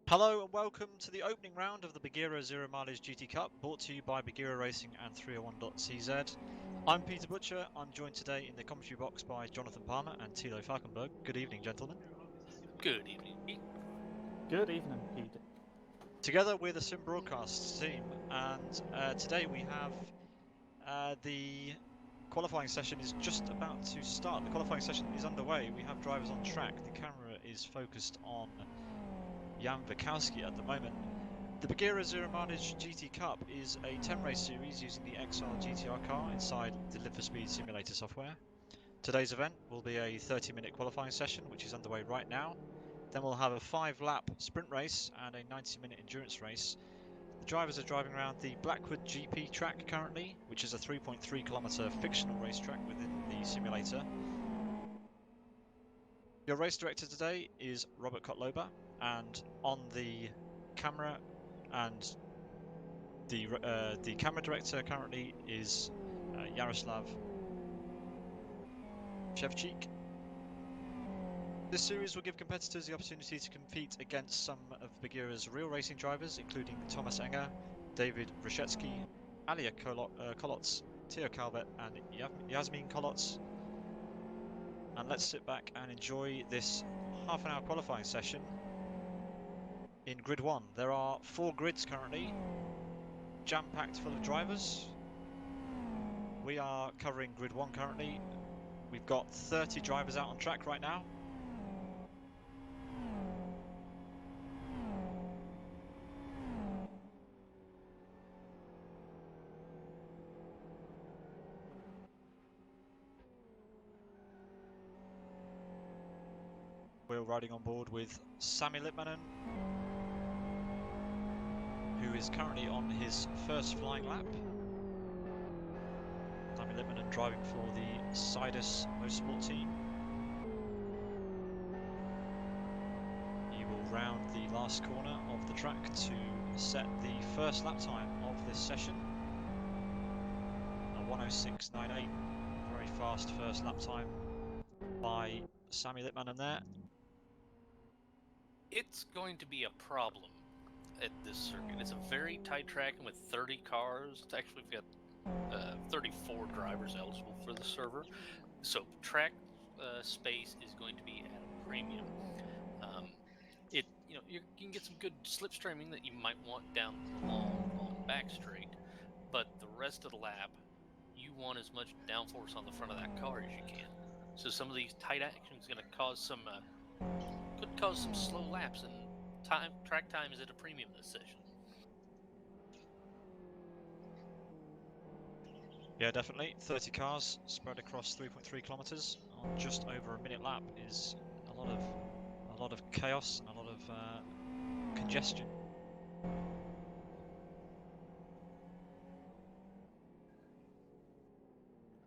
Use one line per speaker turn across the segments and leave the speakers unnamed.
Hello and welcome to the opening round of the Buggyra Zero Mileage GT Cup, brought to you by Buggyra Racing and 301.cz. I'm Peter Butcher. I'm joined today in the commentary box by Jonathan Palmer and Thilo Falkenberg. Good evening, gentlemen.
Good evening, Pete.
Good evening, Pete.
Together we're the Sim Broadcast team, and today we have the qualifying session is just about to start. The qualifying session is underway. We have drivers on track. The camera is focused on Jan Wachowski at the moment. The Buggyra Zero Mileage GT Cup is a 10-race series using the XR GTR car inside the Live for Speed simulator software. Today's event will be a 30-minute qualifying session, which is underway right now. Then we'll have a 5-lap sprint race and a 90-minute endurance race. The drivers are driving around the Blackwood GP track currently, which is a 3.3-kilometre fictional racetrack within the simulator. Your race director today is Robert Kotloba, and on the camera and the camera director currently is Yaroslav Shevchik. This series will give competitors the opportunity to compete against some of Buggyra's real racing drivers, including Thomas Enger, David Rashetsky, Alia Kolotz, Theo Calvet and Yasmin Kolotz. And let's sit back and enjoy this half-an-hour qualifying session in Grid 1. There are 4 grids currently, jam-packed full of drivers. We are covering Grid 1 currently. We've got 30 drivers out on track right now. We're riding on board with Sami Litmanen, who is currently on his first flying lap. Sami Litmanen driving for the Sidus Motorsport team. He will round the last corner of the track to set the first lap time of this session. A 1:06.98, very fast first lap time by Sami Litmanen there.
It's going to be a problem at this circuit. It's a very tight track, and with 30 cars, it's actually we've got 34 drivers eligible for the server. So track space is going to be at a premium. You can get some good slipstreaming that you might want down the long back straight, but the rest of the lap, you want as much downforce on the front of that car as you can. So some of these tight actions going to cause some could cause some slow laps, and track time is at a premium this session.
Yeah, definitely. 30 cars spread across 3.3 kilometers on just over a minute lap is a lot of chaos and a lot of congestion.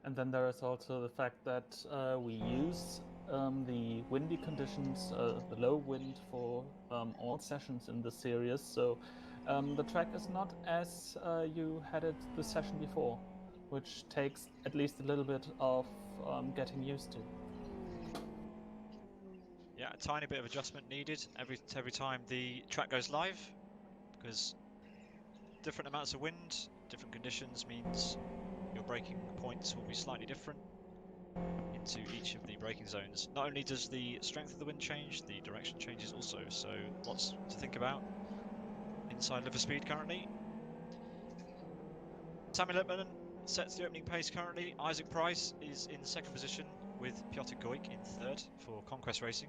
And then there is also the fact that we use the windy conditions, the low wind for all sessions in the series. So the track is not as you had it the session before, which takes at least a little bit of getting used to.
Yeah, a tiny bit of adjustment needed every time the track goes live, because different amounts of wind, different conditions means your braking points will be slightly different into each of the braking zones. Not only does the strength of the wind change, the direction changes also, so lots to think about inside Live for Speed currently. Sami Litmanen sets the opening pace currently. Isaac Price is in second position with Piotr Goik in third for Conquest Racing.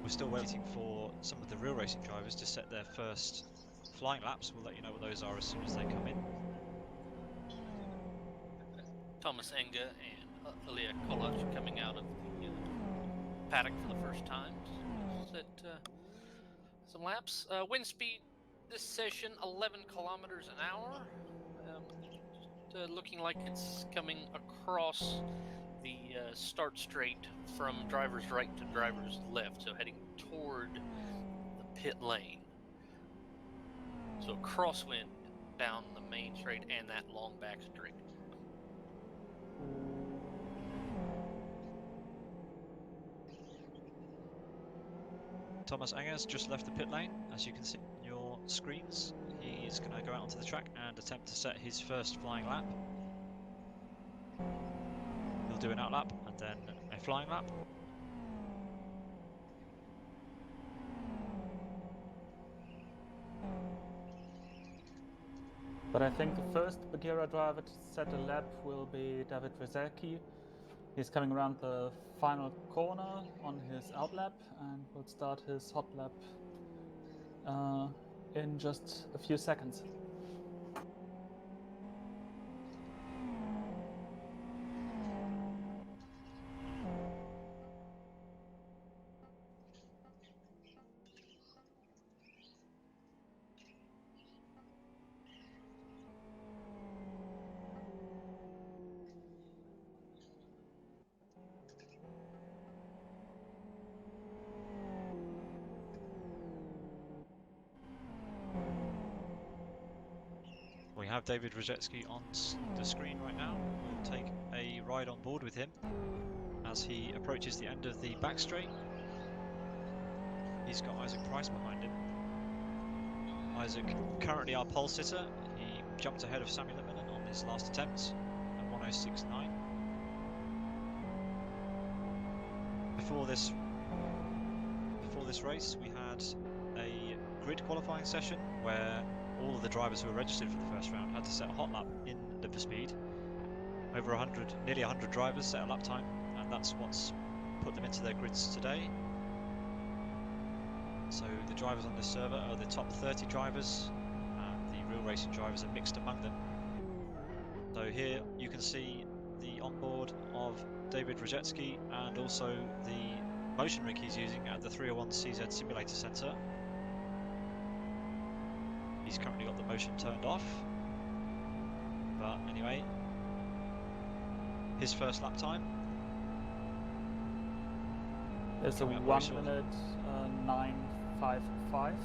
We're still waiting for some of the real racing drivers to set their first flying laps. We'll let you know what those are as soon as they come in.
Thomas Enger and Alia Kolotz coming out of the paddock for the first time. Set some laps. Wind speed this session 11 kilometers an hour. Looking like it's coming across the start straight from driver's right to driver's left, so heading toward the pit lane. So crosswind down the main straight and that long back straight.
Thomas Engers just left the pit lane, as you can see on your screens. He's going to go out onto the track and attempt to set his first flying lap. He'll do an out lap and then a flying lap.
But I think the first Buggyra driver to set a lap will be David Rizeki. He's coming around the final corner on his out lap and will start his hot lap in just a few seconds.
We have David Rizetsky on the screen right now. We'll take a ride on board with him as he approaches the end of the back straight. He's got Isaac Price behind him. Isaac, currently our pole sitter, he jumped ahead of Sammy Lippman on his last attempt at 1:06.9. Before this race, we had a grid qualifying session where all of the drivers who were registered for the first round had to set a hot lap in Live for Speed. Over 100, nearly 100 drivers set a lap time, and that's what's put them into their grids today. So the drivers on this server are the top 30 drivers, and the real racing drivers are mixed among them. So here you can see the onboard of David Rizetsky and also the motion rig he's using at the 301 CZ Simulator Centre. He's currently got the motion turned off, but anyway, his first lap time.
There's a 1:09.55.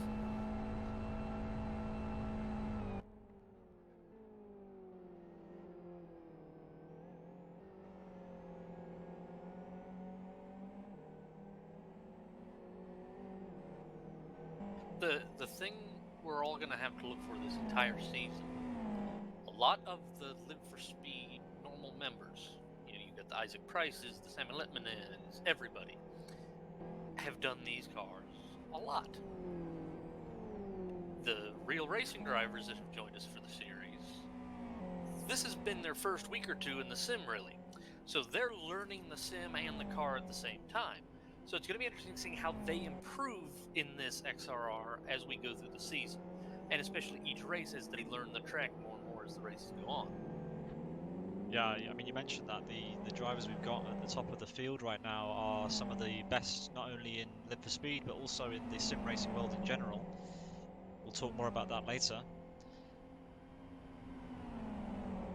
The thing we're all going to have to look for this entire season, a lot of the Live for Speed normal members, you know, you got the Isaac Prices, the Sammy Littman's, everybody, have done these cars a lot. The real racing drivers that have joined us for the series, this has been their first week or two in the sim, really. So they're learning the sim and the car at the same time. So it's going to be interesting seeing how they improve in this XRR as we go through the season. And especially each race as they learn the track more and more as the races go on.
Yeah, I mean, you mentioned that the drivers we've got at the top of the field right now are some of the best, not only in Live for Speed, but also in the sim racing world in general. We'll talk more about that later.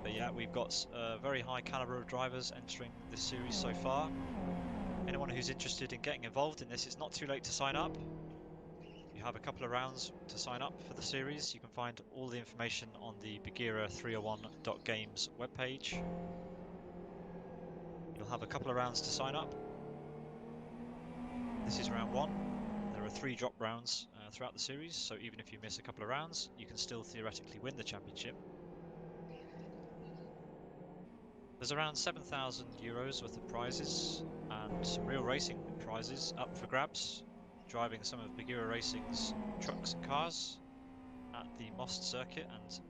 But yeah, we've got a very high caliber of drivers entering this series so far. Anyone who's interested in getting involved in this, it's not too late to sign up. You have a couple of rounds to sign up for the series. You can find all the information on the Buggyra301.games webpage. You'll have a couple of rounds to sign up. This is round 1. There are 3 drop rounds throughout the series, so even if you miss a couple of rounds, you can still theoretically win the championship. There's around 7,000 euros worth of prizes and some real racing prizes up for grabs, driving some of Buggyra Racing's trucks and cars at the Most circuit and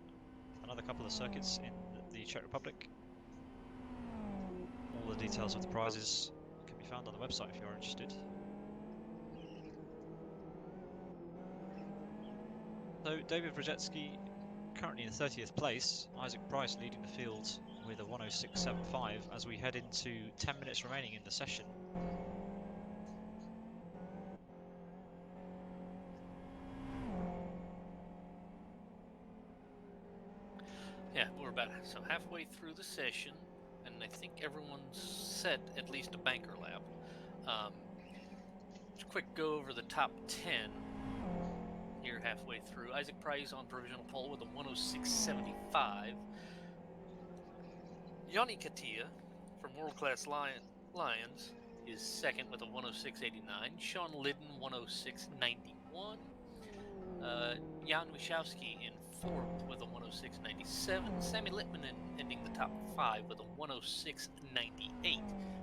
another couple of circuits in the Czech Republic. All the details of the prizes can be found on the website if you're interested. So David Rizetsky currently in 30th place, Isaac Price leading the field with a 1:06.75 as we head into 10 minutes remaining in the session.
Yeah, we're about halfway through the session, and I think everyone's set at least a banker lap. Just a quick go over the top 10 here halfway through. Isaac Price on provisional pole with a 1:06.75. Yanni Katia from World Class Lions is second with a 106.89. Sean Liddon, 106.91. Jan Wischowski in fourth with a 106.97. Sammy Littman ending the top 5 with a 106.98.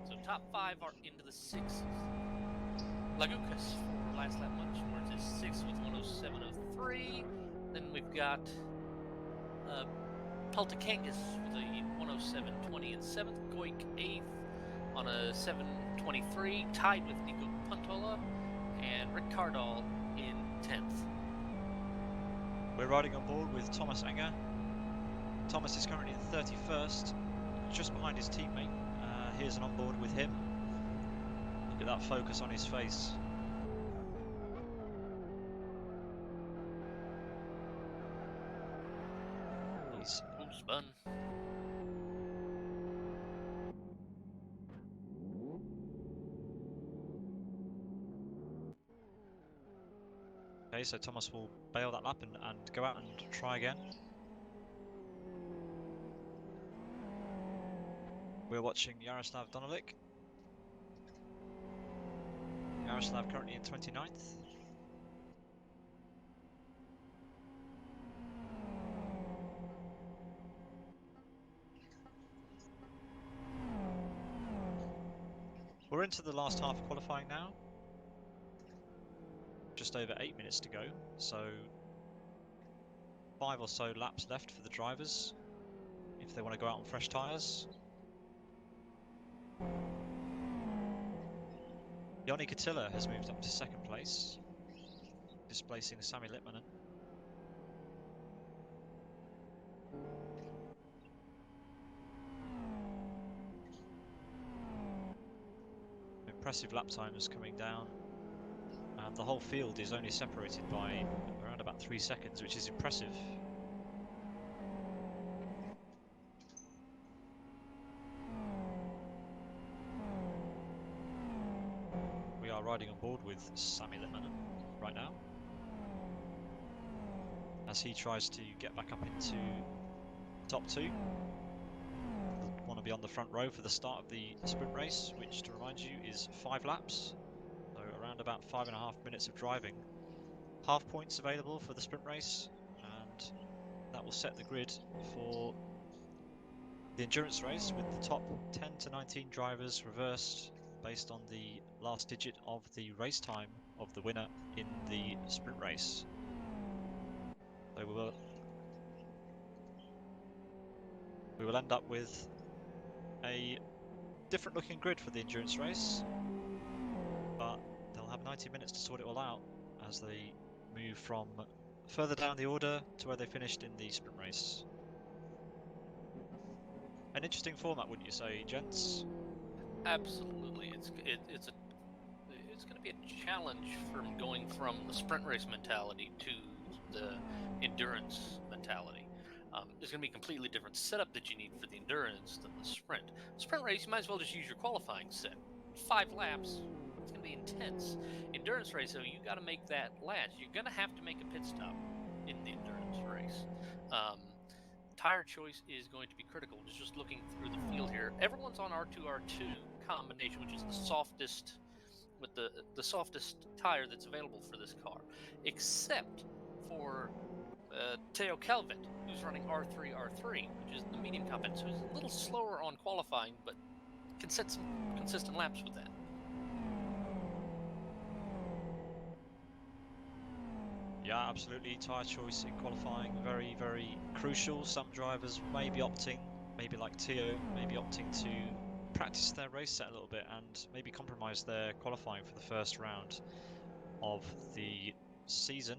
So top 5 are into the 6th. Lagukas for last lap Munchworth is 6th with 107.03. Then we've got Peltakangas with a 107.20 in 7th. Goik 8th on a 7.23, tied with Nico Puntola, and Rick Cardall in 10th.
We're riding on board with Thomas Enger. Thomas is currently in 31st, just behind his teammate. Here's an onboard with him. Look at that focus on his face. He's
spun.
okay, so Thomas will bail that lap and go out and try again. We're watching Yaroslav Donolik. Yaroslav currently in 29th. We're into the last half of qualifying now. Just over 8 minutes to go, so 5 or so laps left for the drivers if they want to go out on fresh tyres. Joni Katila has moved up to 2nd place, displacing Sami Litmanen. Impressive lap times coming down, and the whole field is only separated by around about 3 seconds, which is impressive. We are riding on board with Sami Litmanen right now, as he tries to get back up into top 2. Want to be on the front row for the start of the sprint race, which, to remind you, is 5 laps, so around about 5.5 minutes of driving. Half points available for the sprint race, and that will set the grid for the endurance race, with the top 10 to 19 drivers reversed based on the last digit of the race time of the winner in the sprint race. So we will end up with a different looking grid for the endurance race, but they'll have 90 minutes to sort it all out as they move from further down the order to where they finished in the sprint race. An interesting format, wouldn't you say, gents?
Absolutely, it's going to be a challenge from going from the sprint race mentality to the endurance mentality. There's going to be a completely different setup that you need for the endurance than the sprint. Sprint race, you might as well just use your qualifying set. 5 laps, it's going to be intense. Endurance race, though, you got to make that last. You're going to have to make a pit stop in the endurance race. Tire choice is going to be critical. Just looking through the field here, everyone's on R2 combination, which is the softest with the softest tire that's available for this car, except for Teo Calvet, who's running R3, which is the medium compound. So he's a little slower on qualifying, but can set some consistent laps with that.
Yeah, absolutely. Tyre choice in qualifying, very, very crucial. Some drivers may be opting, maybe like Teo, maybe opting to practice their race set a little bit and maybe compromise their qualifying for the first round of the season.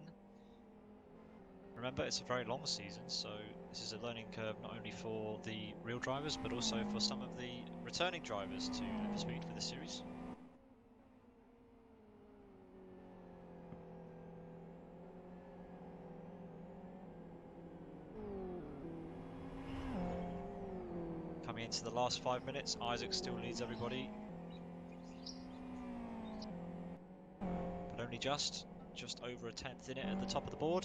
Remember, it's a very long season, so this is a learning curve not only for the real drivers, but also for some of the returning drivers to live for speed for this series. Coming into the last 5 minutes, Isaac still leads everybody, but only just over a 10th in it at the top of the board.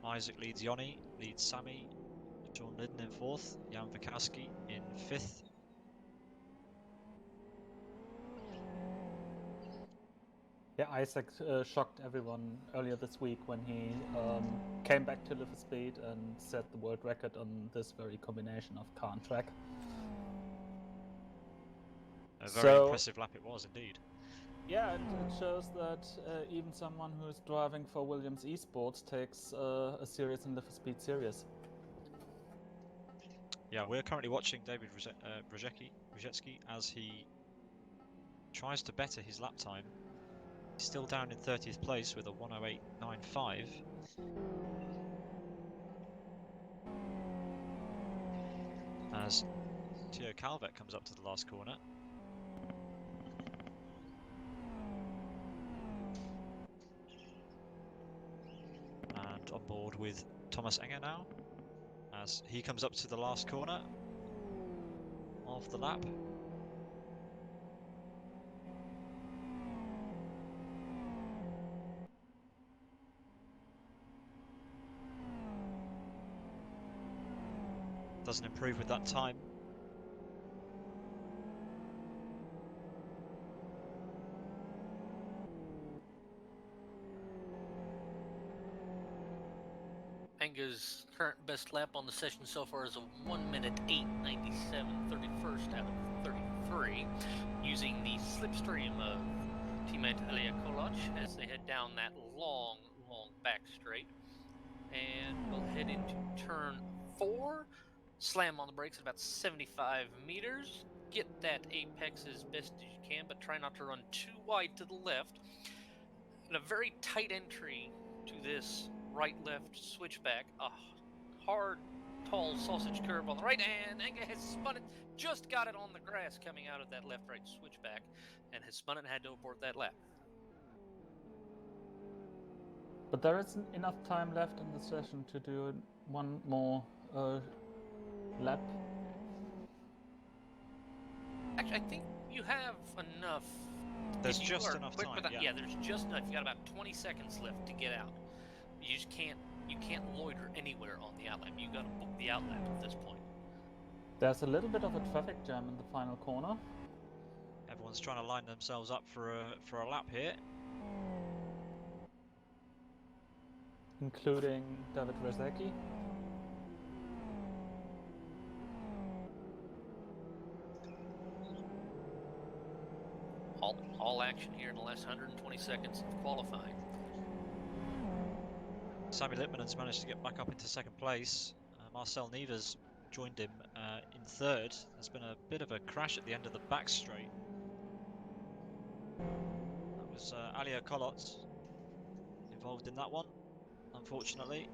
Isaac leads Yoni, leads Sammy, Sean Lydon in 4th, Jan Vikowski in 5th.
Yeah, Isaac shocked everyone earlier this week when he came back to live speed and set the world record on this very combination of car and track.
A very impressive lap it was indeed.
Yeah, and it shows that even someone who is driving for Williams Esports takes a series and live speed serious.
Yeah, we're currently watching David Brzezinski as he tries to better his lap time. He's still down in 30th place with a 1:08.95. As Theo Calvet comes up to the last corner. And on board with Thomas Enger now, as he comes up to the last corner of the lap. Doesn't improve with that time.
Enga's current best lap on the session so far is a 1:08.97, 31st out of 33, using the slipstream of teammate Elia Koloc as they head down that long back straight. And we'll head into turn 4, slam on the brakes at about 75 meters, get that apex as best as you can, but try not to run too wide to the left. And a very tight entry to this right-left switchback, a hard, tall sausage curve on the right, and Enga has spun it, just got it on the grass coming out of that left-right switchback, and has spun it and had to abort that lap.
But there isn't enough time left in the session to do one more lap.
Actually, I think you have enough.
There's just enough time.
Yeah, there's just enough. You got about 20 seconds left to get out. You just can't loiter anywhere on the outlap. You got to book the outlap at this point.
There's a little bit of a traffic jam in the final corner.
Everyone's trying to line themselves up for a lap here.
Including David Brzezinski.
All action here in the last 120 seconds of qualifying.
Sami Litmanen's managed to get back up into 2nd place. Marcel Nevers joined him in 3rd. There's been a bit of a crash at the end of the back straight. That was Alia Koloc involved in that one, unfortunately.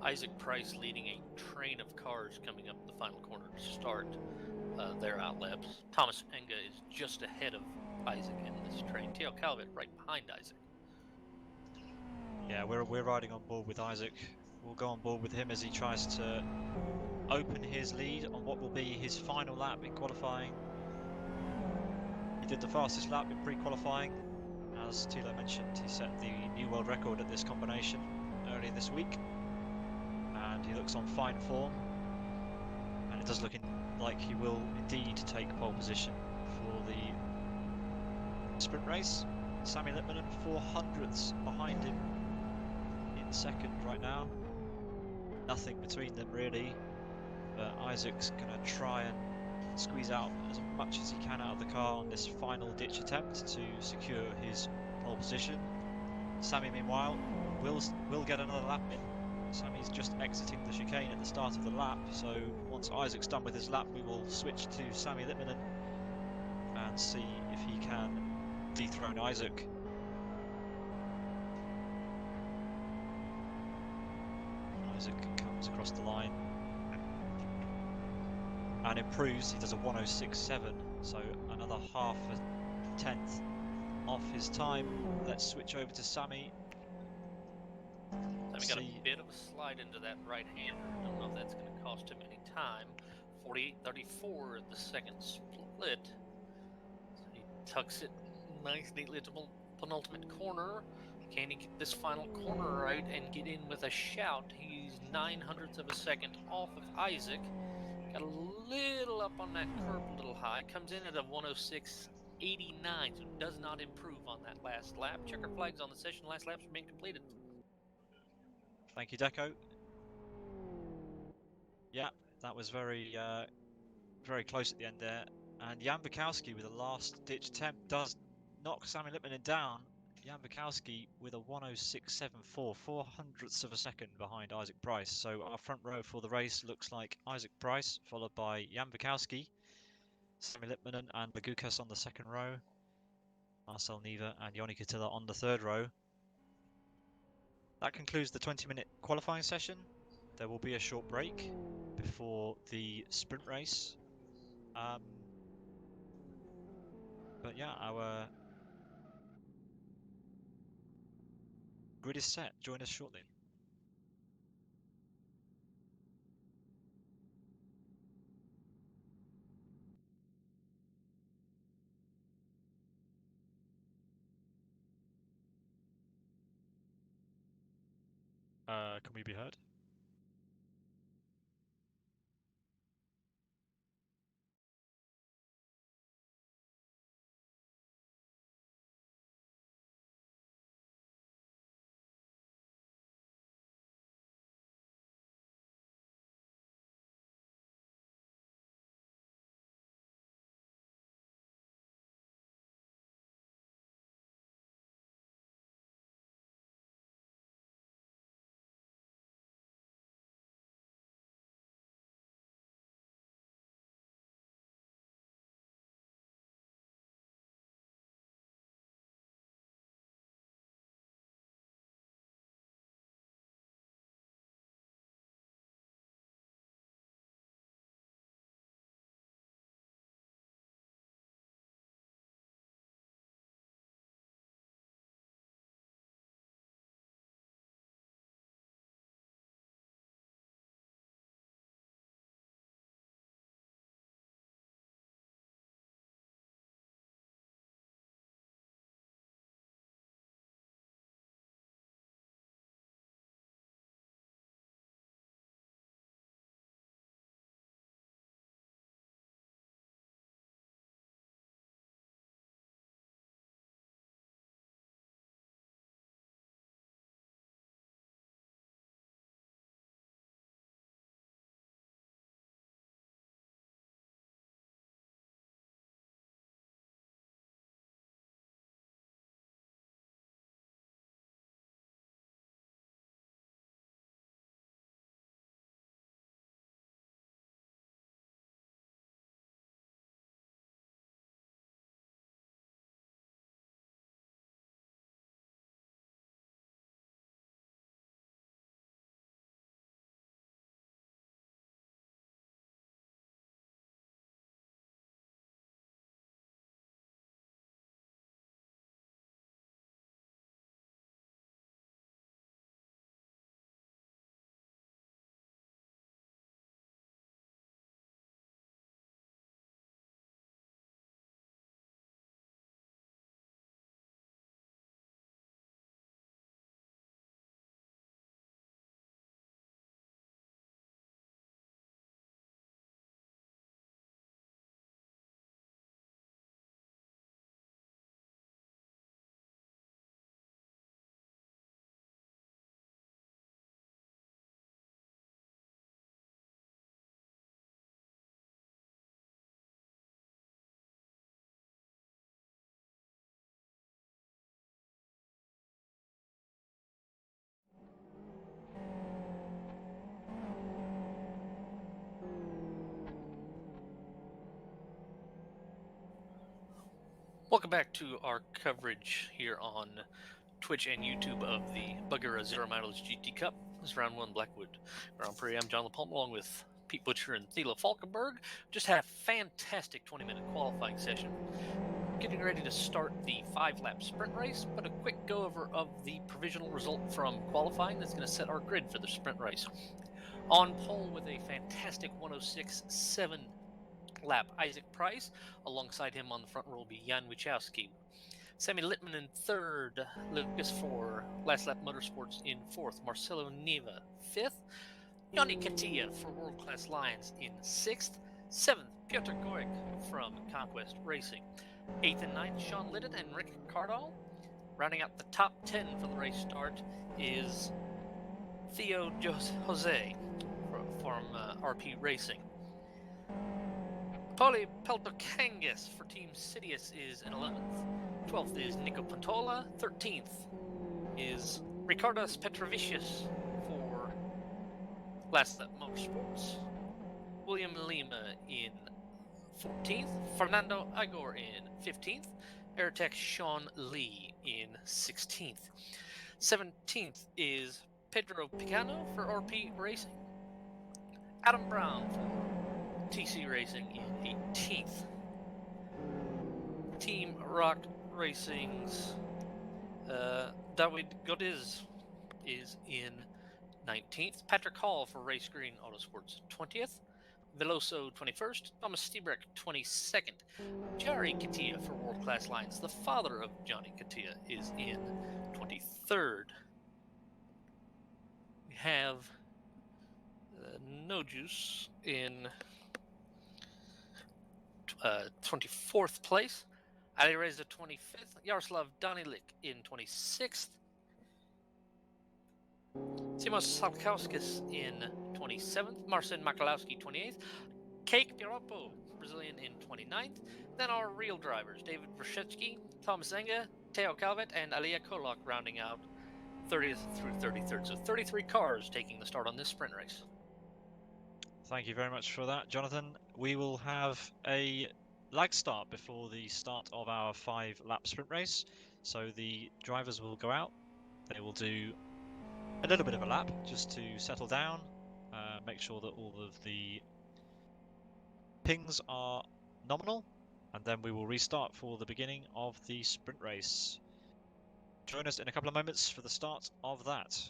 Isaac Price leading a train of cars coming up the final corner to start their outlaps. Thomas Enga is just ahead of Isaac in this train. Theo Calvet right behind Isaac.
Yeah, we're riding on board with Isaac. We'll go on board with him as he tries to open his lead on what will be his final lap in qualifying. He did the fastest lap in pre-qualifying. As Thilo mentioned, he set the new world record at this combination earlier this week. And he looks on fine form, and it does look like he will indeed take pole position for the sprint race. Sami Litmanen 400ths behind him in 2nd right now. Nothing between them really, but Isaac's going to try and squeeze out as much as he can out of the car on this final ditch attempt to secure his pole position. Sami meanwhile will get another lap in. Sami's just exiting the chicane at the start of the lap, so once Isaac's done with his lap, we will switch to Sami Litmanen and see if he can dethrone Isaac. Isaac comes across the line and improves. He does a 1:06.7, so another half a tenth off his time. Let's switch over to Sami.
Then we got
see.
a bit of a slide into that right-hander. Don't know if that's going to cost him any time. 48.34 at the second split. So he tucks it nice, neatly to the penultimate corner. Can he get this final corner right and get in with a shout? He's 9/100ths of a second off of Isaac. Got a little up on that curb, a little high. Comes in at a 106.89, so does not improve on that last lap. Checker flags on the session. Last laps remain completed.
Thank you, Deco. Yeah, that was very, very close at the end there. And Jan Bukowski with a last-ditch attempt does knock Sammy Lipmanen down. Jan Bukowski with a 106.74, 400ths of a second behind Isaac Price. So our front row for the race looks like Isaac Price, followed by Jan Bukowski, Sammy Lipmanen and Bagukas on the second row, Marcel Neva and Yoni Katila on the third row. That concludes the 20-minute qualifying session. There will be a short break before the sprint race. But yeah, our grid is set. Join us shortly. Can we be heard?
Welcome back to our coverage here on Twitch and YouTube of the Buggyra Zero Mileage GT Cup. This is round one Blackwood Grand Prix. I'm John LaPalme along with Pete Butcher and Thela Falkenberg. Just had a fantastic 20-minute qualifying session. getting ready to start the 5-lap sprint race, but a quick go over of the provisional result from qualifying that's going to set our grid for the sprint race. On pole with a fantastic 106.7 lap, Isaac Price. Alongside him on the front row will be Jan Wachowski. Sammy Littman in third, Lucas for Last Lap Motorsports in fourth, Marcelo Neva fifth, Johnny Katia for World Class Lions in sixth, seventh, Piotr Gorik from Conquest Racing, eighth and ninth, Sean Liddon and Rick Cardall. Rounding out the top 10 for the race start is Theo Jose from RP Racing. Poli Peltokangis for Team Sidious is in 11th. 12th is Nico Pantola. 13th is Ricardas Petrovicius for Last Lap Motorsports. William Lima in 14th. Fernando Igor in 15th. Airtech Sean Lee in 16th. 17th is Pedro Picano for RP Racing. Adam Brown for TC Racing in 18th. Team Rock Racing's David Godiz is in 19th. Patrick Hall for Race Green Autosports 20th. Veloso 21st. Thomas Stiebrek 22nd. Jari Katia for World Class Lions, the father of Johnny Katia, is in 23rd. We have No Juice in 24th place. Ali Reza 25th. Yaroslav Danilik in 26th. Simos Salkauskis in 27th. Marcin Makalowski 28th. Cake Piropo, Brazilian, in 29th. Then our real drivers, David Brzezinski, Thomas Zenga, Teo Calvet, and Alia Kolak rounding out 30th through 33rd. So 33 cars taking the start on this sprint race.
Thank you very much for that, Jonathan. We will have a lag start before the start of our 5-lap sprint race. So the drivers will go out. They will do a little bit of a lap just to settle down, make sure that all of the pings are nominal, and then we will restart for the beginning of the sprint race. Join us in a couple of moments for the start of that.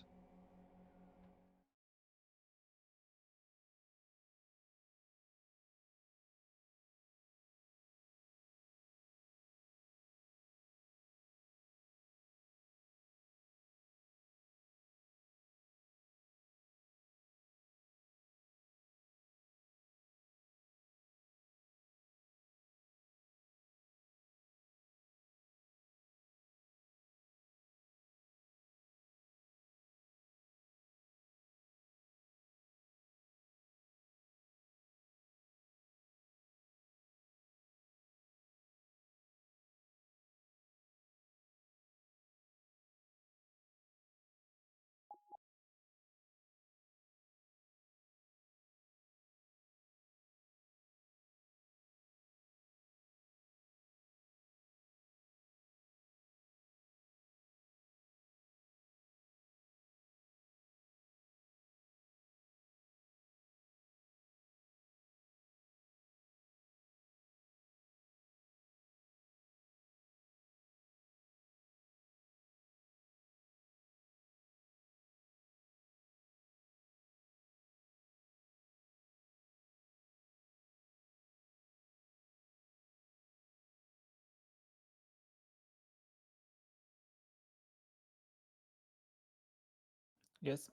Yes.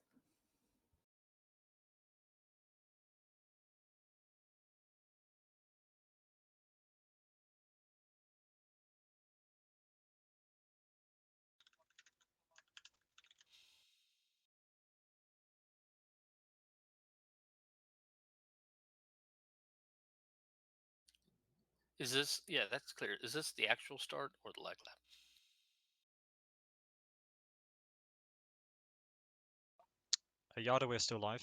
Is this, yeah, that's clear. Is this the actual start or the lag lap?
Yada, we're still live.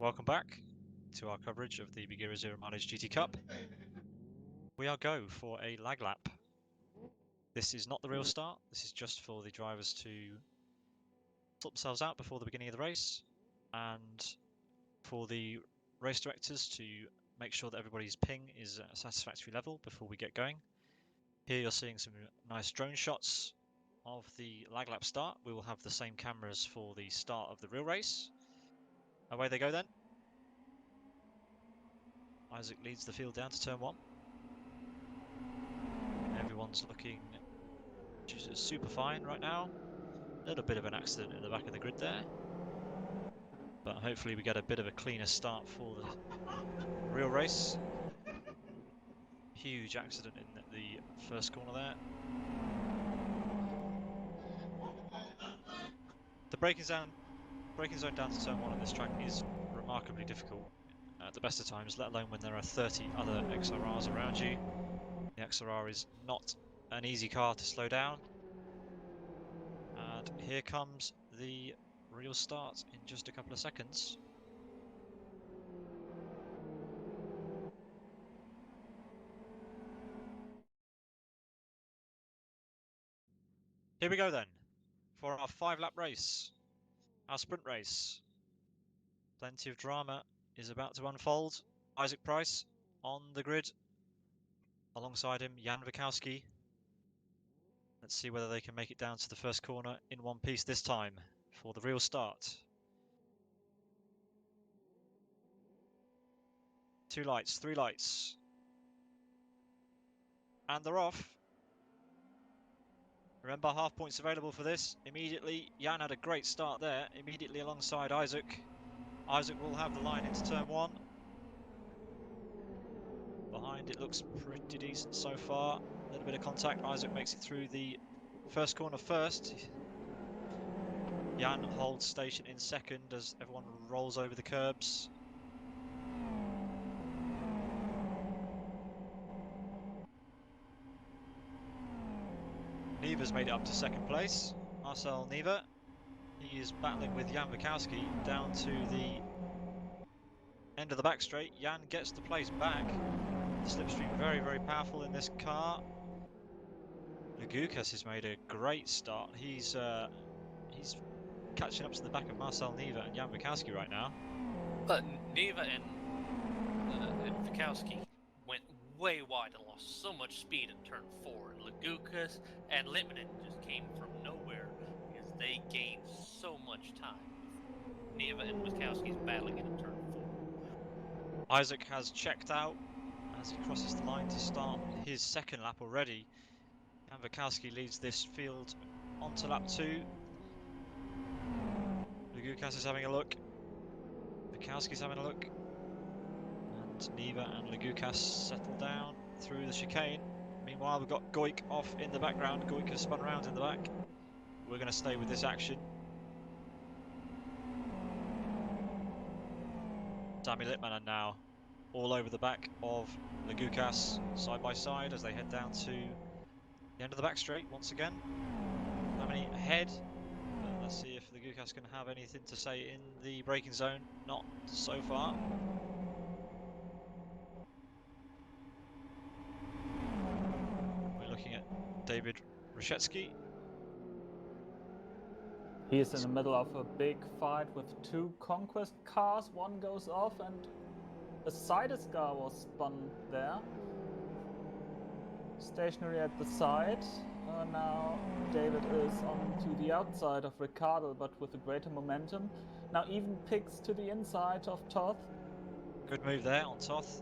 welcome back to our coverage of the Buggyra Zero Mileage GT Cup. We are go for a lag lap. This is not the real start, this is just for the drivers to sort themselves out before the beginning of the race, and for the race directors to make sure that everybody's ping is at a satisfactory level before we get going. Here you're seeing some nice drone shots of the lag lap start. We will have the same cameras for the start of the real race. Away they go then. Isaac leads the field down to turn 1. Everyone's looking just super fine right now. A little bit of an accident in the back of the grid there, but hopefully we get a bit of a cleaner start for the real race. Huge accident in the first corner there. The braking zone down to turn 1 on this track is remarkably difficult at the best of times, let alone when there are 30 other XRRs around you. The XRR is not an easy car to slow down. And here comes the real start in just a couple of seconds. Here we go then, for our 5-lap race, our sprint race. Plenty of drama is about to unfold. Isaac Price on the grid. Alongside him, Jan Wikowski. Let's see whether they can make it down to the first corner in one piece this time for the real start. 2 lights, 3 lights. And they're off. Remember, half points available for this. Immediately, Jan had a great start there. Immediately alongside Isaac. Isaac will have the line into turn 1. Behind it looks pretty decent so far. A little bit of contact. Isaac makes it through the first corner first. Jan holds station in second as everyone rolls over the curbs. Neva's made it up to second place. Marcel Neva. He is battling with Jan Wikowski down to the end of the back straight. Jan gets the place back. Slipstream very, very powerful in this car. Lugukas has made a great start. He's catching up to the back of Marcel Neva and Jan Wikowski right now.
But Neva and Wikowski went way wide and lost so much speed in turn 4. And Lugukas and Littmanen just came from nowhere because they gained so much time. Neva and Wikowski's battling in turn 4.
Isaac has checked out as he crosses the line to start his second lap already. And Wikowski leads this field onto lap 2. Lugukas is having a look. Wikowski's having a look. And Neva and Lugukas settle down through the chicane. Meanwhile, we've got Goik off in the background. Goik has spun around in the back. We're going to stay with this action. Sami Littmanen now all over the back of Lugukas, side by side as they head down to the end of the back straight once again. Having ahead. Let's see if Lugukas can have anything to say in the braking zone. Not so far. We're looking at David Rashetsky.
He is in the middle of a big fight with 2 Conquest cars. One goes off and a Sidus car was spun there. Stationary at the side. Now David is on to the outside of Ricardo, but with a greater momentum. Now even picks to the inside of Toth.
Good move there on Toth.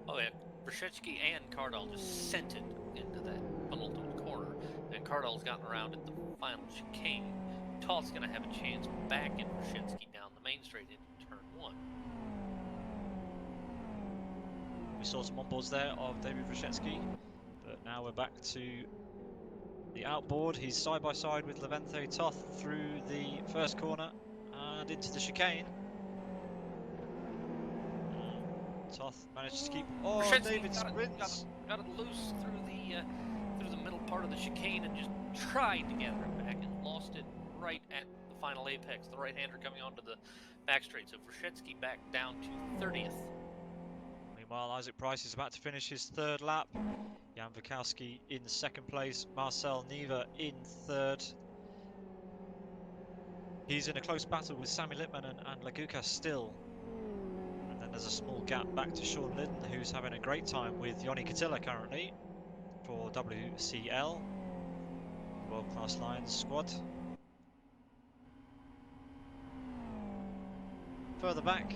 Oh yeah, Brzezinski and Cardall just sent it into that penultimate corner, and Cardall's gotten around at the final chicane. Toth's going to have a chance back in Brzezinski down the main straight into turn 1.
We saw some onboards there of David Brzezinski, but now we're back to the outboard. He's side by side with Levente Toth through the first corner and into the chicane. Toth managed to keep. Oh, David sprints.
Got it loose through the middle part of the chicane and just tried to gather it back and lost it right at the final apex. The right-hander coming onto the back straight. So Vrshetsky back down to 30th.
Meanwhile, Isaac Price is about to finish his third lap. Jan Wachowski in second place. Marcel Neva in third. He's in a close battle with Sami Litmanen and Lagukas still. And then there's a small gap back to Sean Lydon, who's having a great time with Joni Katila currently for WCL, World Class Lions squad. Further back,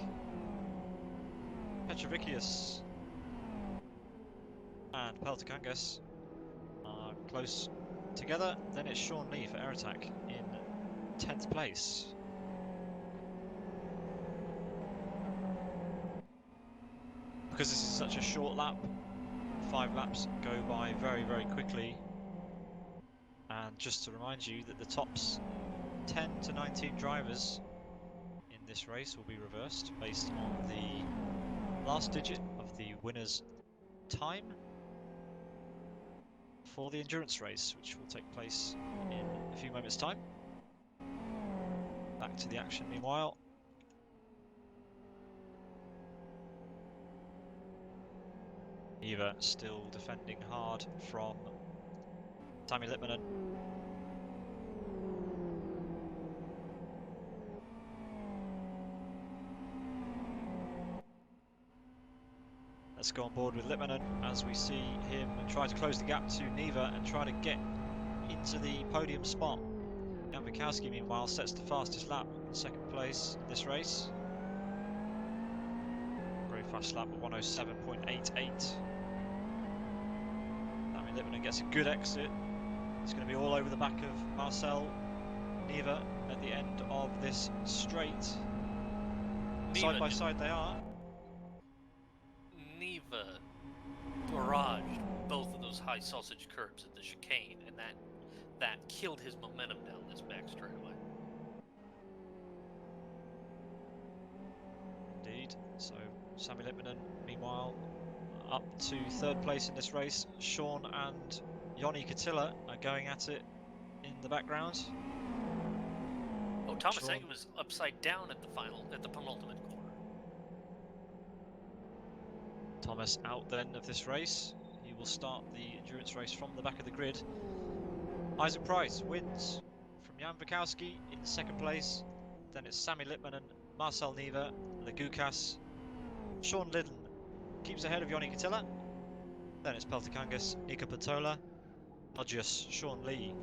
Petrovicius and Peltakangas are close together. Then it's Sean Lee for Air Attack in 10th place. Because this is such a short lap, 5 laps go by very, very quickly. And just to remind you that the tops 10 to 19 drivers in this race will be reversed based on the last digit of the winner's time for the endurance race, which will take place in a few moments' time. Back to the action meanwhile. Eva still defending hard from Sami Litmanen. Let's go on board with Litmanen as we see him try to close the gap to Neva and try to get into the podium spot. Jan Wachowski meanwhile sets the fastest lap in second place in this race. Very fast lap of 107.88. Sami Litmanen gets a good exit. It's going to be all over the back of Marcel Neva at the end of this straight. Side by side they are.
Neva barraged both of those high sausage curbs at the chicane, and that killed his momentum down this back straightaway.
Indeed. So Sami Litmanen, meanwhile, up to third place in this race. Sean and Joni Katila are going at it in the background.
Oh, Thomas Egg was upside down at the penultimate corner.
Thomas out then of this race. He will start the endurance race from the back of the grid. Isaac Price wins from Jan Wachowski in second place. Then it's Sami Litmanen, Marcel Neva, Lagukas. Sean Lydon keeps ahead of Joni Katila. Then it's Peltakangas, Nika Patola, Lodgius, Sean Lee,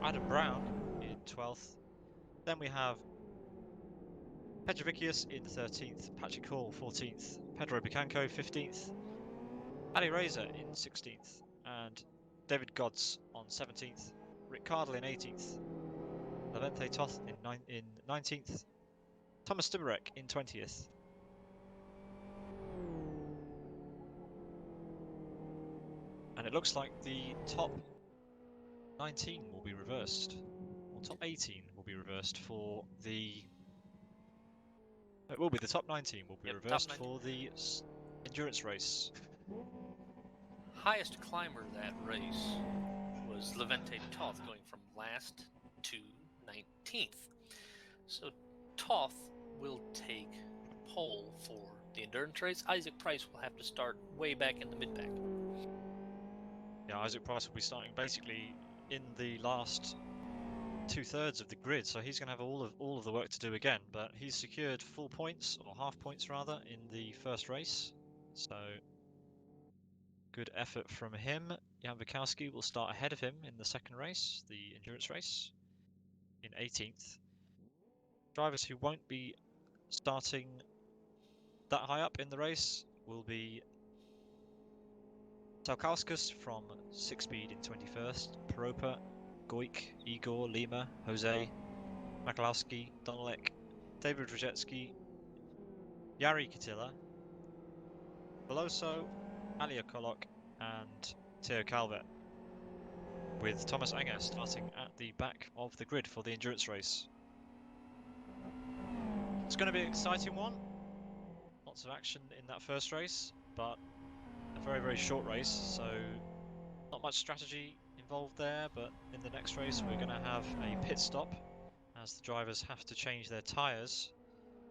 Adam Brown in 12th. Then we have Petrovicius in 13th, Patrick Hall 14th, Pedro Bicanco 15th, Ali Reza in 16th, and David Godz on 17th, Rick Cardle in 18th, Levente Toth in 19th, Thomas Stibarek in 20th. And it looks like the top 19 will be reversed, or top 18 will be reversed for the... It will be the top 19 will be reversed for the endurance race.
Highest climber of that race was Levente Toth, going from last to 19th. So Toth will take pole for the endurance race. Isaac Price will have to start way back in the mid-pack.
Yeah, Isaac Price will be starting basically in the last 2/3 of the grid, so he's going to have all of the work to do again. But he's secured full points, or half points rather, in the first race. So good effort from him. Jan Wachowski will start ahead of him in the second race, the endurance race, in 18th. Drivers who won't be starting that high up in the race will be Salkauskas from 6 speed in 21st, Peropa, Goik, Igor, Lima, Jose, Makalowski, Donalek, David Rajetsky, Yari Katila, Veloso, Alia Kolok, and Theo Calvet, with Thomas Anger starting at the back of the grid for the endurance race. It's going to be an exciting one. Lots of action in that first race, but a very, very short race, so not much strategy involved there. But in the next race we're going to have a pit stop as the drivers have to change their tyres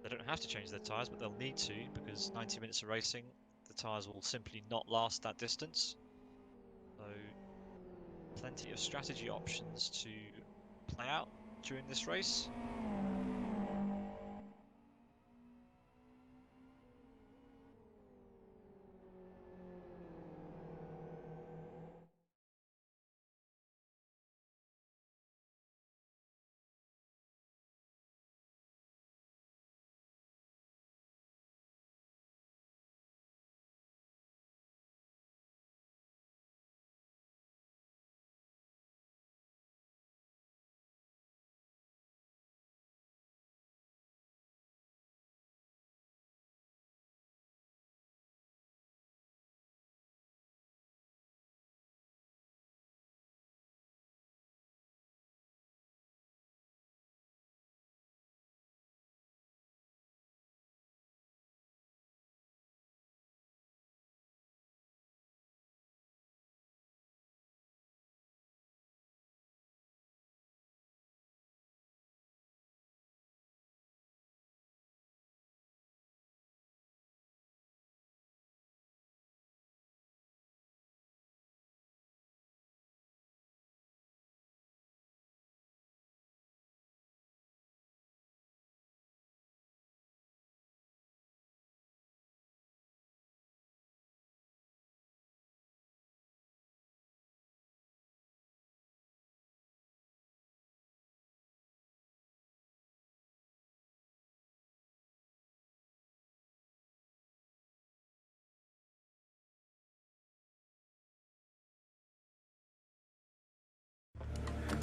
They don't have to change their tyres, but they'll need to, because 90 minutes of racing, the tyres will simply not last that distance. So plenty of strategy options to play out during this race.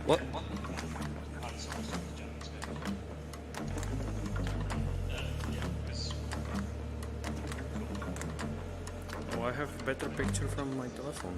What? Oh, I have a better picture from my telephone.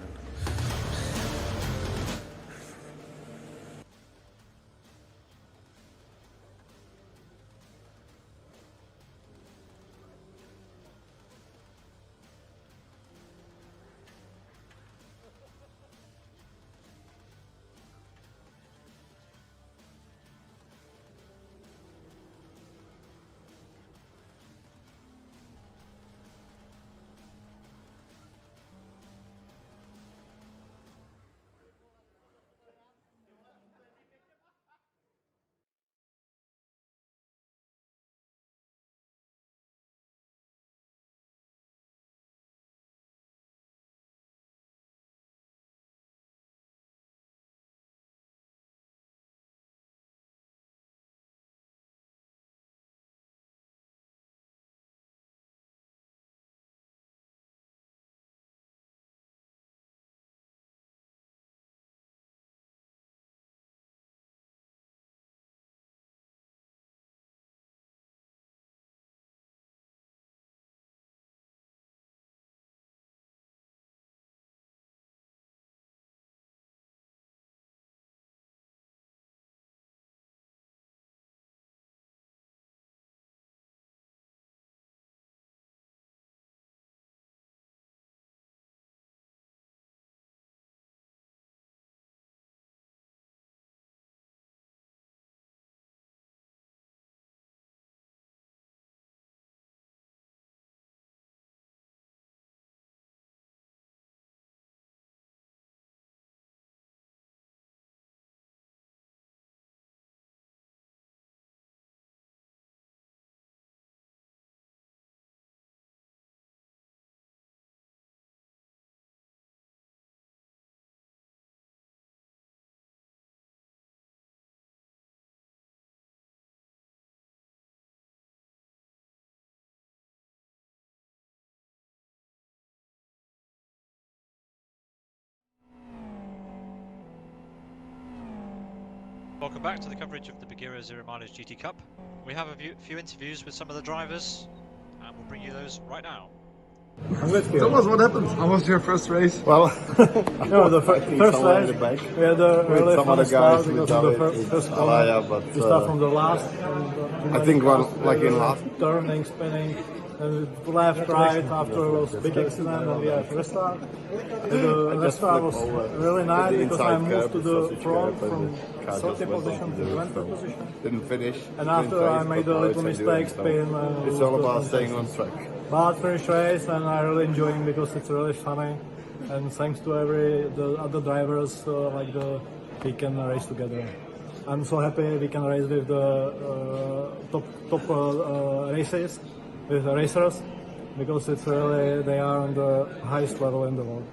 Welcome back to the coverage of the Buggyra Zero Mileage GT Cup. We have a few interviews with some of the drivers, and we'll bring you those right now.
Tell us what happened. How was your first race?
Well,
No, the first race, we had a
with
really
some
fun
other guys,
start because
with
of the
David,
first
with
corner.
Alaya, but
We start from the last.
I think like in last.
Turning, spinning, left, right, after it was a big accident, and we have restart. The restart was really nice because I moved to the front from 30 position to 20 position.
Didn't finish.
And after I made a little mistake, spin.
It's all about staying on track.
But finish race, and I really enjoying because it's really funny. And thanks to the other drivers, we can race together. I'm so happy we can race with the top races, with the racers, because it's really, they are on the highest level in the world.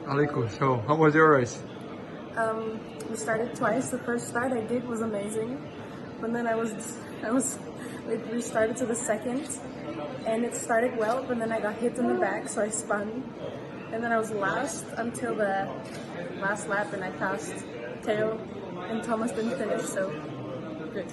Aliko, so how was your race?
We started twice. The first start I did was amazing, but then we restarted to the second, and it started well, but then I got hit in the back, so I spun, and then I was last until the last lap, and I passed Theo, and Thomas didn't finish, so good.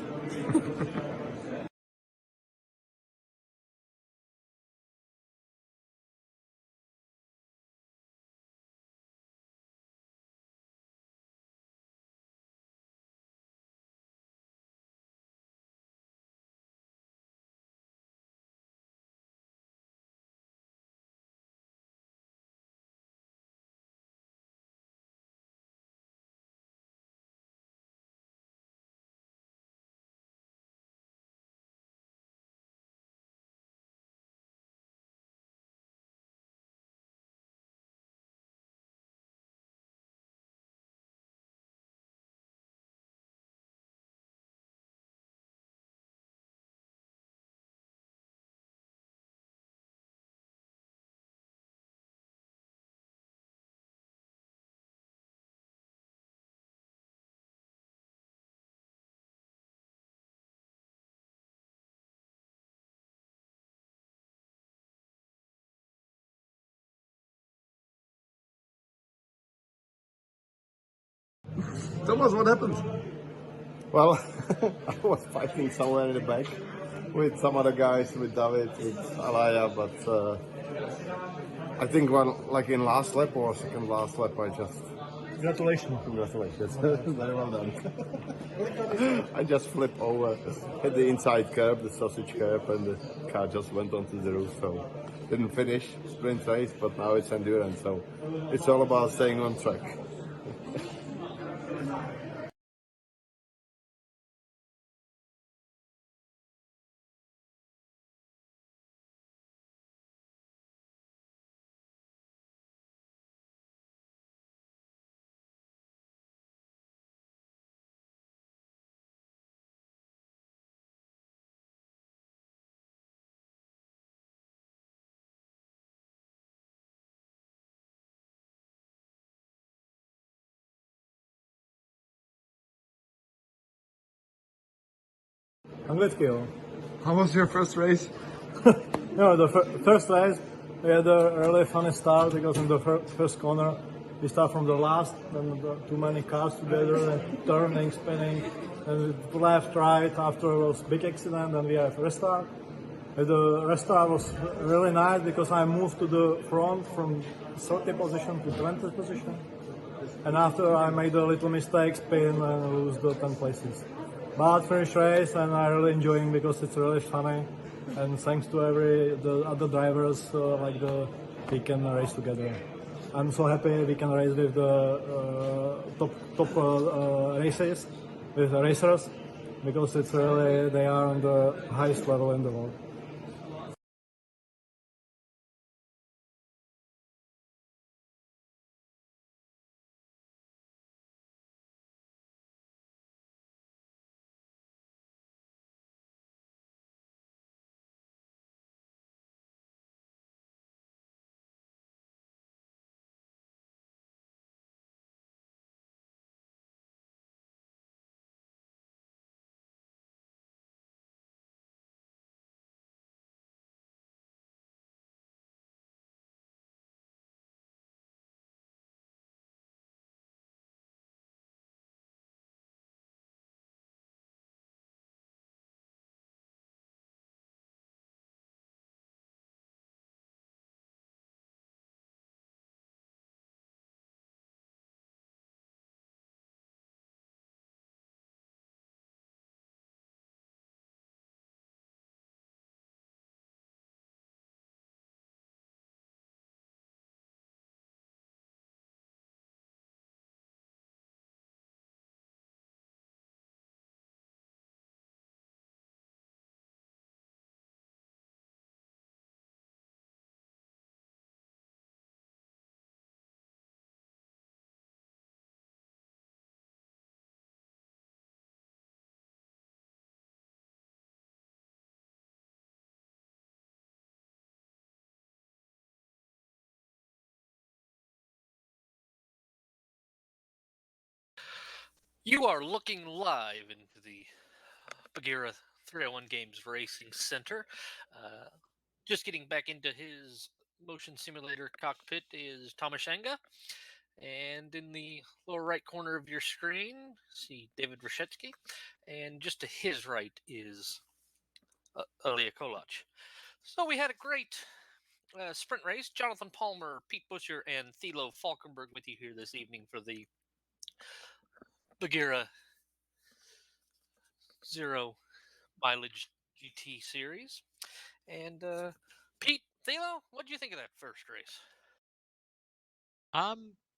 Thomas, what happened?
Well, I was fighting somewhere in the back with some other guys, with David, with Alaya, but I think like in last lap or second last lap, I just...
Congratulations.
Congratulations. Very well done. I just flipped over at the inside curb, the sausage curb, and the car just went onto the roof. So didn't finish sprint race, but now it's endurance. So it's all about staying on track.
Anglický.
How was your first race?
The first race, we had a really funny start because in the first corner, we start from the last, then too many cars together, and turning, spinning, and left, right, after was big accident, and we have restart. And the restart was really nice because I moved to the front from 30 position to 20 position. And after I made a little mistake, spin and lose the 10 places. But finish race and I really enjoying because it's really funny. And thanks to the other drivers, we can race together. I'm so happy we can race with the top races, with the racers, because it's really, they are on the highest level in the world.
You are looking live into the Buggyra 301 Games Racing Center. Just getting back into his motion simulator cockpit is Tomaszanga. And in the lower right corner of your screen, see David Rashetsky. And just to his right is Ilya Kolach. So we had a great sprint race. Jonathan Palmer, Pete Buscher, and Thilo Falkenberg with you here this evening for the Buggyra Zero Mileage GT Series. And Pete, Thilo, what did you think of that first race?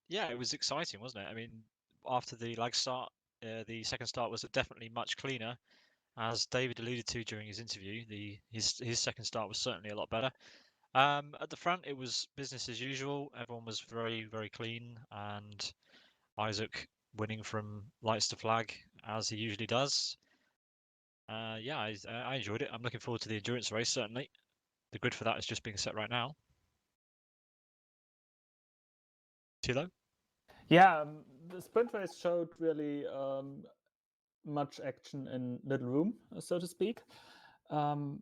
Yeah, it was exciting, wasn't it? I mean, after the lag start, the second start was definitely much cleaner. As David alluded to during his interview, his second start was certainly a lot better. At the front, it was business as usual. Everyone was very, very clean, and Isaac winning from lights to flag as he usually does. Yeah, I enjoyed it. I'm looking forward to the endurance race, certainly. The grid for that is just being set right now. Tilo?
Yeah, the sprint race showed really much action in little room, so to speak. I'm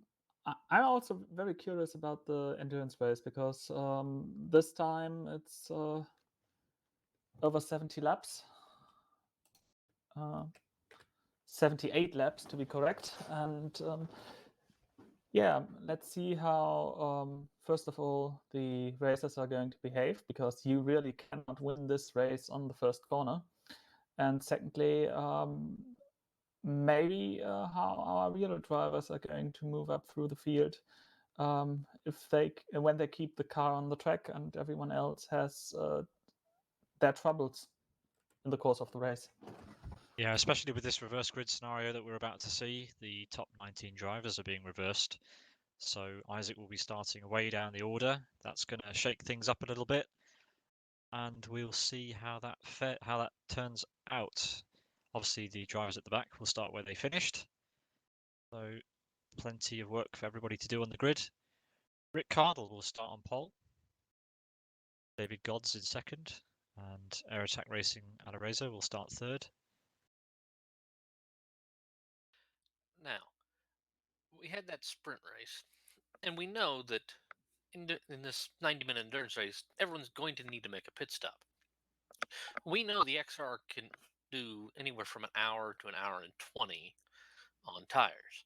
also very curious about the endurance race because this time it's over 70 laps. 78 laps to be correct, and Yeah, let's see how, first of all, the racers are going to behave, because you really cannot win this race on the first corner. And secondly, maybe how our real drivers are going to move up through the field. When they keep the car on the track and everyone else has their troubles in the course of the race.
Yeah, especially with this reverse grid scenario that we're about to see, the top 19 drivers are being reversed. So Isaac will be starting way down the order. That's going to shake things up a little bit, and we'll see how that turns out. Obviously, the drivers at the back will start where they finished. So plenty of work for everybody to do on the grid. Rick Cardle will start on pole. David Godds in second, and Air Attack Racing Alarezo will start third.
Now, we had that sprint race, and we know that in this 90-minute endurance race, everyone's going to need to make a pit stop. We know the XR can do anywhere from an hour to an hour and 20 on tires.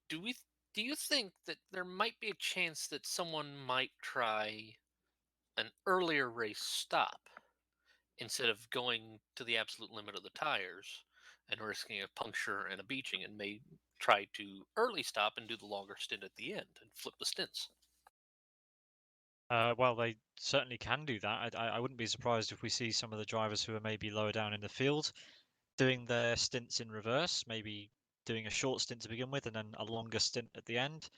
Do you think that there might be a chance that someone might try an earlier race stop instead of going to the absolute limit of the tires and risking a puncture and a beaching, and may try to early stop and do the longer stint at the end and flip the stints?
Well, they certainly can do that. I wouldn't be surprised if we see some of the drivers who are maybe lower down in the field doing their stints in reverse, maybe doing a short stint to begin with and then a longer stint at the end.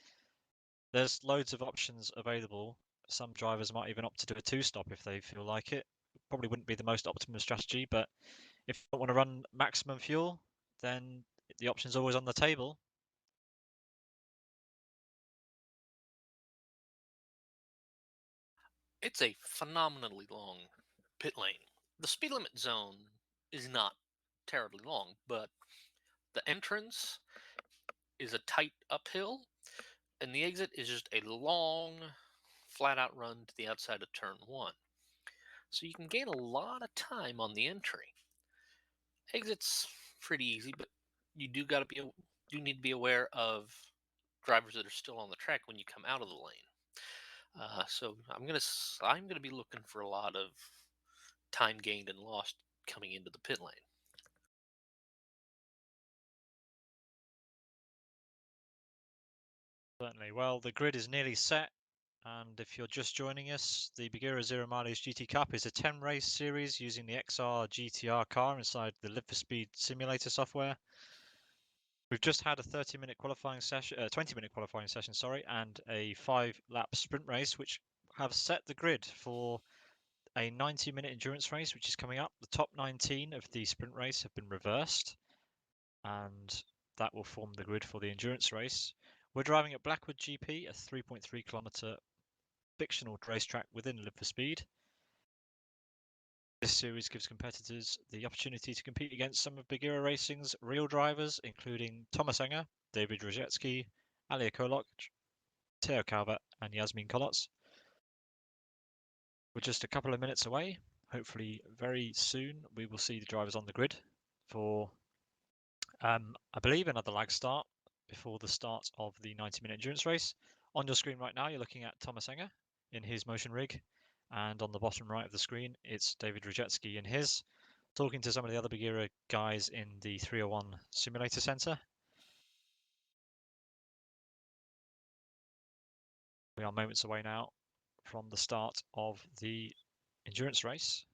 There's loads of options available. Some drivers might even opt to do a two-stop if they feel like it. Probably wouldn't be the most optimum strategy, but if you don't want to run maximum fuel, then the option's always on the table.
It's a phenomenally long pit lane. The speed limit zone is not terribly long, but the entrance is a tight uphill, and the exit is just a long, flat out run to the outside of turn one. So you can gain a lot of time on the entry. Exit's pretty easy, but you do need to be aware of drivers that are still on the track when you come out of the lane. So I'm gonna be looking for a lot of time gained and lost coming into the pit lane.
Certainly. Well, the grid is nearly set. And if you're just joining us, the Buggyra Zero Mileage GT Cup is a 10 race series using the XR GTR car inside the Live for Speed simulator software. We've just had a 30-minute qualifying session, 20-minute qualifying session, sorry, and a 5-lap sprint race, which have set the grid for a 90-minute endurance race, which is coming up. The top 19 of the sprint race have been reversed, and that will form the grid for the endurance race. We're driving at Blackwood GP, a 3.3 kilometer fictional racetrack within Live for Speed. This series gives competitors the opportunity to compete against some of Buggyra Racing's real drivers, including Thomas Enger, David Rojecki, Alia Kolok, Teo Calvert, and Yasmin Kolots. We're just a couple of minutes away. Hopefully, very soon, we will see the drivers on the grid for, I believe, another lag start before the start of the 90-minute endurance race. On your screen right now, you're looking at Thomas Enger in his motion rig. And on the bottom right of the screen, it's David Rojecki in his, talking to some of the other Buggyra guys in the 301 Simulator Center. We are moments away now from the start of the endurance race.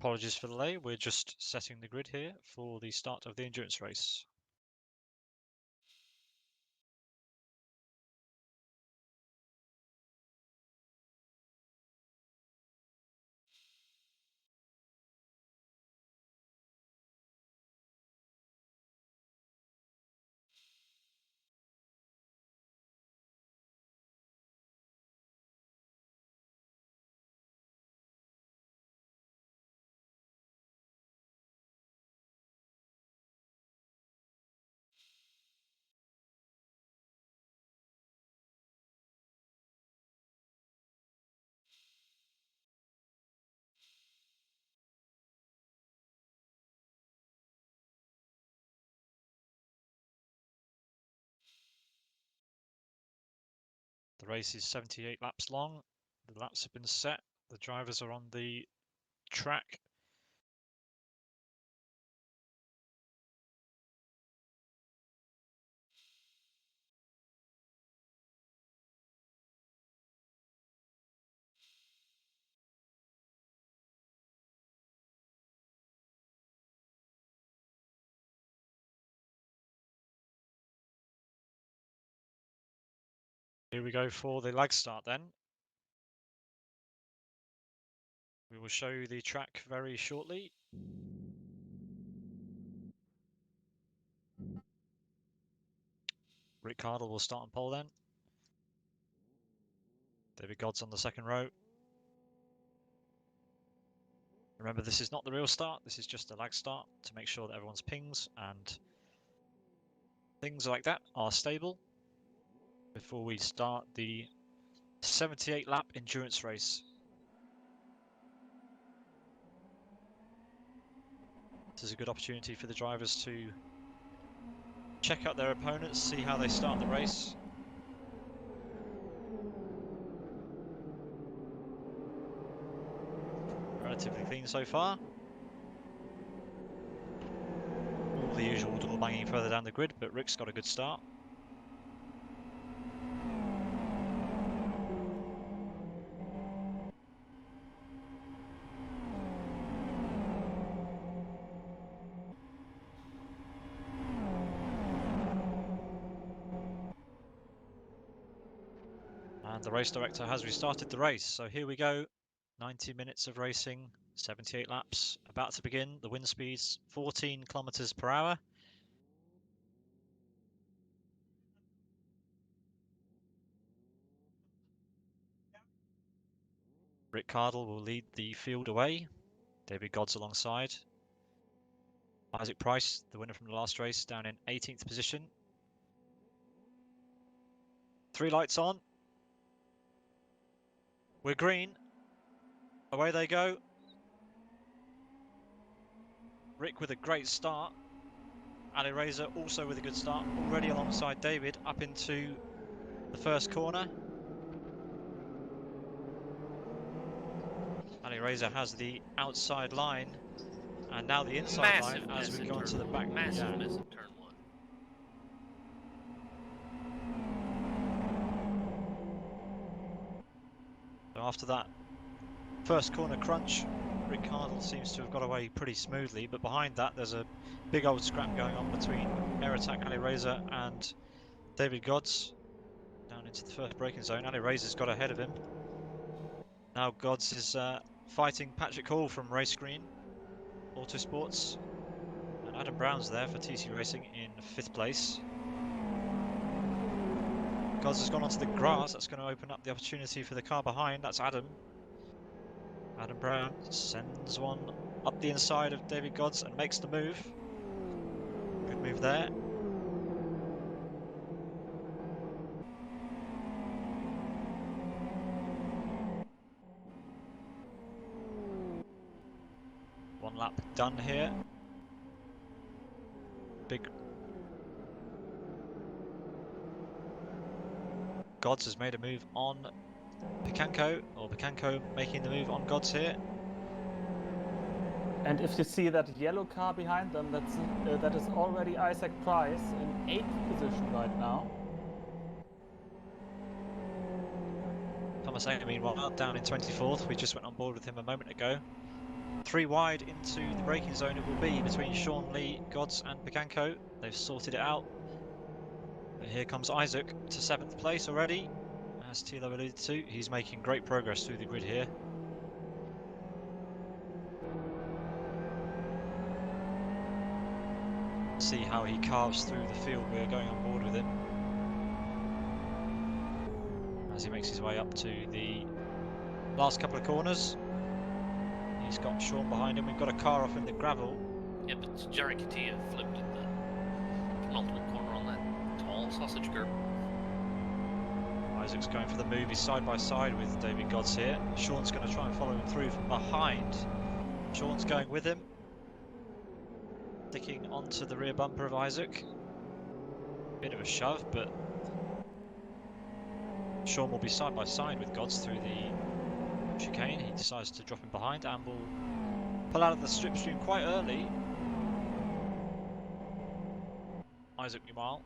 Apologies for the delay, we're just setting the grid here for the start of the endurance race. The race is 78 laps long. The laps have been set. The drivers are on the track. Here we go for the lag start then. We will show you the track very shortly. Rick Cardle will start on pole then. David God's on the second row. Remember, this is not the real start, this is just a lag start to make sure that everyone's pings and things like that are stable before we start the 78 lap endurance race. This is a good opportunity for the drivers to check out their opponents, see how they start the race. Relatively clean so far. All the usual door banging further down the grid, but Rick's got a good start. And the race director has restarted the race, so here we go. 90 minutes of racing, 78 laps, about to begin. The wind speed's 14 kilometers per hour. Rick Cardle will lead the field away. David God's alongside. Isaac Price, the winner from the last race, down in 18th position. 3 lights on. We're green. Away they go. Rick with a great start. Ali Razor also with a good start, already alongside David up into the first corner. Ali Razor has the outside line and now the inside line as we go into the back.
Massive miss in turn 1.
So after that first corner crunch, Rick Cardle seems to have got away pretty smoothly, but behind that there's a big old scrap going on between Air Attack Ali Razor and David God's. Down into the first braking zone. Ali Razor's got ahead of him. Now God's is fighting Patrick Hall from Race Green Autosports, and Adam Brown's there for TC Racing in 5th place. God's has gone onto the grass. That's going to open up the opportunity for the car behind. That's Adam. Adam Brown sends one up the inside of David God's and makes the move. Good move there. One lap done here. Big. God's has made a move on Picanco, or Picanco making the move on God's here.
And if you see that yellow car behind them, that is already Isaac Price in 8th position right now.
Thomas Amy, meanwhile, down in 24th. We just went on board with him a moment ago. 3 wide into the braking zone it will be between Sean Lee, Gods and Picanco. They've sorted it out. But here comes Isaac to 7th place already. As Tilo alluded to, he's making great progress through the grid here. See how he carves through the field. We're going on board with him as he makes his way up to the last couple of corners. He's got Sean behind him. We've got a car off in the gravel.
Yeah, but Jerry Katia flipped at the penultimate corner on that tall sausage curb.
Isaac's going for the move. He's side by side with David Gods here. Sean's going to try and follow him through from behind. Sean's going with him, sticking onto the rear bumper of Isaac. Bit of a shove, but Sean will be side by side with Gods through the chicane. He decides to drop him behind and will pull out of the slipstream quite early. Isaac, meanwhile,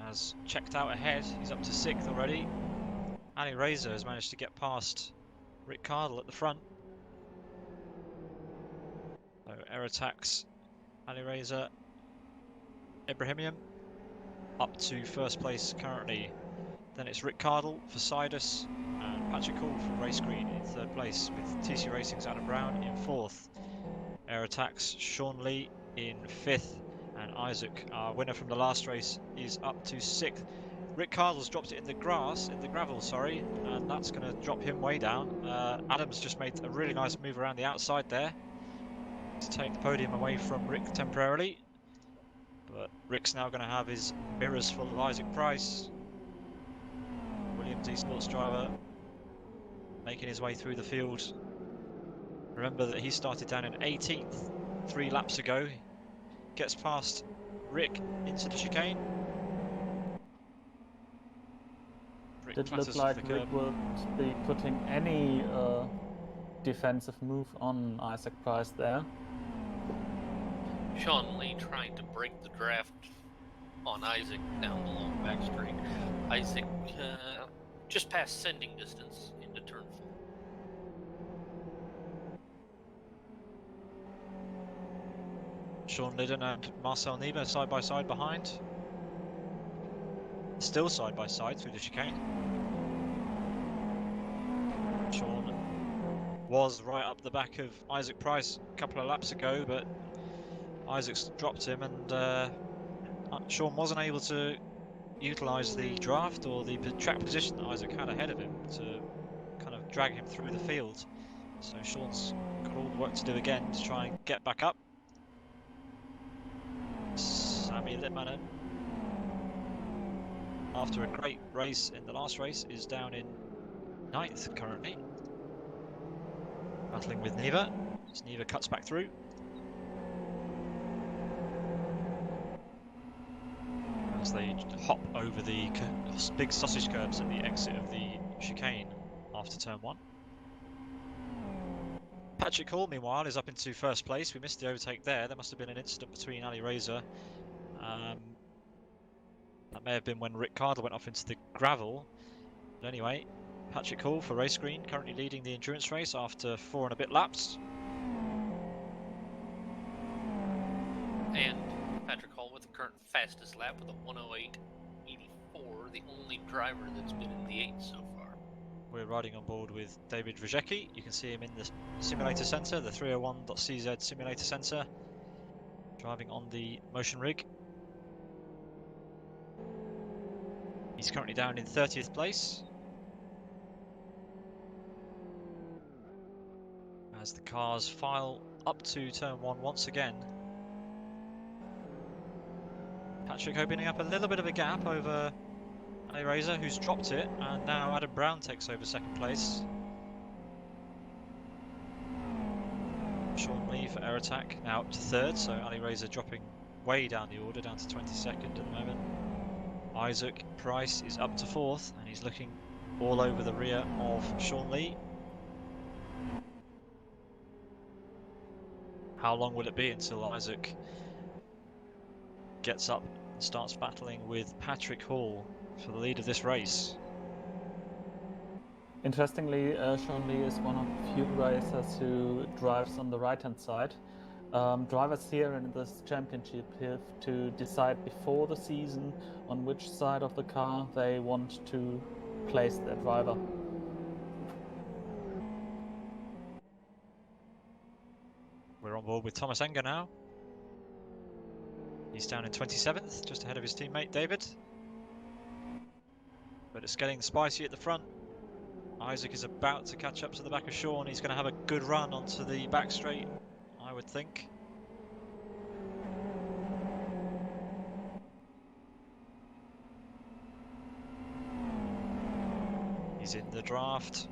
has checked out ahead. He's up to 6th already. Ali Razor has managed to get past Rick Cardle at the front. So air attacks Ali Razor, Ibrahimian up to 1st place currently. Then it's Rick Cardle for Sidus and Patrick Hall for Race Green in 3rd place, with TC Racing's Adam Brown in 4th. Air attacks Sean Lee in 5th, and Isaac, our winner from the last race, is up to 6th. Rick Cardle's dropped it in the gravel, sorry, and that's going to drop him way down. Adam's just made a really nice move around the outside there to take the podium away from Rick temporarily. But Rick's now going to have his mirrors full of Isaac Price. Williams eSports driver making his way through the field. Remember that he started down in 18th 3 laps ago. Gets past Rick into the chicane.
Did look like Rick would be putting any defensive move on Isaac Price there.
Sean Lee trying to break the draft on Isaac down the long back straight. Isaac just past sending distance into turn 4.
Sean Liddon and Marcel Niebuhr side by side behind. Still side by side through the chicane. Sean was right up the back of Isaac Price a couple of laps ago, but Isaac's dropped him, and Sean wasn't able to utilise the draft or the track position that Isaac had ahead of him to kind of drag him through the field. So Sean's got all the work to do again to try and get back up. Sami Litmanen, after a great race in the last race, is down in 9th currently. Battling with Neva, as Neva cuts back through. As they hop over the big sausage curbs at the exit of the chicane after turn 1. Patrick Hall, meanwhile, is up into 1st place. We missed the overtake there. There must have been an incident between Ali Razor. That may have been when Rick Cardle went off into the gravel. But anyway, Patrick Hall for Race Green, currently leading the endurance race after 4 and a bit laps.
And Patrick Hall with the current fastest lap with a 1:08.84, the only driver that's been in the 8 so far.
We're riding on board with David Vrzecki. You can see him in the simulator center, the 301.cz simulator center, driving on the motion rig. He's currently down in 30th place. As the cars file up to turn 1 once again. Patrick opening up a little bit of a gap over Ali Razor, who's dropped it, and now Adam Brown takes over 2nd place. Sean Lee for air attack, now up to 3rd, so Ali Razor dropping way down the order, down to 22nd at the moment. Isaac Price is up to 4th, and he's looking all over the rear of Sean Lee. How long will it be until Isaac gets up and starts battling with Patrick Hall for the lead of this race?
Interestingly, Sean Lee is one of the few racers who drives on the right-hand side. Drivers here in this championship have to decide before the season on which side of the car they want to place their driver.
We're on board with Thomas Enger now. He's down in 27th, just ahead of his teammate David. But it's getting spicy at the front. Isaac is about to catch up to the back of Sean. He's going to have a good run onto the back straight, I would think. He's in the draft.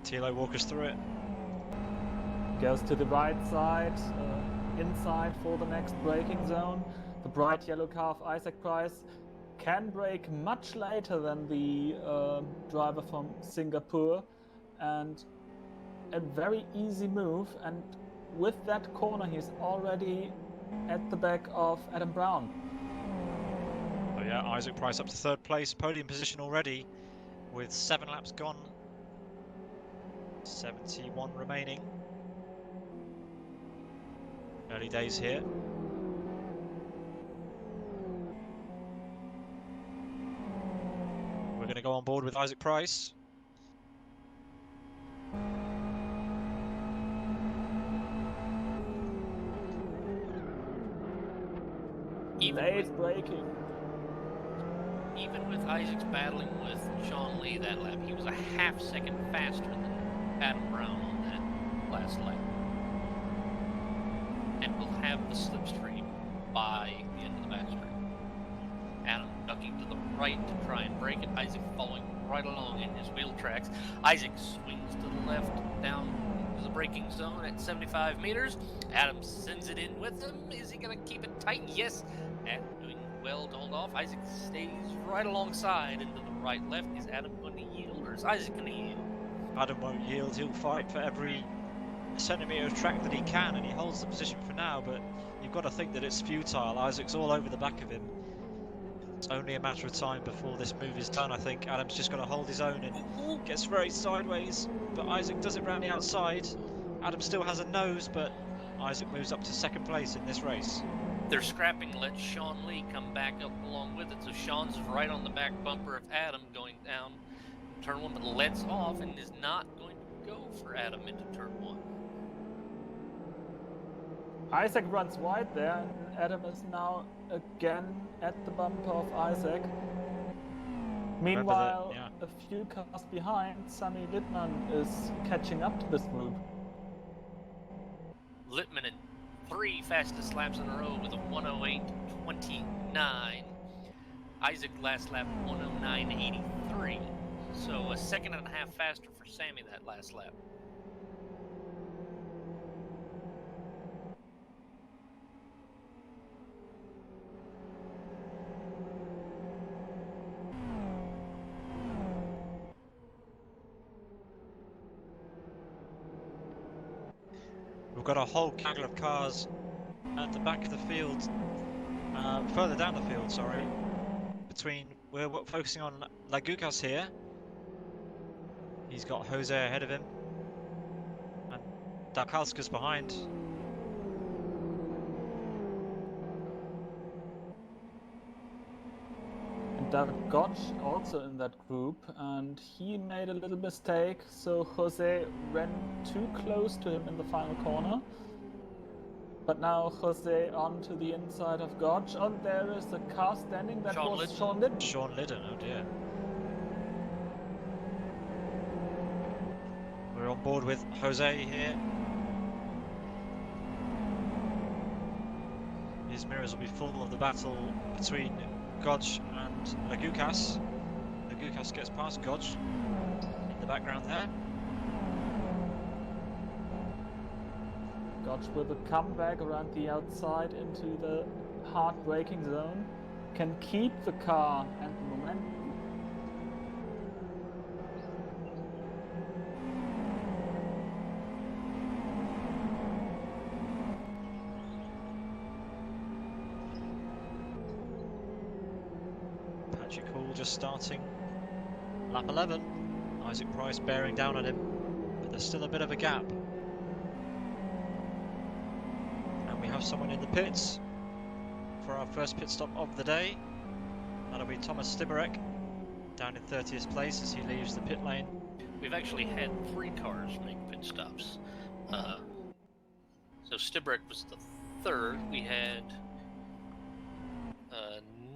Tilo, walk us through it.
Goes to the right side, inside for the next braking zone. The bright yellow car of Isaac Price can brake much later than the driver from Singapore, and a very easy move, and with that corner he's already at the back of Adam Brown.
Oh yeah, Isaac Price up to 3rd place, podium position already with 7 laps gone. 71 remaining. Early days here. We're going to go on board with Isaac Price.
Late braking.
Even with Isaac's battling with Sean Lee that lap, he was a half second faster than Adam Brown on that last lap. And will have the slipstream by the end of the backstreet. Adam ducking to the right to try and break it. Isaac following right along in his wheel tracks. Isaac swings to the left down into the braking zone at 75 meters. Adam sends it in with him. Is he going to keep it tight? Yes. Adam doing well to hold off. Isaac stays right alongside into the right left. Is Adam going to yield or is Isaac going to yield?
Adam won't yield. He'll fight for every centimetre of track that he can, and he holds the position for now, but you've got to think that it's futile. Isaac's all over the back of him. It's only a matter of time before this move is done, I think. Adam's just got to hold his own and gets very sideways, but Isaac does it round the outside. Adam still has a nose, but Isaac moves up to 2nd place in this race.
They're scrapping, let Sean Lee come back up along with it, so Sean's right on the back bumper of Adam going down turn 1, but lets off and is not going to go for Adam into turn 1.
Isaac runs wide there, and Adam is now again at the bumper of Isaac. Meanwhile, a few cars behind, Sami Littmann is catching up to this group.
Littmann in 3 fastest laps in a row with a 1:08.29. Isaac last lap 1:09.83. So a second and a half faster for Sammy that last lap.
We've got a whole gaggle of cars at the back of the field, further down the field, sorry. We're focusing on Lagukas here. He's got Jose ahead of him, and Dalkalska's behind.
And David Gotch also in that group, and he made a little mistake, so Jose ran too close to him in the final corner. But now Jose onto the inside of Gotch, and there is a car standing. That was Sean Liddon.
Sean Liddon, oh dear. We're on board with Jose here. His mirrors will be full of the battle between Gotch and Lagukas. Lagukas gets past Gotch in the background there.
Gotch with a comeback around the outside into the hard braking zone. Can keep the car and the momentum.
Patrick Hall just starting Lap 11. Isaac Price bearing down on him, but there's still a bit of a gap. And we have someone in the pits for our first pit stop of the day. That'll be Thomas Stibarek, down in 30th place as he leaves the pit lane.
We've actually had 3 cars make pit stops. So Stibarek was the 3rd. We had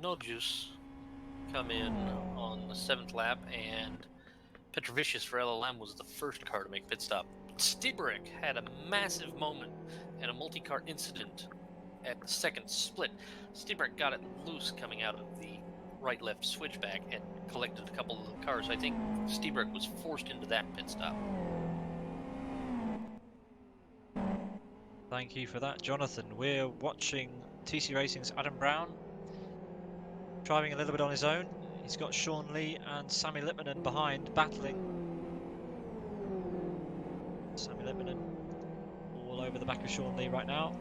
Nojus come in on the 7th lap, and Petrovicius for LLM was the 1st car to make pit stop. Stibarek had a massive moment and a multi-car incident at the 2nd split. Stibarek got it loose coming out of the right-left switchback and collected a couple of the cars. I think Stibarek was forced into that pit stop.
Thank you for that, Jonathan. We're watching TC Racing's Adam Brown driving a little bit on his own. He's got Sean Lee and Sami Lipmanen behind, battling. Sami Lipmanen all over the back of Sean Lee right now.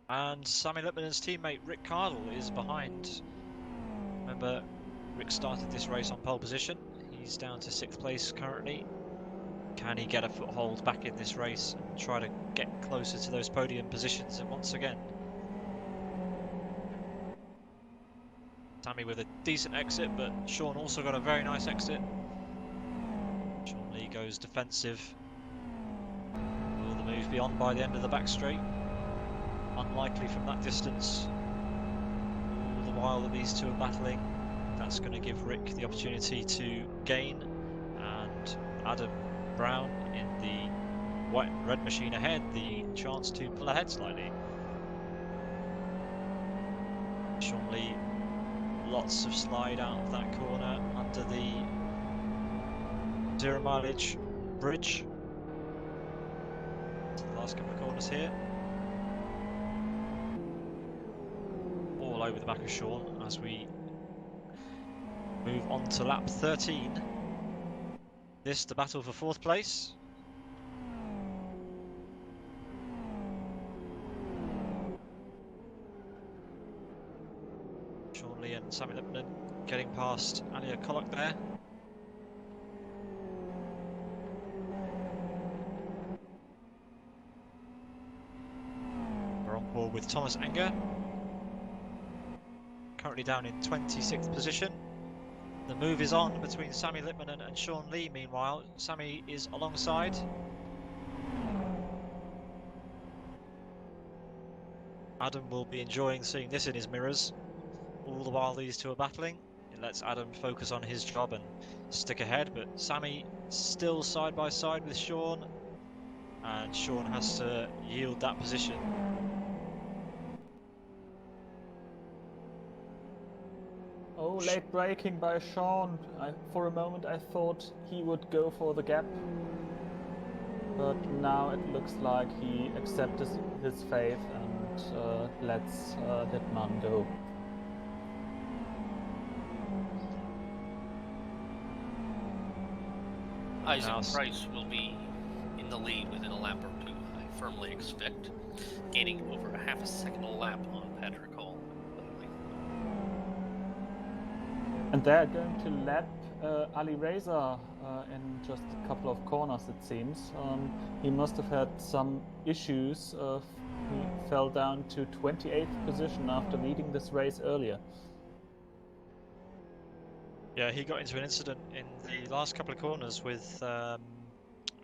And Sami Lipmanen's teammate Rick Cardle is behind. Remember, Rick started this race on pole position. He's down to 6th place currently. Can he get a foothold back in this race and try to get closer to those podium positions once again? Sammy with a decent exit, but Sean also got a very nice exit. Sean Lee goes defensive. Will the move be on by the end of the back straight? Unlikely from that distance. All the while that these two are battling, that's going to give Rick the opportunity to gain, and Adam Brown in the white and red machine ahead, the chance to pull ahead slightly. Sean Lee, lots of slide out of that corner under the 0 mileage bridge. The last couple of corners here. All over the back of Sean as we move on to lap 13. This the battle for 4th place. Sean Lee and Sami Lipmanen getting past Alia Kolok there. We're on board with Thomas Enger, currently down in 26th position. The move is on between Sami Lipmanen and Sean Lee. Meanwhile, Sami is alongside. Adam will be enjoying seeing this in his mirrors. All the while these two are battling, it lets Adam focus on his job and stick ahead, but Sami still side by side with Sean, and Sean has to yield that position.
Oh, late braking by Sean. For a moment I thought he would go for the gap, but now it looks like he accepted his fate and lets Littmann go.
Isaac Price will be in the lead within a lap or 2, I firmly expect, gaining over a half a second a lap on Patrick Hall.
And they're going to lap Ali Reza in just a couple of corners, it seems. He must have had some issues. He fell down to 28th position after leading this race earlier.
Yeah, he got into an incident in the last couple of corners with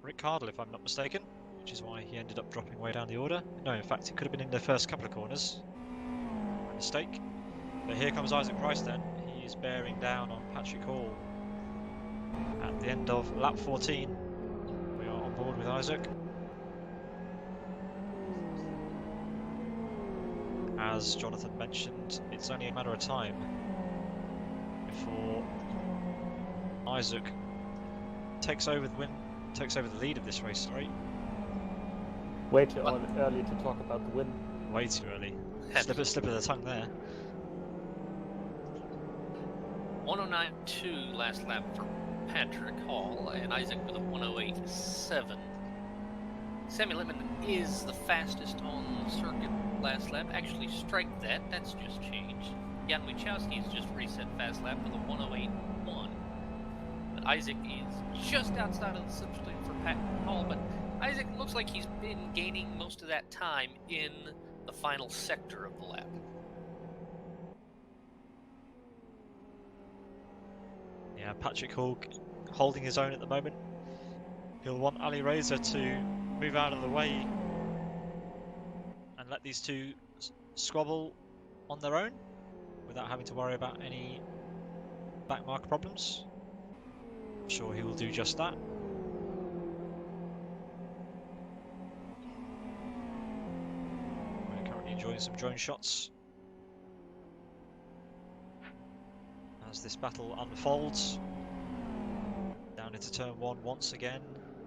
Rick Cardle, if I'm not mistaken, which is why he ended up dropping way down the order. No, in fact, it could have been in the first couple of corners. My mistake. But here comes Isaac Price then. He is bearing down on Patrick Hall at the end of lap 14. We are on board with Isaac. As Jonathan mentioned, it's only a matter of time before Isaac takes over the lead of this race. Sorry.
Way too early to talk about the win.
Way too early. Slip of the tongue there.
109.2 last lap for Patrick Hall, and Isaac with a 108.7. Sami Lipmanen is the fastest on the circuit last lap. Actually, strike that. That's just changed. Jan Wachowski has just reset fast lap with a 108.1. But Isaac is just outside of the slipstream for Patrick Hall, but Isaac looks like he's been gaining most of that time in the final sector of the lap.
Yeah, Patrick Hall holding his own at the moment. He'll want Ali Reza to move out of the way and let these two squabble on their own without having to worry about any backmarker problems. I'm sure he will do just that. We're currently enjoying some drone shots as this battle unfolds. Down into turn 1 once again,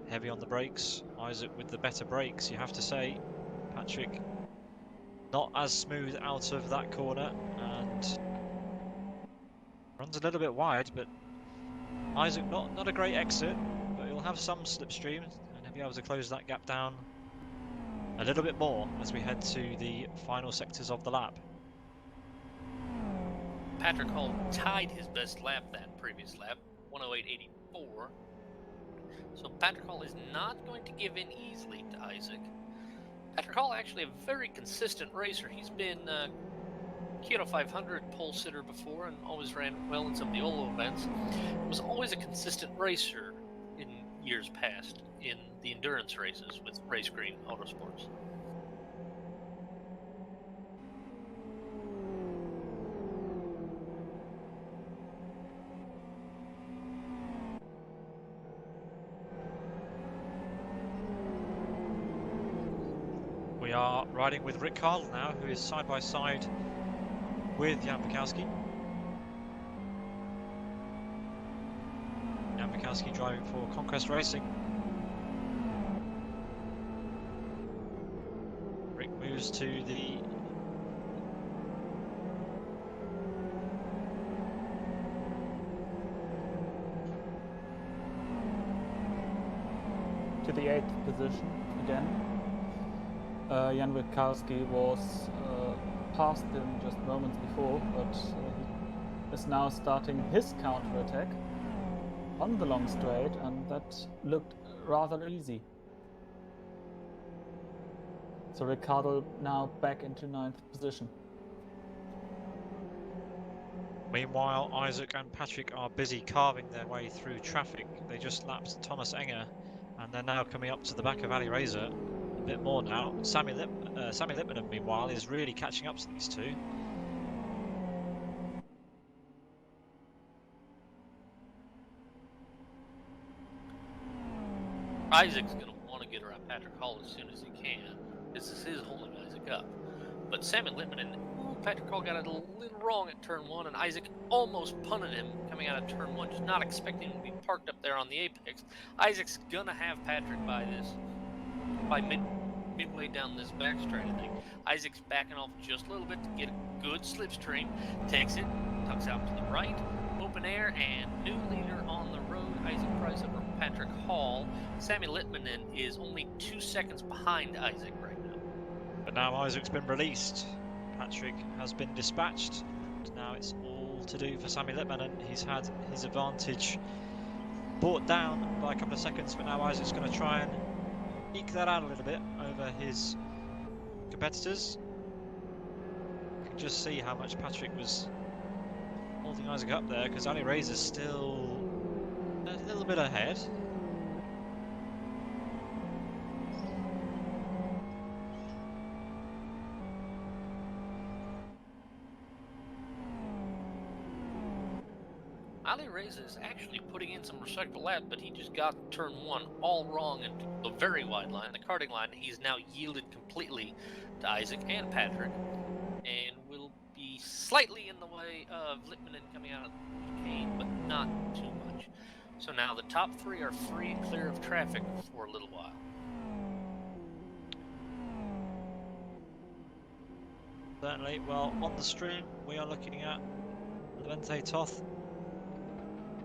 heavy on the brakes. Isaac with the better brakes, you have to say. Patrick not as smooth out of that corner and runs a little bit wide, but Isaac not a great exit, but he'll have some slipstream and he'll be able to close that gap down a little bit more as we head to the final sectors of the lap.
Patrick Hall tied his best lap that previous lap, 108.84. So Patrick Hall is not going to give in easily to Isaac. Patrick Hall actually a very consistent racer. He's been Kyoto 500 pole sitter before and always ran well in some of the Olo events. Was always a consistent racer in years past in the endurance races with Race Green Autosports.
We are riding with Rick Carl now, who is side by side with Jan Bukowski. Jan Bukowski driving for Conquest Racing. Rick moves to the
to the 8th position again. Jan Wachowski was passed him just moments before, but he is now starting his counter-attack on the long straight, and that looked rather easy. So Ricardo now back into 9th position.
Meanwhile, Isaac and Patrick are busy carving their way through traffic. They just lapped Thomas Enger, and they're now coming up to the back of Ali Reza a bit more now. Sammy Lipman, meanwhile, is really catching up to these two.
Isaac's going to want to get around Patrick Hall as soon as he can. This is his holding Isaac up. But Sammy Lipman, Patrick Hall got it a little wrong at turn 1, and Isaac almost punted him coming out of turn 1, just not expecting him to be parked up there on the apex. Isaac's going to have Patrick by midway down this back straight, I think. Isaac's backing off just a little bit to get a good slipstream. Takes it, tucks out to the right, open air, and new leader on the road. Isaac Price over Patrick Hall. Sammy Litmanen is only 2 seconds behind Isaac right now.
But now Isaac's been released. Patrick has been dispatched. And now it's all to do for Sammy Litmanen. He's had his advantage brought down by a couple of seconds, but now Isaac's going to try and eke that out a little bit over his competitors. You can just see how much Patrick was holding Isaac up there, because Ali Reza's still a little bit ahead.
Ali Reza is actually putting in some respectable laps, but he just got turn 1 all wrong into the very wide line, the karting line. He's now yielded completely to Isaac and Patrick, and will be slightly in the way of Litmanen coming out of the chicane, but not too much. So now the top 3 are free and clear of traffic for a little while.
Certainly. Well, on the stream we are looking at Levente Toth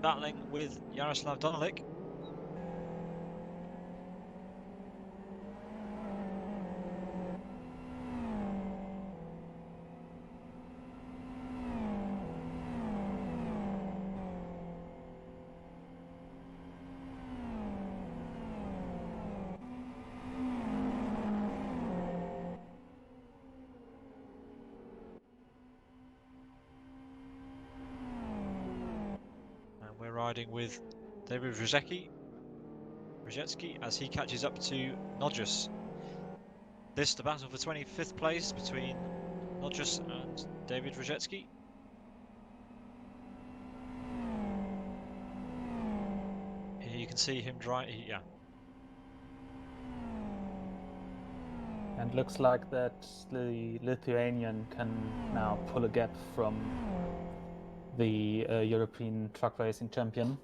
battling with Jaroslav Donolik. riding with David Ruzecki as he catches up to Nodjus. This the battle for 25th place between Nodjus and David Ruzecki. Here you can see him drive. Yeah.
And looks like that the Lithuanian can now pull a gap from the European truck racing champion.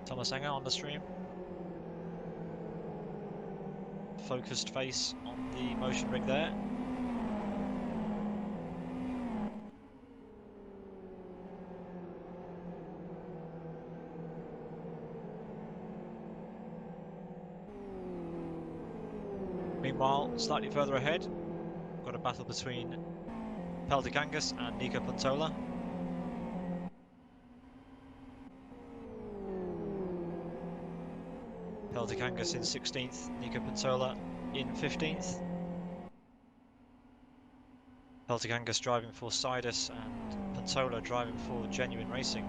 Thomas Enger on the stream. Focused face on the motion rig there. Meanwhile, slightly further ahead, we've got a battle between Peldikangas and Nico Pontola. Peldikangas in 16th, Nico Pontola in 15th. Peldikangas driving for Sidus and Pontola driving for Genuine Racing.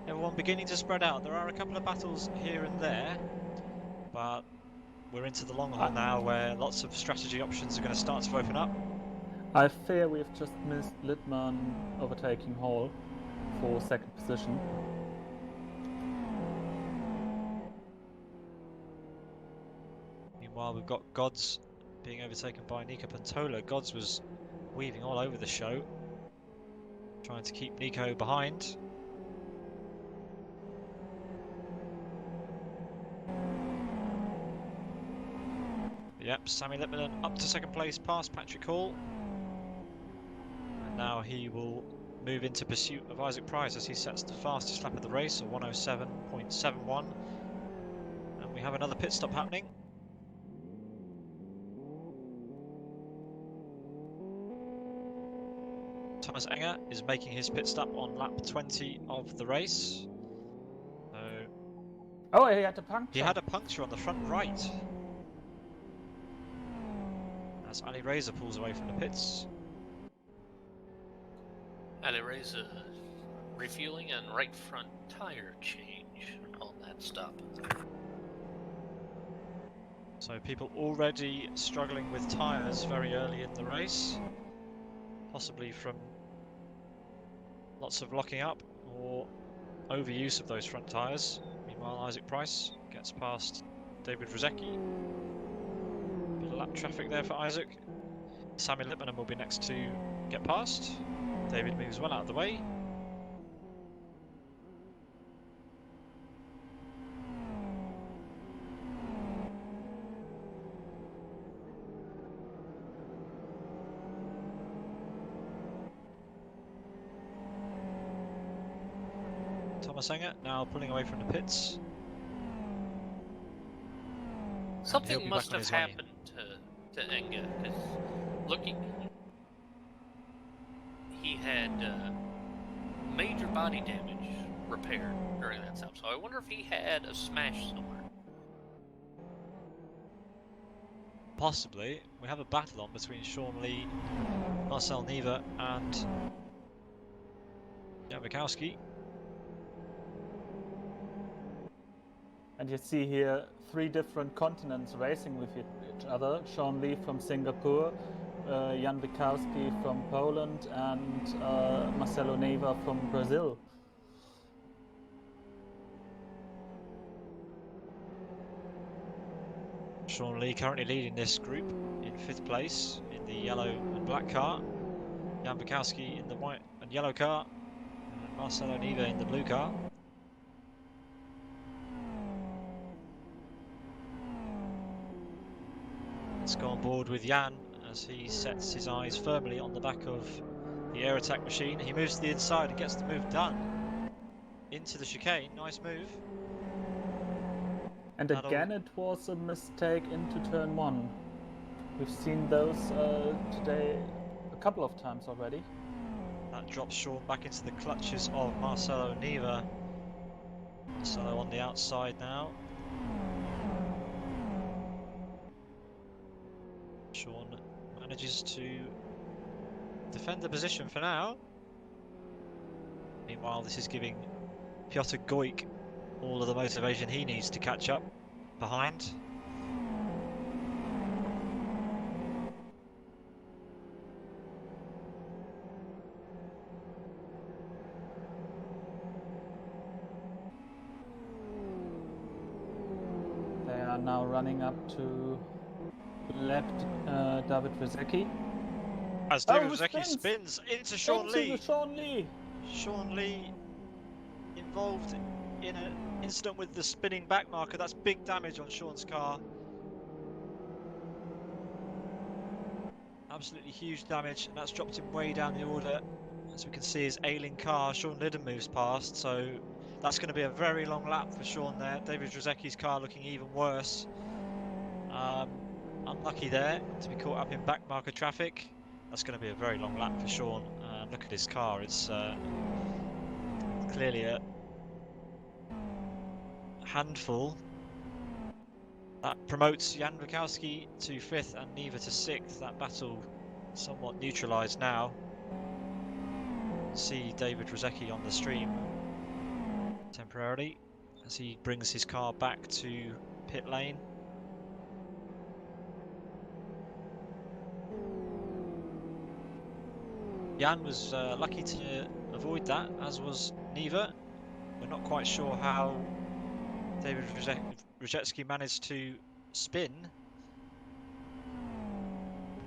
Everyone beginning to spread out. There are a couple of battles here and there, but we're into the long haul now where lots of strategy options are going to start to open up.
I fear we've just missed Littmann overtaking Hall for second position.
Meanwhile, we've got Gods being overtaken by Nico Pontola. Gods was weaving all over the show, trying to keep Nico behind. Yep, Sammy Littman up to second place past Patrick Hall. And now he will move into pursuit of Isaac Price as he sets the fastest lap of the race, a 107.71. And we have another pit stop happening. Thomas Enger is making his pit stop on lap 20 of the race. So
oh, he had a puncture.
He had a puncture on the front right. As Ali Razor pulls away from the pits.
Ali Razor refueling and right front tire change on that stop.
So people already struggling with tyres very early in the race. Possibly from lots of locking up or overuse of those front tyres. Meanwhile, Isaac Price gets past David Ruzecki. Bit of lap traffic there for Isaac. Sammy Littman will be next to get past. David moves well out of the way. Thomas Enger now pulling away from the pits.
Something must have happened to Enger, because looking, he had major body damage repaired during that stop. So I wonder if he had a smash somewhere.
Possibly. We have a battle on between Sean Lee, Marcel Neva and Jan Bukowski.
And you see here 3 different continents racing with each other. Sean Lee from Singapore, Jan Bukowski from Poland, and Marcelo Neva from Brazil.
Sean Lee currently leading this group in 5th place in the yellow and black car. Jan Bukowski in the white and yellow car, and Marcelo Neva in the blue car. Let's go on board with Jan as he sets his eyes firmly on the back of the air attack machine. He moves to the inside and gets the move done. Into the chicane, nice move.
And
That'll-
again, it was a mistake into turn 1. We've seen those today a couple of times already.
That drops Sean back into the clutches of Marcelo Neva. Marcelo on the outside now. Sean manages to defend the position for now. Meanwhile, this is giving Piotr Goik all of the motivation he needs to catch up behind.
They are now running up to left David Rizeki.
As David
he
Rizeki spins into Sean Lee.
Sean Lee!
Sean Lee involved in an incident with the spinning back marker. That's big damage on Sean's car. Absolutely huge damage, and that's dropped him way down the order. As we can see, his ailing car, Sean Liddon, moves past, so that's going to be a very long lap for Sean there. David Rizecki's car looking even worse. Unlucky there to be caught up in back marker traffic. That's going to be a very long lap for Sean. Look at his car, it's clearly a handful. That promotes Jan Bukowski to 5th and Neva to 6th. That battle somewhat neutralised now. See David Rizecki on the stream temporarily as he brings his car back to pit lane. Jan was lucky to avoid that, as was Neva. We're not quite sure how David Rizecki managed to spin.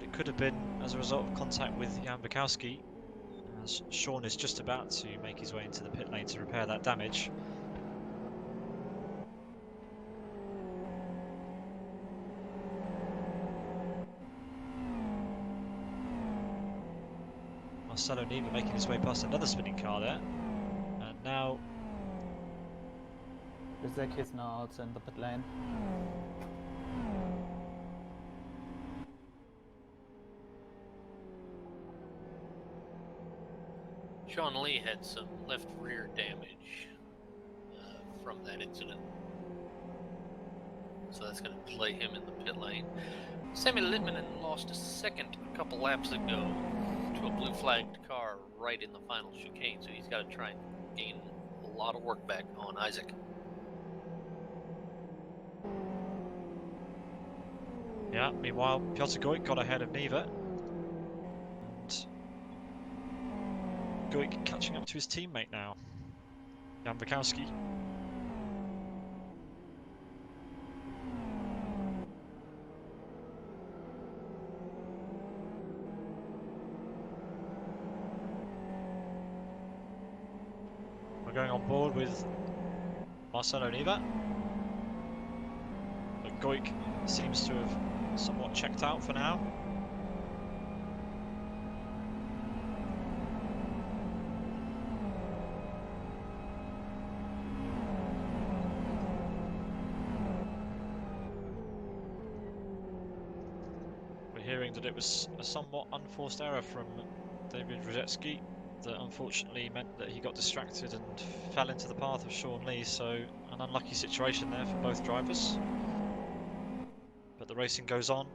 It could have been as a result of contact with Jan Bukowski, as Sean is just about to make his way into the pit lane to repair that damage. Marcelo Neva making his way past another spinning car there, and now
Rizeki is now also in the pit lane.
Sean Lee had some left rear damage from that incident, so that's going to play him in the pit lane. Sammy Littman lost a second a couple laps ago to a blue flagged car right in the final chicane, so he's got to try and gain a lot of work back on Isaac.
Yeah, meanwhile, Piotr Goik got ahead of Neva. And Goik catching up to his teammate now, Jan Bukowski. We're going on board with Marcelo Neva. But Goik seems to have somewhat checked out for now. We're hearing that it was a somewhat unforced error from David Rizecki that unfortunately meant that he got distracted and fell into the path of Sean Lee, so an unlucky situation there for both drivers. But the racing goes on.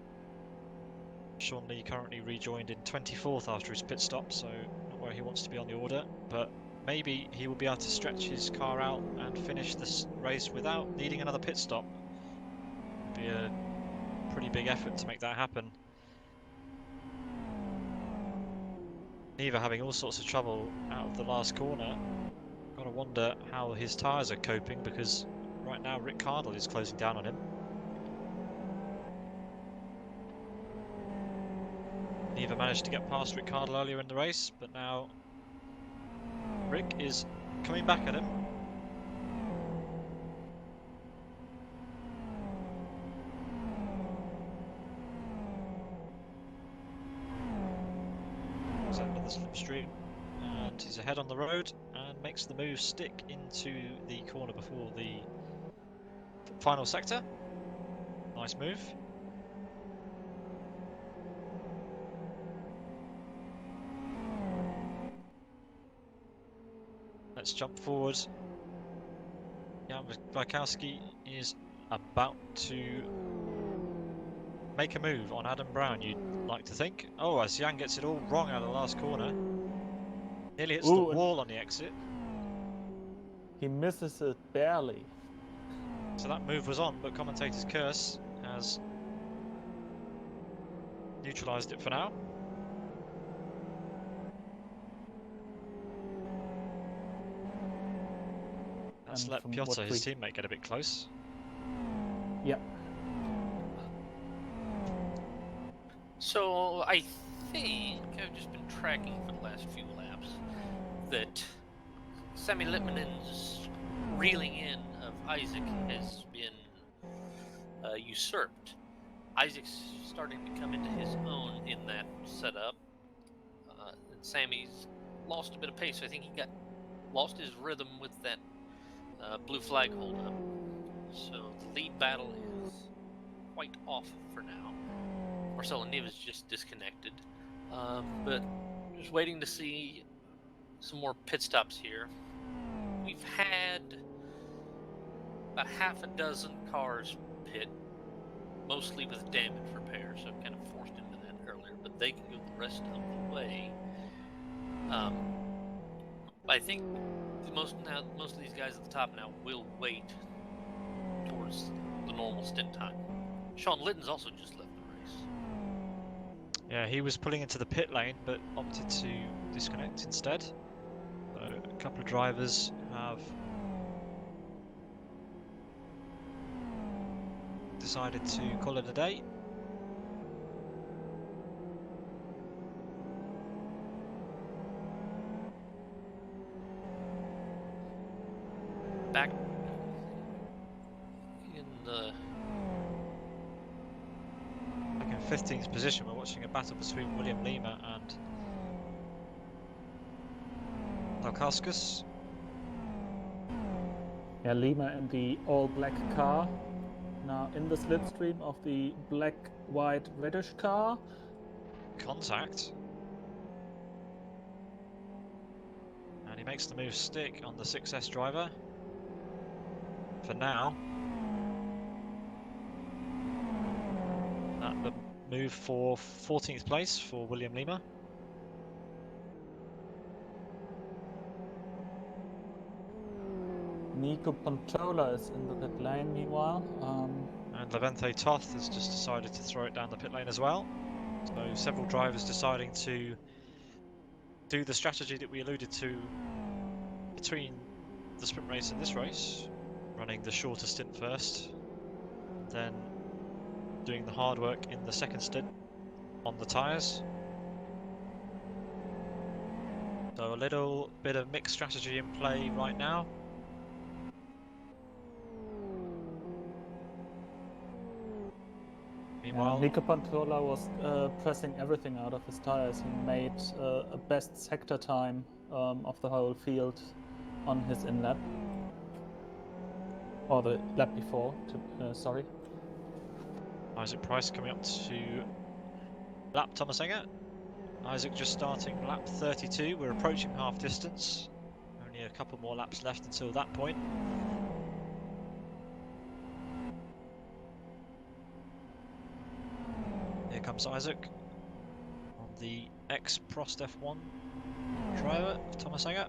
Sean Lee currently rejoined in 24th after his pit stop, so not where he wants to be on the order, but maybe he will be able to stretch his car out and finish this race without needing another pit stop. It'd be a pretty big effort to make that happen. Neva having all sorts of trouble out of the last corner. Gotta wonder how his tyres are coping, because right now Rick Cardle is closing down on him. Neva managed to get past Rick Cardle earlier in the race, but now Rick is coming back at him. He's under the slipstream, and he's ahead on the road and makes the move stick into the corner before the final sector. Nice move. Let's jump forward. Jan Wajkowski is about to make a move on Adam Brown, you'd like to think. Oh, as Jan gets it all wrong out of the last corner. Nearly hits the wall on the exit.
He misses it barely.
So that move was on, but commentator's curse has neutralised it for now. Let's
And
let
from
Piotr,
what
his teammate, get a bit close.
Yeah.
So I think I've just been tracking for the last few laps that Sami Litmanen's reeling in of Isaac has been usurped. Isaac's starting to come into his own in that setup, and Sammy's lost a bit of pace. I think he lost his rhythm with that blue flag holdup. So the lead battle is quite off for now. Marcelo Neva's just disconnected, but just waiting to see some more pit stops here. We've had about half a dozen cars pit, mostly with damage repair, so I'm kind of forced into that earlier, but they can go the rest of the way. I think most of these guys at the top now will wait towards the normal stint time. Sean Litton's also just left the race.
Yeah, he was pulling into the pit lane, but opted to disconnect instead. So a couple of drivers have decided to call it a day.
Back in the
15th position, we're watching a battle between William Lima and Dalkauskas.
Yeah, Lima in the all-black car. Now in the slipstream of the black, white, reddish car.
Contact. And he makes the move stick on the 6S driver. For now. The move for 14th place for William Lima.
Nico Pontola is in the pit lane meanwhile.
And Levente Toth has just decided to throw it down the pit lane as well. So several drivers deciding to do the strategy that we alluded to between the sprint race and this race. Running the shorter stint first, then doing the hard work in the second stint on the tyres. So a little bit of mixed strategy in play right now. Meanwhile,
Nico Pontola was pressing everything out of his tyres. He made a best sector time of the whole field on his in-lap. Or the lap before, sorry.
Isaac Price coming up to lap Thomas Enger. Isaac just starting lap 32. We're approaching half distance. Only a couple more laps left until that point. Here comes Isaac on the ex-Prost F1 driver, Thomas Enger.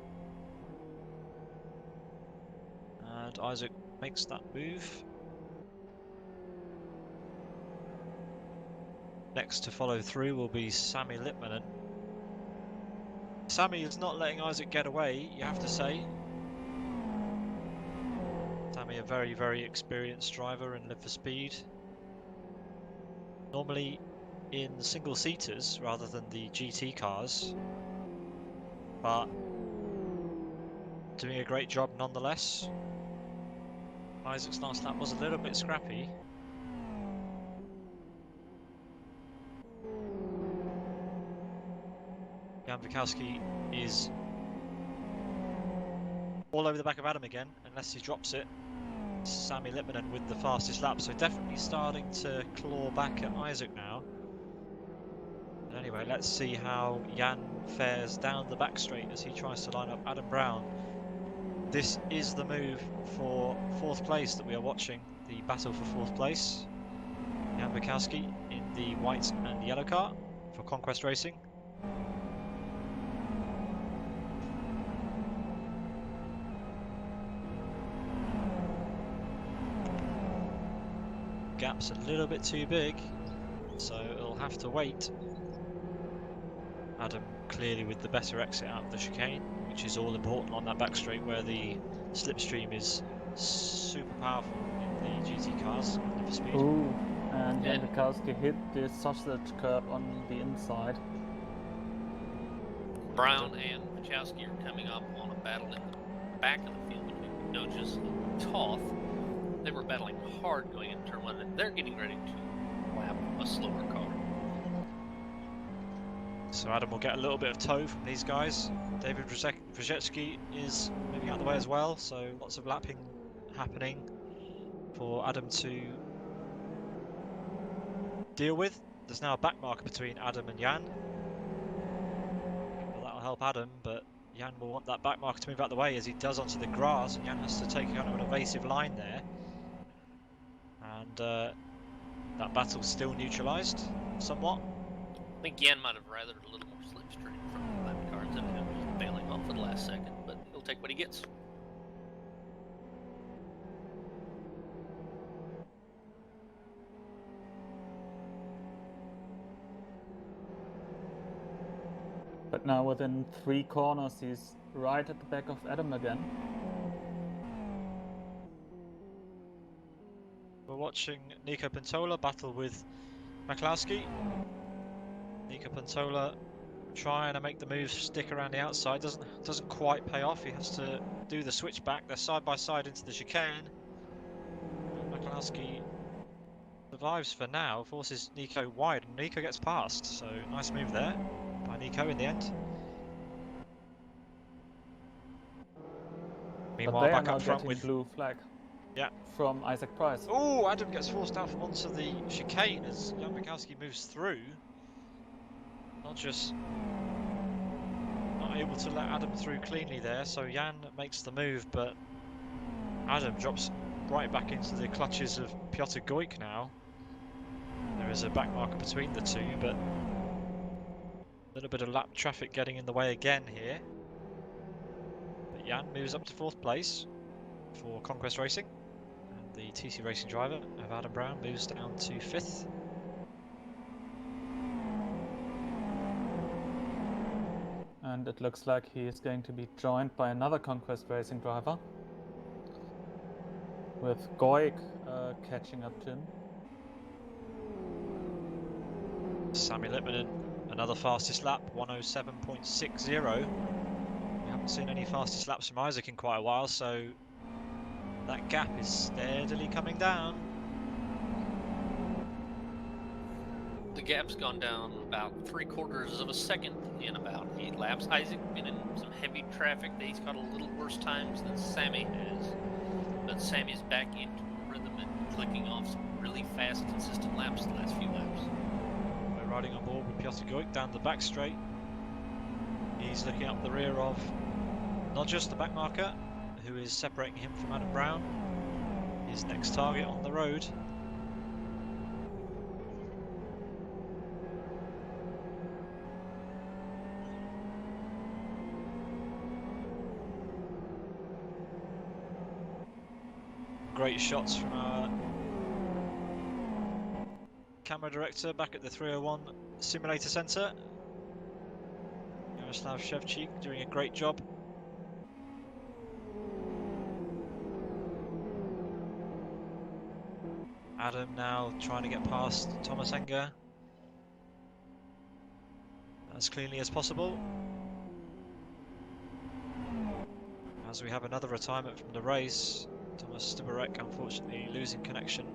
And Isaac makes that move. Next to follow through will be Sami Litmanen. Sami is not letting Isaac get away, you have to say. Sami, a very, very experienced driver and Live for Speed. Normally in single-seaters rather than the GT cars. But doing a great job nonetheless. Isaac's last lap was a little bit scrappy. Jan Wajkowski is all over the back of Adam again, unless he drops it. Sami Lipmanen with the fastest lap, so definitely starting to claw back at Isaac now. But anyway, let's see how Jan fares down the back straight as he tries to line up Adam Brown. This is the move for 4th place that we are watching, the battle for 4th place. Jan Bukowski in the white and yellow car for Conquest Racing. Gap's a little bit too big, so it'll have to wait. Adam clearly with the better exit out of the chicane, which is all important on that back straight where the slipstream is super powerful in the GT cars for speed.
Ooh, and Jan Bukowski hit the sausage curb on the inside.
Brown and Wachowski are coming up on a battle in the back of the field between Doges and Toth. They were battling hard going into turn 1, and they're getting ready to lap a slower car.
So Adam will get a little bit of tow from these guys. David Brzezinski is moving out of the way as well, so lots of lapping happening for Adam to deal with. There's now a back marker between Adam and Jan. Well, that'll help Adam, but Jan will want that back marker to move out of the way as he does onto the grass, and Jan has to take kind of an evasive line there. And that battle's still neutralised somewhat.
I think Jan might have rathered a little more slipstream from the lap cars than him just bailing off at the last second, but he'll take what he gets.
But now within 3 corners, he's right at the back of Adam again.
We're watching Nico Pantola battle with Maklowski. Nico Pantola trying to make the move stick around the outside, doesn't quite pay off. He has to do the switch back. They're side by side into the chicane. Maklowski survives for now, forces Nico wide, and Nico gets past. So nice move there by Nico in the end. Meanwhile,
But they are
back
now
up front
getting
with
blue flag.
Yeah.
From Isaac Price.
Oh, Adam gets forced out from onto the chicane as Jan Bukowski moves through. Not able to let Adam through cleanly there, so Jan makes the move, but Adam drops right back into the clutches of Piotr Goik now. There is a back marker between the two, but a little bit of lap traffic getting in the way again here. But Jan moves up to 4th place for Conquest Racing. The TC Racing driver of Adam Brown moves down to 5th.
And it looks like he is going to be joined by another Conquest Racing driver, with Goik catching up to him.
Sami Lipmanen, another fastest lap, 107.60. We haven't seen any fastest laps from Isaac in quite a while, so that gap is steadily coming down.
The gap's gone down about 3/4 of a second in about 8 laps. Isaac been in some heavy traffic that he's got a little worse times than Sammy has. But Sammy's back into a rhythm and clicking off some really fast, consistent laps the last few laps.
We're riding on board with Piotr Goik down the back straight. He's looking up the rear of not just the back marker, who is separating him from Adam Brown, his next target on the road. Great shots from our camera director back at the 301 Simulator Centre. Yaroslav Shevchik doing a great job. Adam now trying to get past Thomas Enger as cleanly as possible. As we have another retirement from the race, Thomas Stibarek unfortunately losing connection.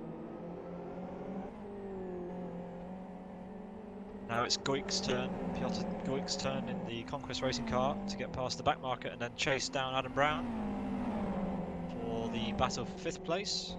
Now it's Goik's turn, Piotr Goik's turn in the Conquest Racing car to get past the back marker and then chase down Adam Brown for the battle for 5th place.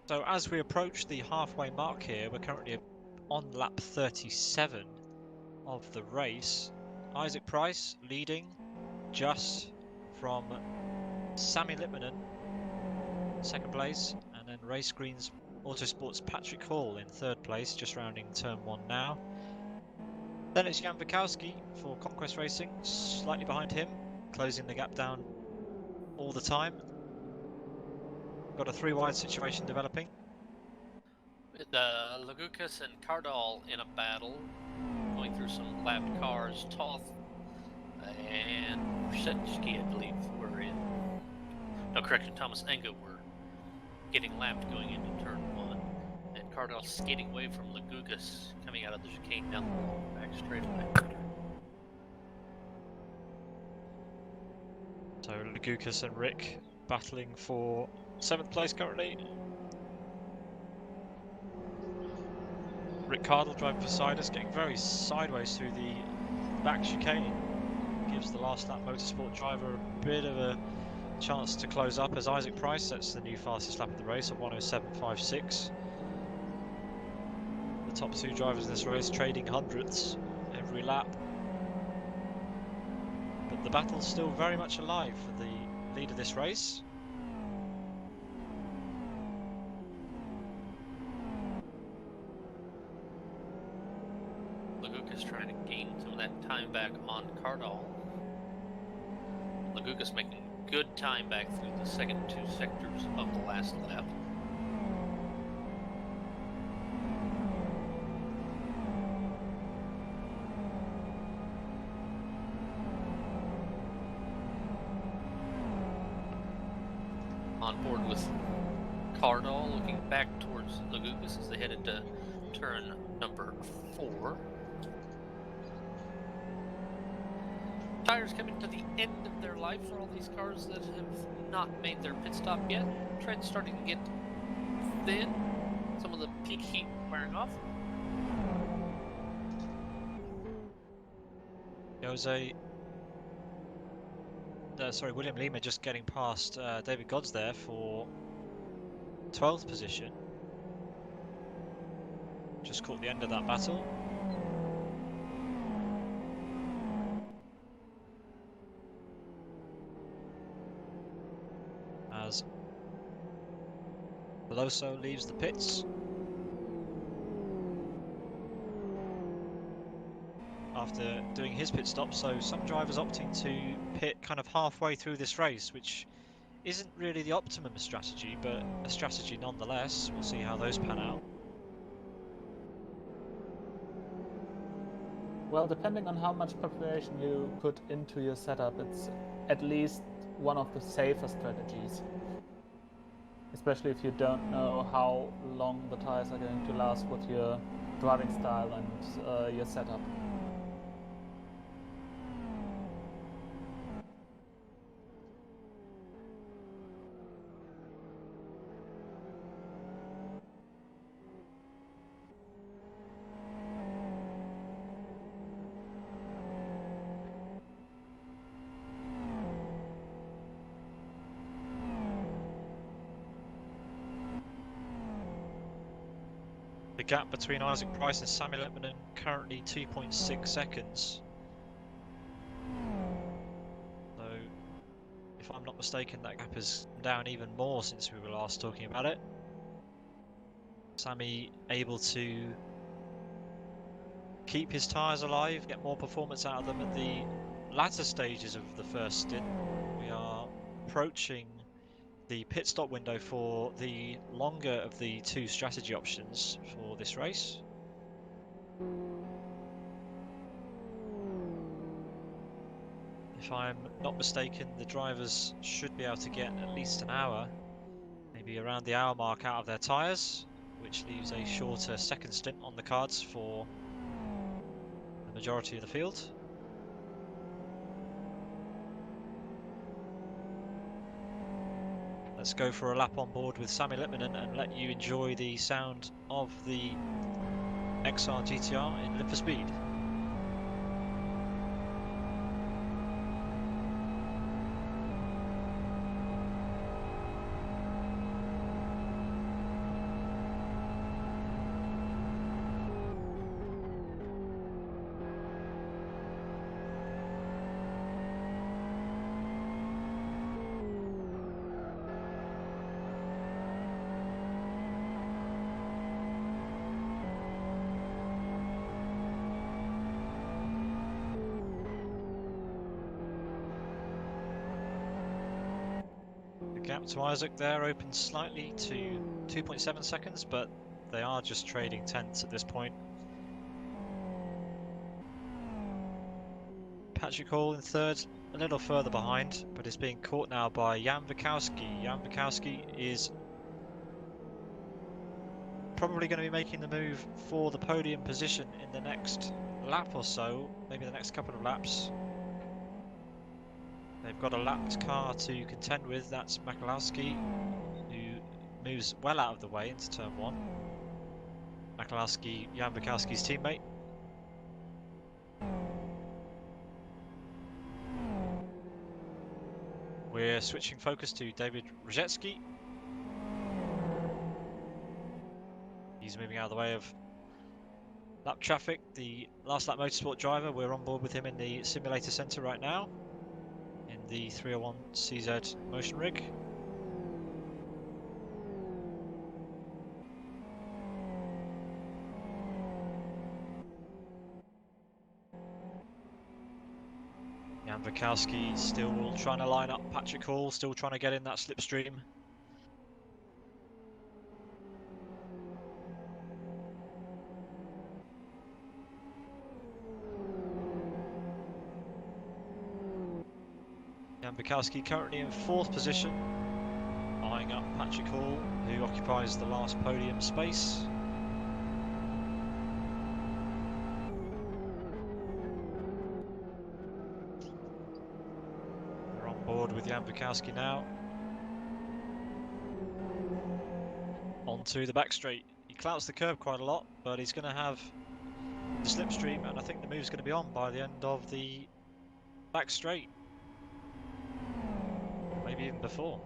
So as we approach the halfway mark here, we're currently on lap 37 of the race. Isaac Price leading just from Sami Lipmanen, 2nd place, and then Race Green's Autosport's Patrick Hall in 3rd place, just rounding turn 1 now. Then it's Jan Wikowski for Conquest Racing, slightly behind him, closing the gap down all the time. Got a 3-wide situation developing.
The Lagukas and Cardall in a battle, going through some lapped cars. Toth and Rzetski, I believe, were in. No, correction, Thomas Enga were getting lapped going into turn 1. And Cardall skating away from Lagukas, coming out of the chicane down the long back straightaway.
So Lagukas and Rick battling for 7th place currently. Rick Cardle driving for Sidus, getting very sideways through the back chicane. Gives the last lap motorsport driver a bit of a chance to close up as Isaac Price sets the new fastest lap of the race of 1:07.56. The top 2 drivers in this race trading hundredths every lap. But the battle's still very much alive for the lead of this race.
Lagukas trying to gain some of that time back on Cardall. Lagukas making good time back through the second 2 sectors of the last lap. On board with Cardall, looking back towards Lagukas as they headed to turn number 4. Tires coming to the end of their life for all these cars that have not made their pit stop yet. Tread's starting to get thin. Some of the peak heat wearing off.
William Lima just getting past David Godds there for 12th position. Just caught the end of that battle. As Veloso leaves the pits after doing his pit stop, so some drivers opting to pit kind of halfway through this race, which isn't really the optimum strategy, but a strategy nonetheless. We'll see how those pan out.
Well, depending on how much preparation you put into your setup, it's at least one of the safer strategies. Especially if you don't know how long the tires are going to last with your driving style and your setup.
The gap between Isaac Price and Sami Lipmanen currently 2.6 seconds. So, if I'm not mistaken, that gap has come down even more since we were last talking about it. Sami able to keep his tyres alive, get more performance out of them at the latter stages of the first stint. We are approaching the pit stop window for the longer of the 2 strategy options for this race. If I'm not mistaken, the drivers should be able to get at least an hour, maybe around the hour mark out of their tyres, which leaves a shorter second stint on the cards for the majority of the field. Let's go for a lap on board with Sami Lippmanen and let you enjoy the sound of the XR GTR in Live for Speed. Gap to Isaac there opens slightly to 2.7 seconds, but they are just trading tenths at this point. Patrick Hall in third, a little further behind, but is being caught now by Jan Wachowski. Jan Wachowski is probably going to be making the move for the podium position in the next lap or so, maybe the next couple of laps. They've got a lapped car to contend with. That's Makalowski, who moves well out of the way into turn one. Makalowski, Jan Wachowski's teammate. We're switching focus to David Rajecki. He's moving out of the way of lap traffic. The last lap motorsport driver, we're on board with him in the simulator centre right now, in the 301 CZ motion rig. Jan Wachowski still trying to line up Patrick Hall, still trying to get in that slipstream. Jan Wachowski currently in fourth position, eyeing up Patrick Hall, who occupies the last podium space. We're on board with Jan Wachowski now. Onto the back straight. He clouts the curb quite a lot, but he's going to have the slipstream, and I think the move's going to be on by the end of the back straight. Maybe even before.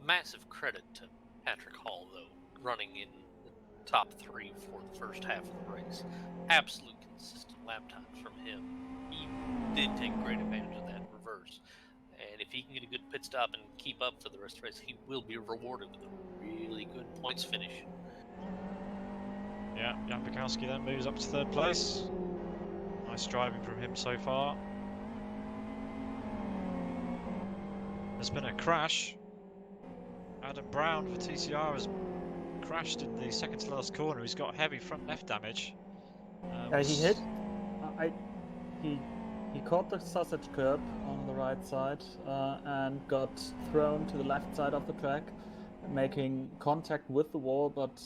Massive credit to Patrick Hall, though, running in the top three for the first half of the race. Absolute consistent lap times from him. He did take great advantage of that reverse. And if he can get a good pit stop and keep up for the rest of the race, he will be rewarded with a really good points finish.
Yeah, Jan Wachowski then moves up to third place. Nice driving from him so far. There's been a crash. Adam Brown for TCR has crashed in the second to last corner. He's got heavy front left damage.
He hit. He caught the sausage curb on the right side and got thrown to the left side of the track, making contact with the wall, but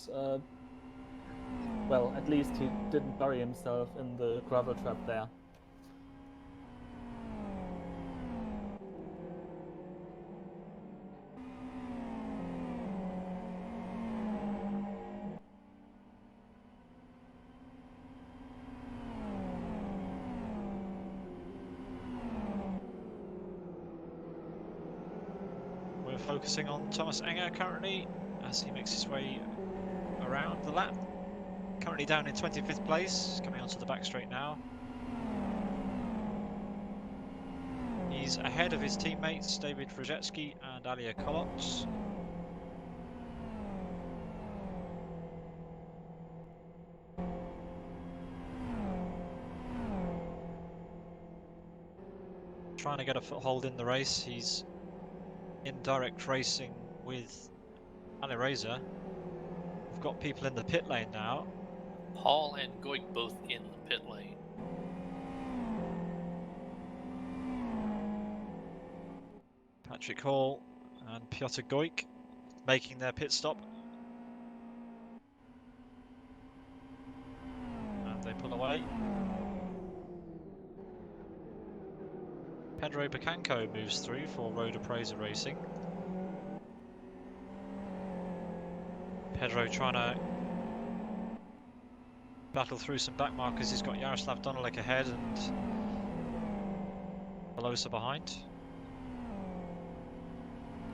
well, at least he didn't bury himself in the gravel trap there.
We're focusing on Thomas Enger currently as he makes his way around the lap. Currently down in 25th place, coming onto the back straight now. He's ahead of his teammates David Rajecki and Alia Kolots. Trying to get a foothold in the race. He's in direct racing with Ali Reza. We've got people in the pit lane now.
Hall and Goik both in the pit lane.
Patrick Hall and Piotr Goik making their pit stop. And they pull away. Pedro Bacanco moves through for Road Appraiser Racing. Pedro trying to battle through some back markers. He's got Yaroslav Donalek ahead and Velosa behind.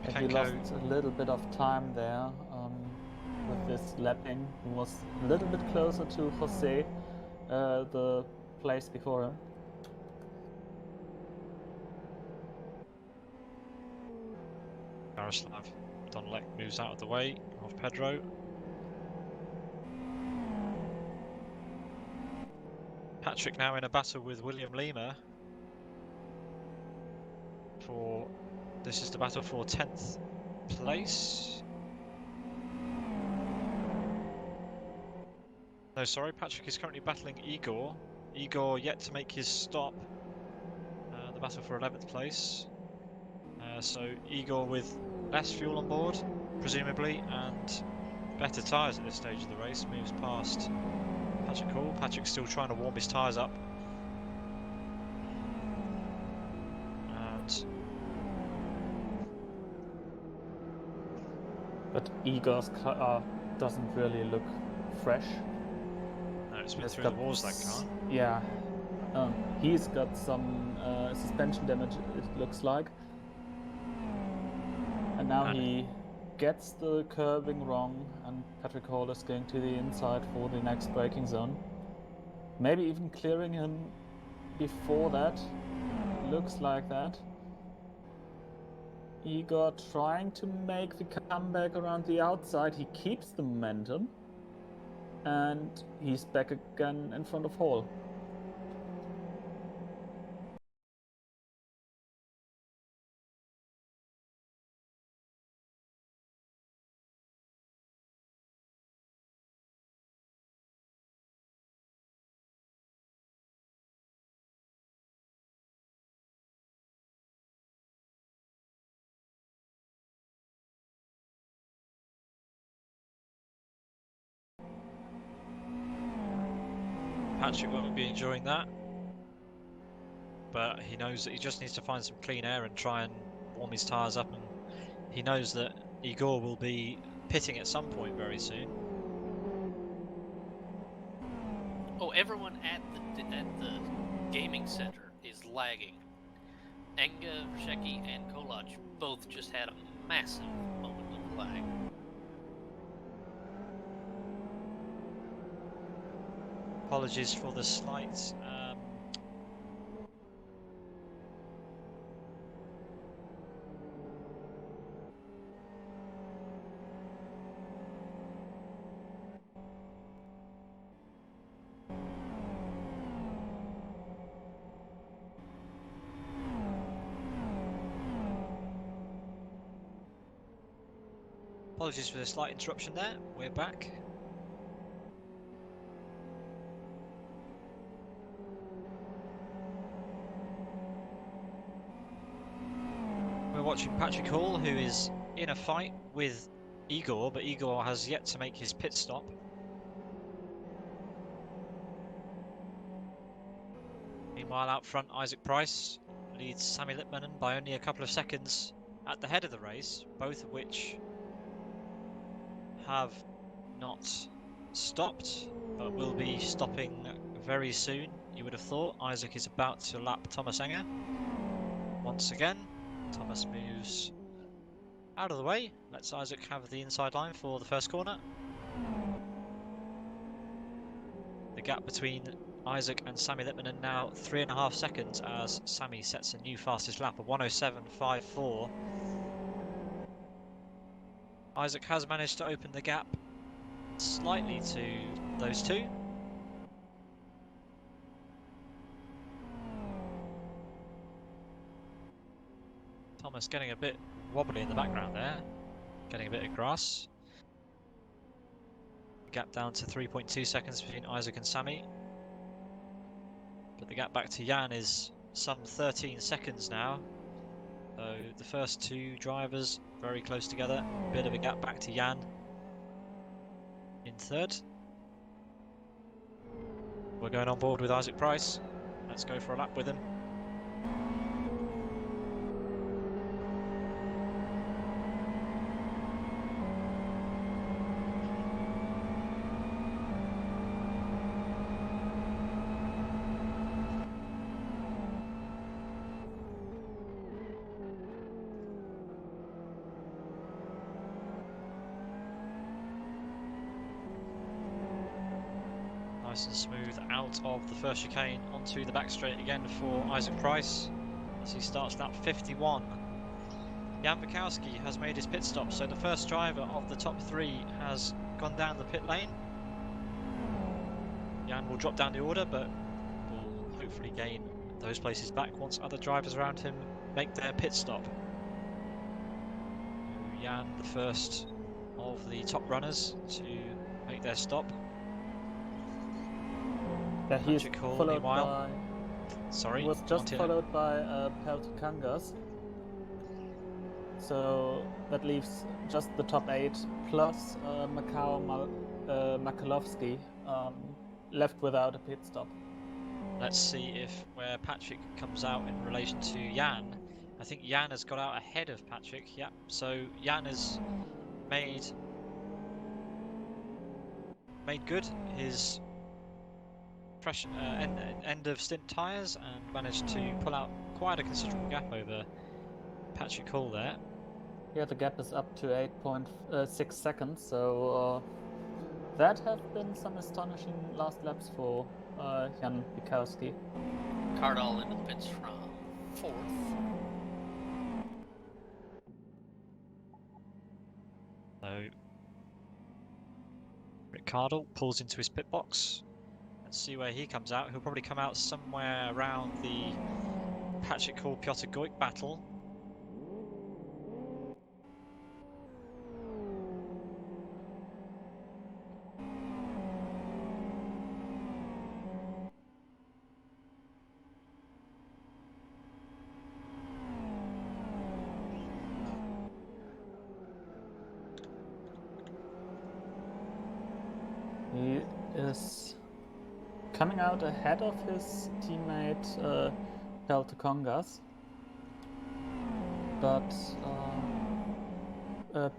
And he lost a little bit of time there with this lapping. He was a little bit closer to Jose, the place before him.
Yaroslav Donalek moves out of the way of Pedro. Patrick now in a battle with William Lima for, this is the battle for 10th place. No, sorry, Patrick is currently battling Igor. Igor yet to make his stop. The battle for 11th place. So Igor with less fuel on board, presumably, and better tyres at this stage of the race, moves past Patrick Hall. Patrick's still trying to warm his tyres up. And
but Igor's car doesn't really look fresh.
no, it's been through the walls, that car.
Yeah, he's got some suspension damage, it looks like. And now he gets the curbing wrong, and Patrick Hall is going to the inside for the next braking zone. Maybe even clearing him before that. Looks like that. Igor trying to make the comeback around the outside. He keeps the momentum. And he's back again in front of Hall.
Patrick won't be enjoying that, but he knows that he just needs to find some clean air and try and warm his tyres up, and he knows that Igor will be pitting at some point very soon.
Oh, everyone at the gaming center is lagging. Enga, Sheki, and Kolach both just had a massive moment of lag.
Apologies for the slight apologies for the slight interruption there. We're back. We're watching Patrick Hall, who is in a fight with Igor, but Igor has yet to make his pit stop. Meanwhile, out front, Isaac Price leads Sami Lippmanen by only a couple of seconds at the head of the race, both of which have not stopped, but will be stopping very soon, you would have thought. Isaac is about to lap Thomas Enger once again. Thomas moves out of the way, lets Isaac have the inside line for the first corner. The gap between Isaac and Sami Lippmanen now 3.5 seconds as Sami sets a new fastest lap of 1:07.54. Isaac has managed to open the gap slightly to those two. Thomas getting a bit wobbly in the background there, getting a bit of grass. gap down to 3.2 seconds between Isaac and Sammy. But the gap back to Jan is some 13 seconds now. So the first two drivers very close together. Bit of a gap back to Jan in third. We're going on board with Isaac Price. Let's go for a lap with him. Nice and smooth out of the first chicane onto the back straight again for Isaac Price as he starts lap 51. Jan Bukowski has made his pit stop, so the first driver of the top three has gone down the pit lane. Jan will drop down the order, but will hopefully gain those places back once other drivers around him make their pit stop. Jan, the first of the top runners to make their stop.
Yeah, he's
Patrick Hall,
followed
meanwhile.
by...
Sorry,
He was just
Martina.
followed by Peltikangas. So that leaves just the top 8 plus Makalovsky left without a pit stop.
Let's see if where Patrick comes out in relation to Jan. I think Jan has got out ahead of Patrick. Yeah, so Jan has made good his fresh end of stint tyres and managed to pull out quite a considerable gap over Patrick Hall there.
Yeah, the gap is up to 8.6 seconds, so that have been some astonishing last laps for Jan Bukowski.
Cardall into the pits from 4th.
So Rick Cardle pulls into his pit box. Let's see where he comes out. He'll probably come out somewhere around the Patrick Hall Piotr Goik battle.
He is coming out ahead of his teammate Peltikangas, but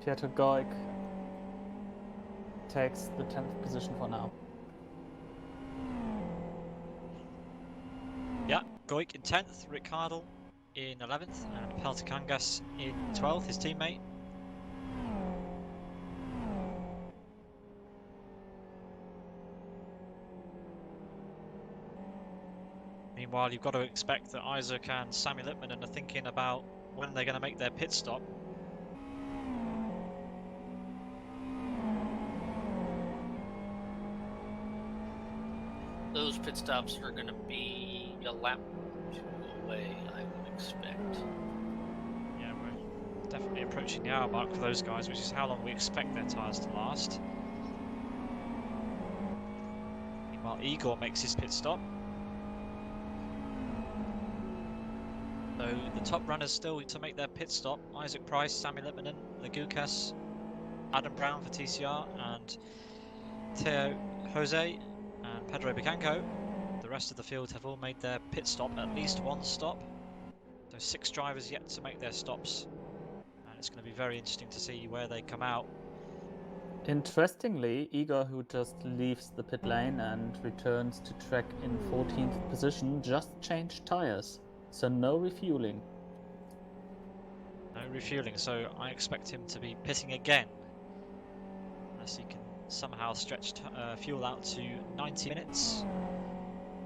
Piotr Goik takes the 10th position for now.
Yeah, Goik in 10th, Rick Cardle in 11th, and Peltikangas in 12th, his teammate. Meanwhile, you've got to expect that Isaac and Sammy Lippmanen are thinking about when they're going to make their pit stop.
Those pit stops are going to be a lap or 2 away, I would expect.
Yeah, we're definitely approaching the hour mark for those guys, which is how long we expect their tyres to last. Meanwhile, Igor makes his pit stop. So the top runners still to make their pit stop: Isaac Price, Sammy Lippmanen, Lagukas, Adam Brown for TCR, and Theo Jose and Pedro Bicanco. The rest of the field have all made their pit stop, at least one stop. So 6 drivers yet to make their stops, and it's going to be very interesting to see where they come out.
Interestingly, Igor, who just leaves the pit lane and returns to track in 14th position, just changed tires. So no refueling.
No refueling, so I expect him to be pitting again, unless he can somehow stretch fuel out to 90 minutes,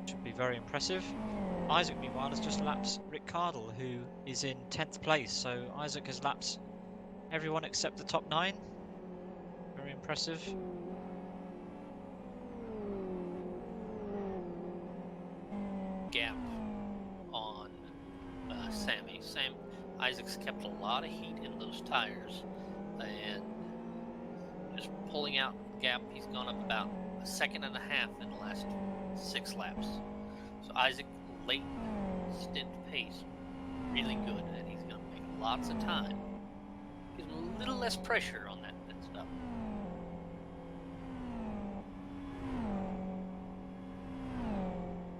which would be very impressive. Isaac, meanwhile, has just lapped Rick Cardle, who is in 10th place, so Isaac has lapped everyone except the top 9. Very impressive.
Gap on Sammy. Isaac's kept a lot of heat in those tires, and just pulling out gap, he's gone up about 1.5 seconds in the last 6 laps. So Isaac, late stint pace, really good, and he's going to make lots of time. Gives him a little less pressure on that pit stop.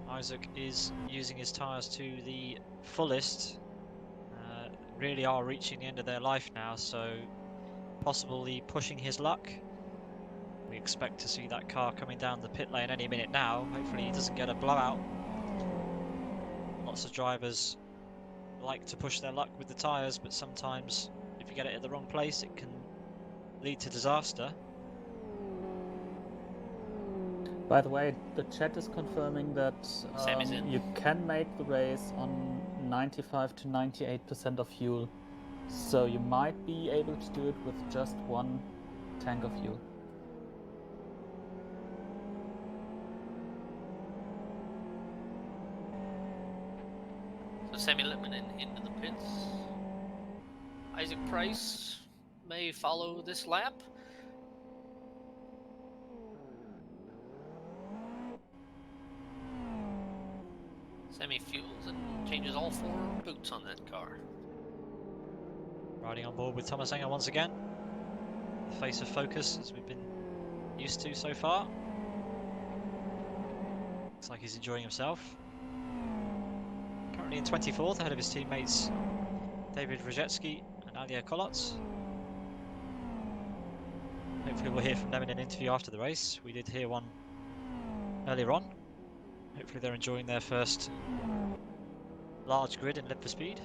Isaac is using his tyres to the fullest. Really are reaching the end of their life now, so possibly pushing his luck. We expect to see that car coming down the pit lane any minute now. Hopefully he doesn't get a blowout. Lots of drivers like to push their luck with the tyres, but sometimes if you get it at the wrong place, it can lead to disaster.
By the way, the chat is confirming that
Sammy's in.
you can make the race on 95 to 98% of fuel. So you might be able to do it with just one tank of fuel.
So Sammy Lippman into the pits. Isaac Price may follow this lap. Sammy fuels and changes all 4 boots on that car.
Riding on board with Thomas Enger once again. The face of focus, as we've been used to so far. Looks like he's enjoying himself. Currently in 24th, ahead of his teammates David Rajecki and Alia Kolotz. Hopefully we'll hear from them in an interview after the race. We did hear one earlier on. Hopefully they're enjoying their first large grid in Live for Speed.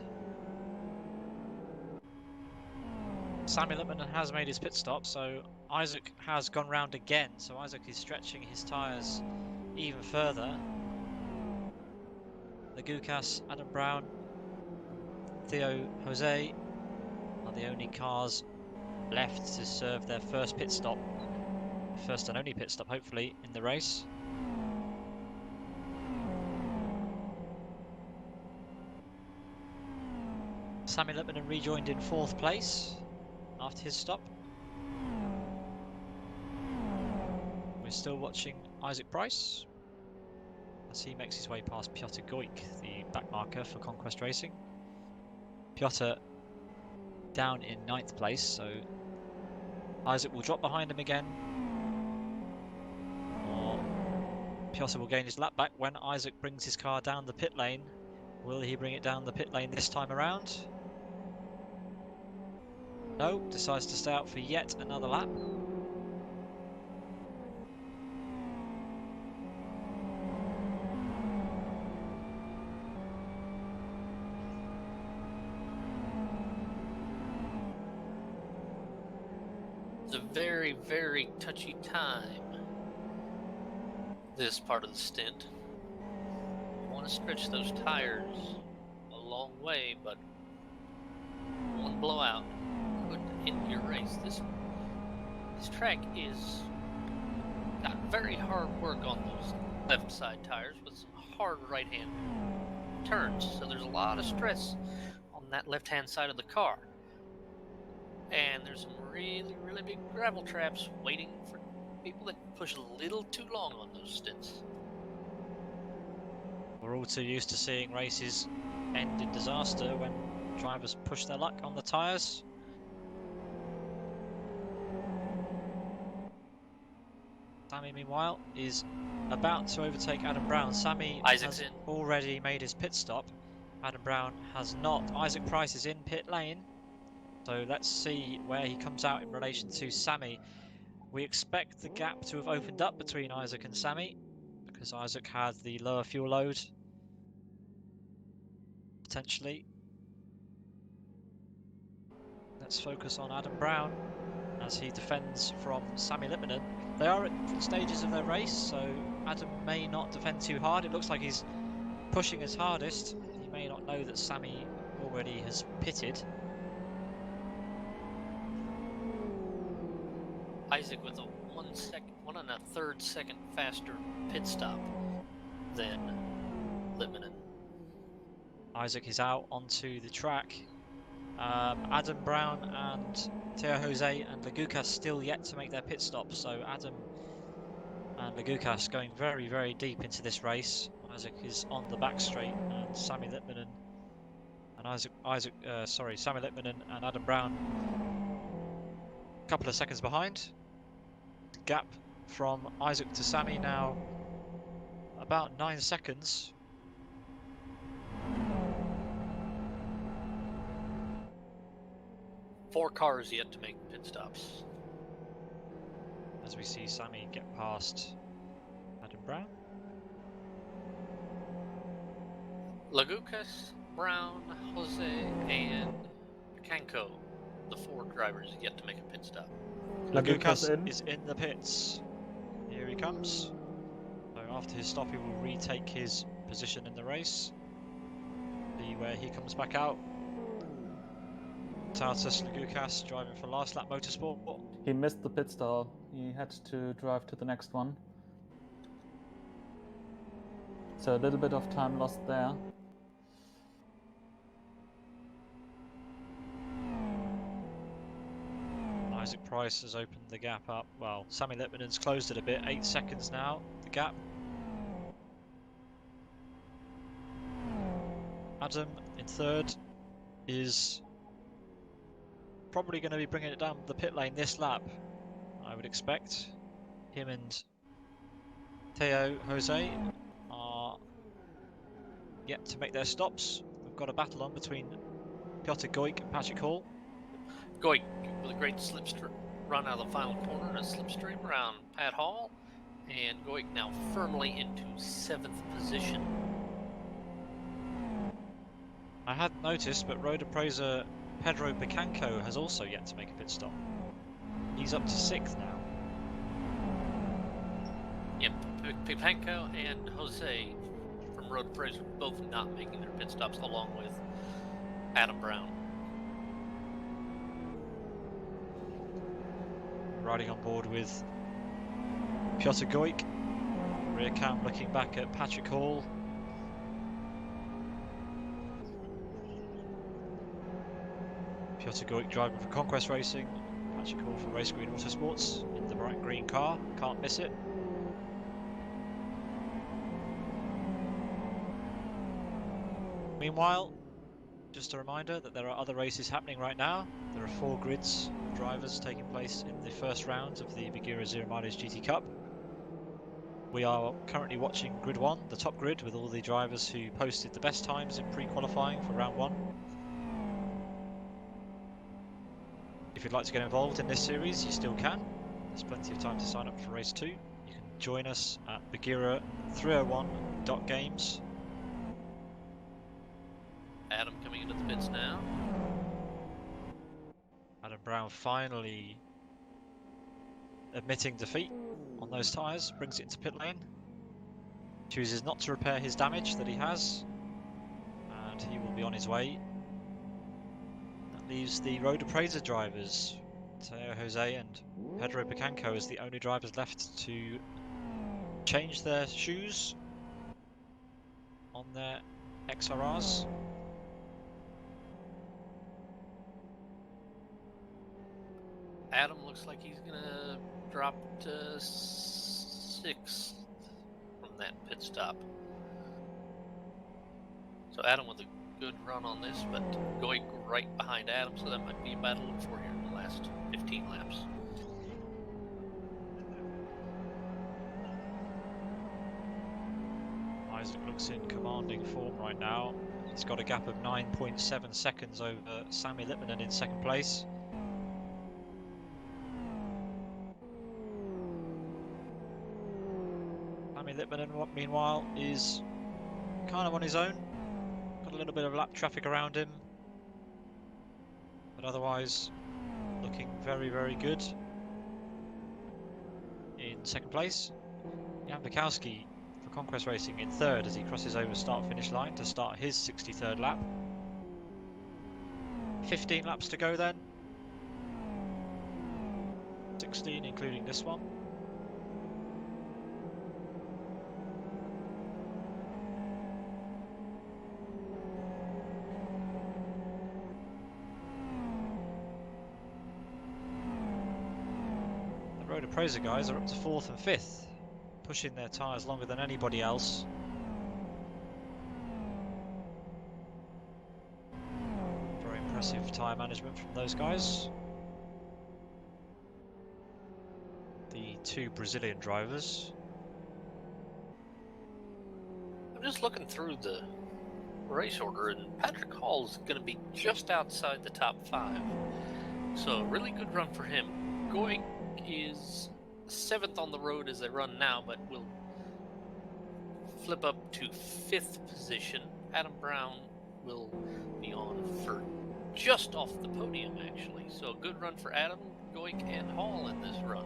Sammy Lippman has made his pit stop, so Isaac has gone round again. So Isaac is stretching his tyres even further. The Gukas, Adam Brown, Theo Jose are the only cars left to serve their first pit stop. First and only pit stop, hopefully, in the race. Sammy Lippman rejoined in 4th place after his stop. We're still watching Isaac Price as he makes his way past Piotr Goik, the backmarker for Conquest Racing. Piotr down in 9th place, so Isaac will drop behind him again, or Piotr will gain his lap back when Isaac brings his car down the pit lane. Will he bring it down the pit lane this time around? No, decides to stay out for yet another lap.
It's a very, very touchy time, this part of the stint. You want to stretch those tires a long way, but one blowout could end your race. This track is got very hard work on those left side tires with some hard right hand turns, so there's a lot of stress on that left hand side of the car. And there's some really, really big gravel traps waiting for people that push a little too long on those stints.
We're all too used to seeing races end in disaster when drivers push their luck on the tyres. Sammy, meanwhile, is about to overtake Adam Brown. Sammy
Isaac's
has
in.
already made his pit stop. Adam Brown has not. Isaac Price is in pit lane. So let's see where he comes out in relation to Sammy. We expect the gap to have opened up between Isaac and Sammy because Isaac had the lower fuel load, potentially. Let's focus on Adam Brown as he defends from Sammy Lippman. They are at different stages of their race, so Adam may not defend too hard. It looks like he's pushing his hardest. He may not know that Sammy already has pitted.
Isaac with a 1 1/3 second faster pit stop than Lippman.
Isaac is out onto the track. Adam Brown and Teo Jose and Lagukas still yet to make their pit stop, so Adam and Lagukas going very, very deep into this race. Isaac is on the back straight, and Sammy Lippmanen and Sammy Lippmanen and Adam Brown a couple of seconds behind. The gap from Isaac to Sammy now about 9 seconds.
Four cars yet to make pit stops.
As we see Sammy get past Adam Brown.
Lagukas, Brown, Jose, and Kanko, the 4 drivers yet to make a pit stop.
Lagukas is in the pits. Here he comes. So after his stop, he will retake his position in the race. See where he comes back out. Tartas Lagukas driving for Last Lap Motorsport.
He missed the pit stop. He had to drive to the next one. So a little bit of time lost there.
Isaac Price has opened the gap up. Well, Sammy Lippmanen's closed it a bit. 8 seconds now, the gap. Adam in third is probably going to be bringing it down the pit lane this lap, I would expect. Him and Teo Jose are yet to make their stops. We've got a battle on between Piotr Goik and Patrick Hall.
Goik with a great slipstream run out of the final corner and a slipstream around Pat Hall. And Goik now firmly into 7th position.
I hadn't noticed, but road appraiser Pedro Picanco has also yet to make a pit stop. He's up to 6th now.
Yep, Pipanko and Jose from Road Appraiser both not making their pit stops, along with Adam Brown.
Riding on board with Piotr Goik. Rear cam looking back at Patrick Hall. Piotr Goik driving for Conquest Racing. Patrick Hall for Race Green Autosports in the bright green car. Can't miss it. Meanwhile, just a reminder that there are other races happening right now. There are 4 grids of drivers taking place in the first round of the Buggyra Zero Mileage GT Cup. We are currently watching Grid 1, the top grid, with all the drivers who posted the best times in pre-qualifying for round 1. If you'd like to get involved in this series, you still can. There's plenty of time to sign up for race 2. You can join us at Buggyra301.games.
Adam coming into the pits now.
Adam Brown finally admitting defeat on those tyres, brings it into pit lane. Chooses not to repair his damage that he has, and he will be on his way. That leaves the road appraiser drivers, Teo Jose and Pedro Picanco, as the only drivers left to change their shoes on their XRRs.
Adam looks like he's gonna drop to 6th from that pit stop. So Adam with a good run on this, but going right behind Adam, so that might be a battle to look for here in the last 15 laps.
Isaac looks in commanding form right now. He's got a gap of 9.7 seconds over Sammy Lippmanen in 2nd place. Sammy Lippmanen, meanwhile, is kind of on his own. Got a little bit of lap traffic around him, but otherwise looking very, very good in 2nd place. Jan Bukowski for Conquest Racing in 3rd as he crosses over start-finish line to start his 63rd lap. 15 laps to go then. 16 including this one. Road Appraiser guys are up to 4th and 5th, pushing their tyres longer than anybody else. Very impressive tyre management from those guys. The two Brazilian drivers.
I'm just looking through the race order, and Patrick Hall is going to be just outside the top 5. So, really good run for him. Goik is 7th on the road as they run now, but will flip up to 5th position. Adam Brown will be on for just off the podium, actually. So, good run for Adam, Goik, and Hall in this run.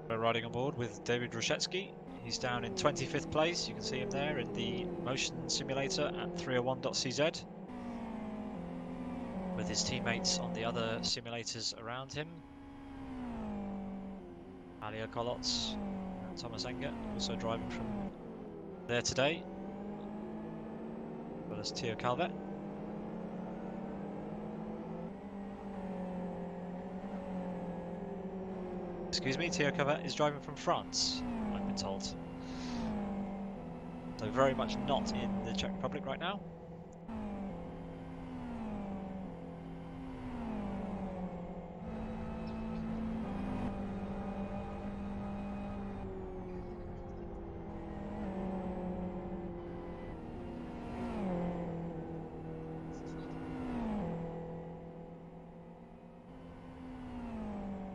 We're riding on board with David Ruszewski. He's down in 25th place. You can see him there in the motion simulator at 301.cz, with his teammates on the other simulators around him. Alia Kolots and Thomas Enger also driving from there today, as well as Theo Calvet. Excuse me, Theo Calvet is driving from France, I've been told. So very much not in the Czech Republic right now.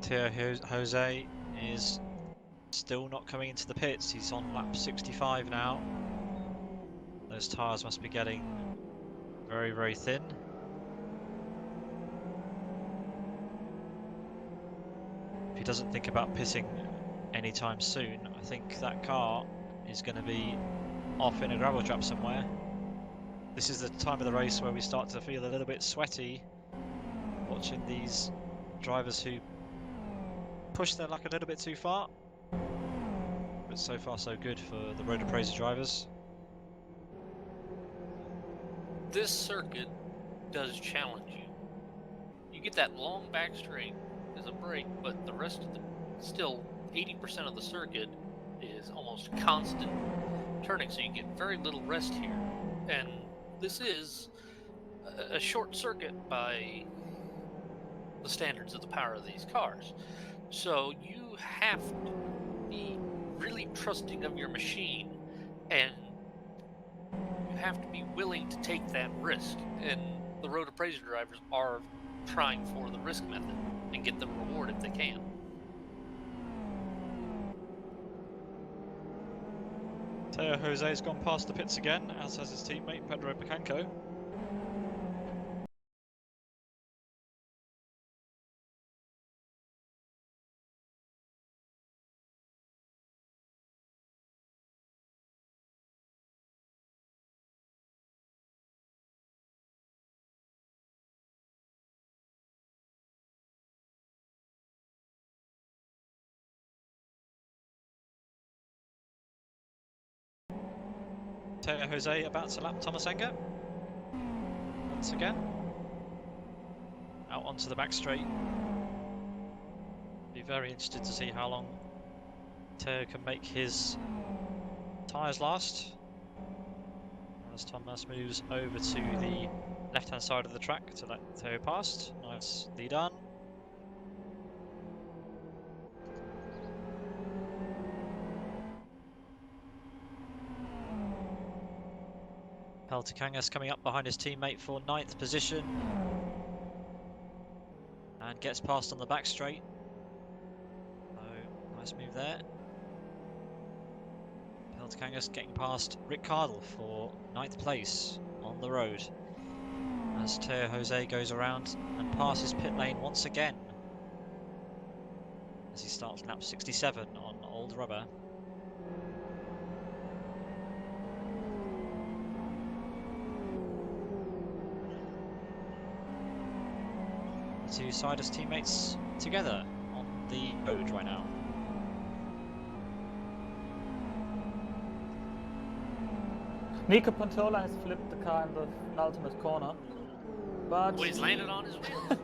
Theo Jose is still not coming into the pits. He's on lap 65 now. Those tyres must be getting very, very thin. If he doesn't think about pitting anytime soon, I think that car is going to be off in a gravel trap somewhere. This is the time of the race where we start to feel a little bit sweaty watching these drivers who push their luck a little bit too far, but so far so good for the Road Appraiser drivers.
This circuit does challenge you. You get that long back straight as a break, but the rest of the, still 80% of the circuit is almost constant turning, so you get very little rest here. And this is a short circuit by the standards of the power of these cars. So you have to be really trusting of your machine, and you have to be willing to take that risk. And the Road Appraiser drivers are trying for the risk method and get the reward if they can.
Theo Jose has gone past the pits again, as has his teammate Pedro Pacanco. Theo Jose about to lap Thomas Enger once again, out onto the back straight. Be very interested to see how long Theo can make his tyres last as Thomas moves over to the left hand side of the track to let Theo past. Nicely done. Peltikangas coming up behind his teammate for 9th position and gets past on the back straight. So nice move there. Peltikangas getting past Rick Cardle for 9th place on the road as Theo Jose goes around and passes pit lane once again as he starts lap 67 on old rubber. Two Sidus teammates together on the road right now.
Nico Pantola has flipped the car in the penultimate corner, but
Well, he's landed on his wheels.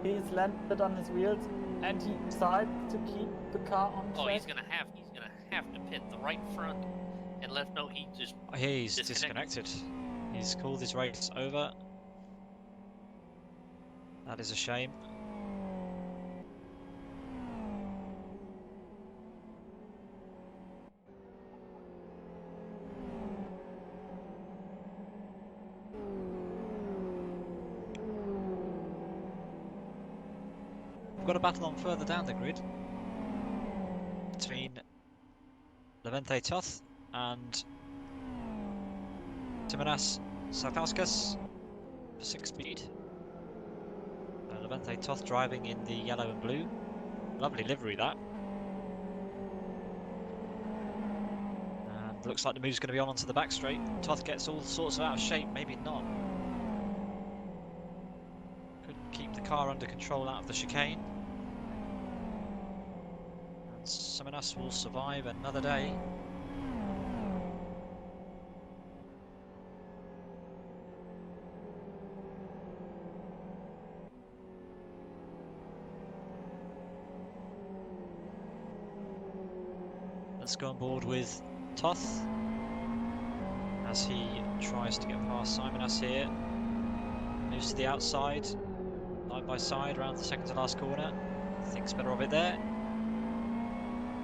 he's landed on his wheels, and he decided to keep the car on track.
Oh, he's gonna have to pit the right front and left. No, he just
He's disconnected. He's called his race over. That is a shame. We've got a battle on further down the grid between Levente Toth and Timonas Sarkauskas for 6th speed. Levente Toth driving in the yellow and blue. Lovely livery that. And looks like the move's going to be onto the back straight. Toth gets all sorts of out of shape, maybe not. Couldn't keep the car under control out of the chicane. And Simonas will survive another day. Let's go on board with Toth as he tries to get past Simonas here. Moves to the outside, side by side around the second to last corner. Thinks better of it there.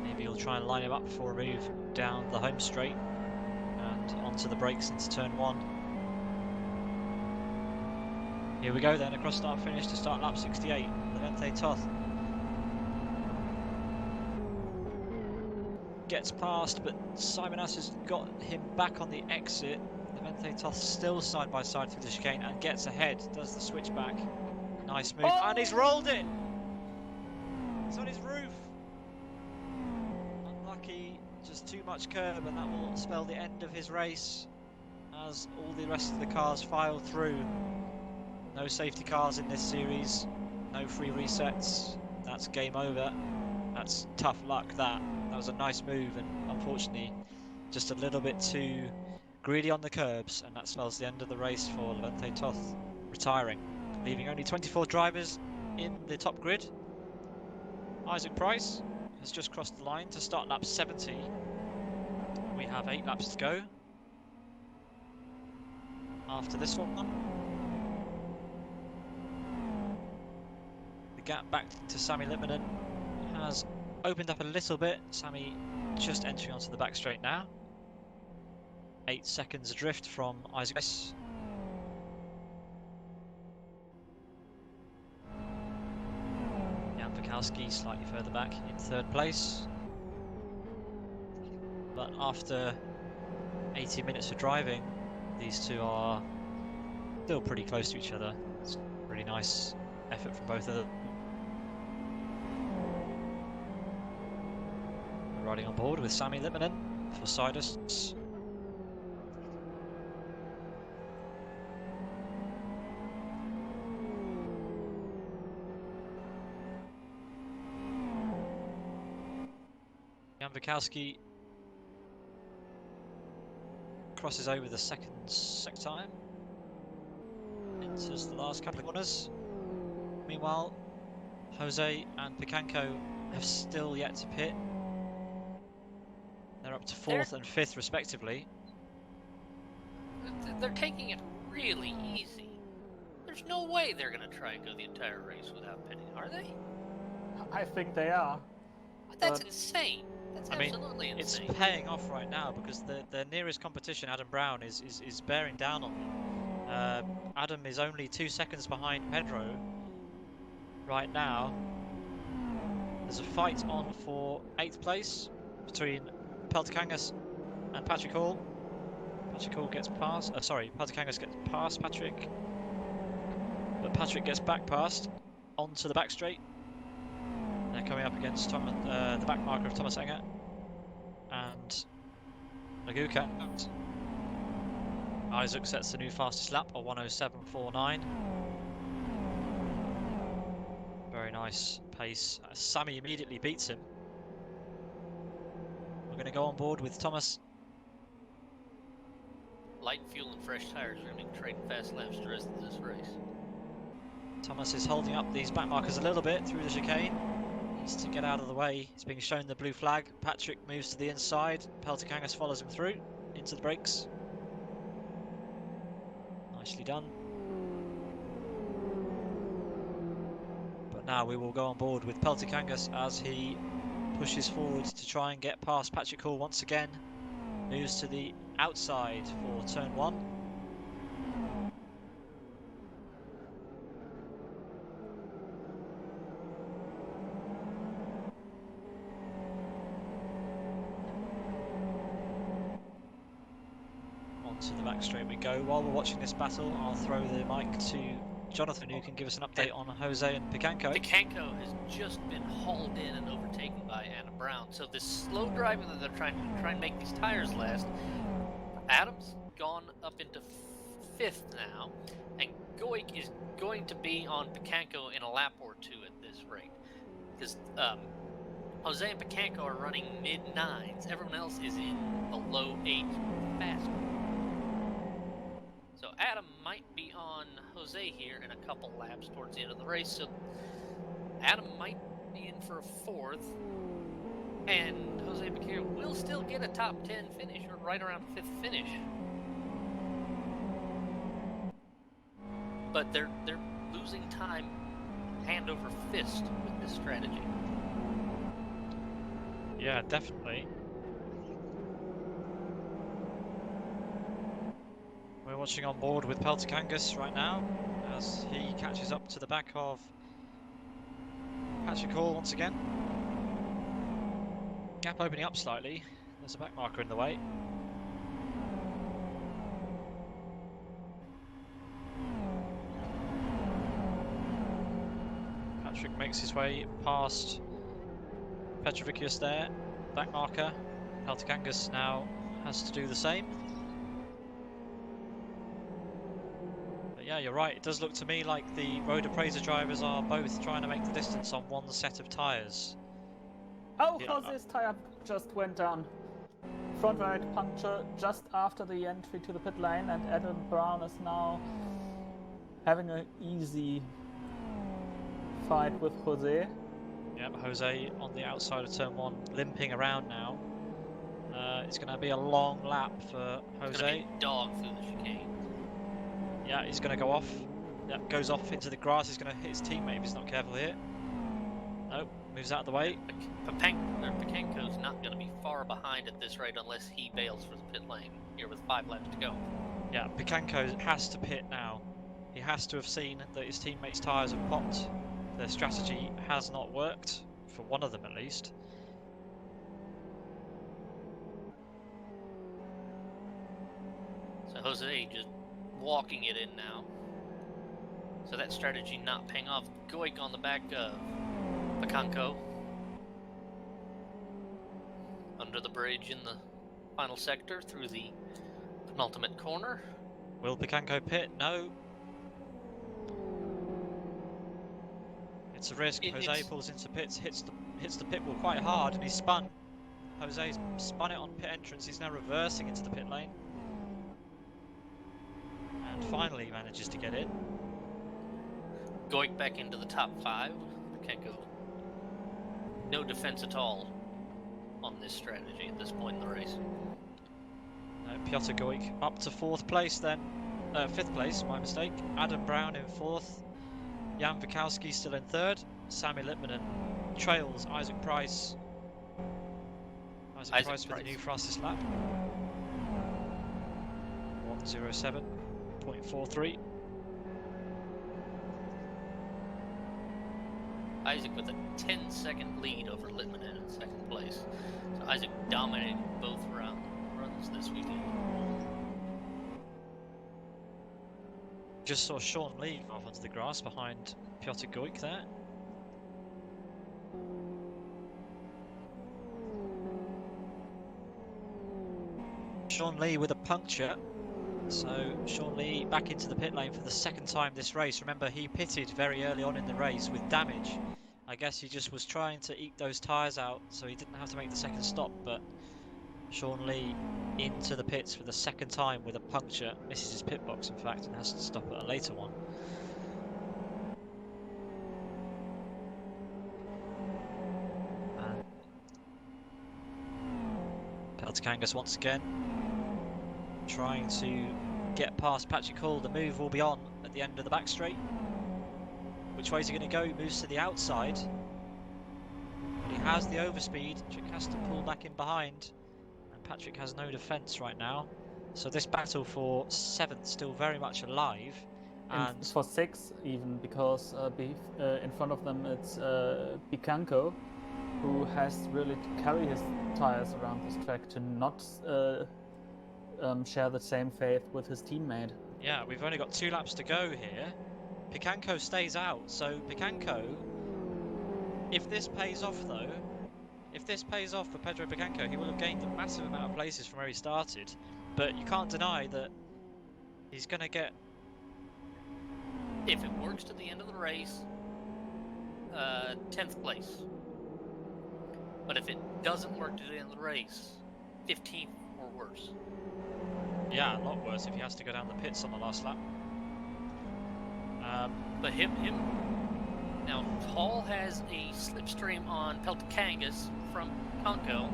Maybe he'll try and line him up for a move down the home straight and onto the brakes into turn 1. Here we go then, across start finish to start lap 68. Levente Toth gets past, but Simonas has got him back on the exit. Levente Toth still side by side through the chicane and gets ahead, does the switchback. Nice move, and he's rolled it! It's on his roof! Unlucky, just too much curb, and that will spell the end of his race as all the rest of the cars file through. No safety cars in this series, no free resets, that's game over. That's tough luck that. That was a nice move, and unfortunately just a little bit too greedy on the curbs, and that spells the end of the race for Levente Toth, retiring, leaving only 24 drivers in the top grid. Isaac Price has just crossed the line to start lap 70. We have 8 laps to go after this one. The gap back to Sami Lipmanen has opened up a little bit. Sami just entering onto the back straight now. 8 seconds adrift from Isaac. Jan Pikowski slightly further back in 3rd place. But after 80 minutes of driving, these two are still pretty close to each other. It's a really nice effort from both of them. Riding on board with Sami Lipmanen for Sidus. Jan Vikowski crosses over the second time. Enters the last couple of corners. Meanwhile, Jose and Picanco have still yet to pit. They're up to 4th and 5th respectively.
They're taking it really easy. There's no way they're going to try and go the entire race without pitting, are they?
I think they are.
That's insane. That's absolutely insane.
It's paying off right now because their nearest competition, Adam Brown, is bearing down on them. Adam is only 2 seconds behind Pedro right now. There's a fight on for 8th place between Peltikangas and Patrick Hall. Patrick Hall gets past. Peltikangas gets past Patrick, but Patrick gets back past onto the back straight. They're coming up against the back marker of Thomas Enger and Laguka. Isaac sets the new fastest lap, a 1:07.49. Very nice pace. Sami immediately beats him. We're going to go on board with Thomas
light fuel and fresh tires are going to be trading fast laps the rest of this race.
Thomas is holding up these back markers a little bit through the chicane. Needs to get out of the way. He's being shown the blue flag. Patrick moves to the inside. Peltikangas follows him through into the brakes. Nicely done. But now we will go on board with Peltikangas as he pushes forward to try and get past Patrick Hall once again. Moves to the outside for turn 1. Onto the back straight we go. While we're watching this battle, I'll throw the mic to Jonathan, who can give us an update on Jose and Picanco.
Picanco has just been hauled in and overtaken by Adam Brown. So this slow driving that they're trying to make these tires last, Adam's gone up into 5th now, and Goik is going to be on Picanco in a lap or 2 at this rate. Because Jose and Picanco are running mid-9s. Everyone else is in the low 8s fast. So Adam might be on Jose here in a couple laps towards the end of the race. So Adam might be in for a 4th. And Jose Picanco will still get a top 10 finish, or right around 5th finish. But they're losing time hand over fist with this strategy.
Yeah, definitely. We're watching on board with Peltikangas right now as he catches up to the back of Patrick Hall once again. Gap opening up slightly. There's a back marker in the way. Patrick makes his way past Petrovicius there. Back marker. Peltikangas now has to do the same. But yeah, you're right. It does look to me like the road appraiser drivers are both trying to make the distance on one set of tyres.
Oh,
Yeah.
Jose's tire just went down. Front right puncture just after the entry to the pit lane, and Adam Brown is now having an easy fight with Jose.
Yep, Jose on the outside of turn 1, limping around now. It's going to be a long lap for
It's
Jose.
going to be a dog through the chicane.
Yeah, he's going to go off. Yep, goes off into the grass. He's going to hit his teammate if he's not careful here. Nope, moves out of the way.
Picanco's not going to be far behind at this rate unless he bails for the pit lane here with 5 laps to go.
Yeah, Picanco has to pit now. He has to have seen that his teammates' tyres have popped. Their strategy has not worked, for one of them at least.
So Jose just walking it in now. So that strategy not paying off. Goik on the back of Picanco. Under the bridge in the final sector through the penultimate corner.
Will Picanco pit? No. It's a risk. Jose pulls into pits, hits the pit wall quite hard, and he's spun. Jose's spun it on pit entrance. He's now reversing into the pit lane, and finally manages to get in.
Going back into the top 5. Picanco, no defense at all on this strategy at this point in the race.
Piotr Goik up to 4th place then. 5th place, my mistake. Adam Brown in 4th. Jan Wikowski still in 3rd. Sami Littmanen trails Isaac Price. Isaac Price with the new fastest lap. 1:07.43.
Isaac with a 10-second lead over Littmanen in 2nd place. So Isaac dominated both runs this weekend.
Just saw Sean Lee off onto the grass behind Piotr Goik there. Sean Lee with a puncture. So Sean Lee back into the pit lane for the 2nd time this race. Remember, he pitted very early on in the race with damage. I guess he just was trying to eke those tyres out so he didn't have to make the 2nd stop, but Sean Lee into the pits for the second time with a puncture, misses his pit box in fact, and has to stop at a later one. And Peltikangas once again trying to get past Patrick Hall. The move will be on at the end of the back straight. Which way is he going to go? He moves to the outside. But he has the overspeed. Trick has to pull back in behind. And Patrick has no defence right now. So this battle for 7th still very much alive. And
for 6 even, because in front of them it's Bicanco, who has really to carry his tires around this track to not share the same fate with his teammate.
yeah, we've only got 2 laps to go here. Bicanco stays out, so Bicanco, if this pays off though, if this pays off for Pedro Bicanco, he will have gained a massive amount of places from where he started. But you can't deny that he's going to get...
If it works to the end of the race, 10th place. But if it doesn't work to the end of the race, 15th or worse.
Yeah, a lot worse if he has to go down the pits on the last lap.
But now Hall has a slipstream on Peltikangas from Conco,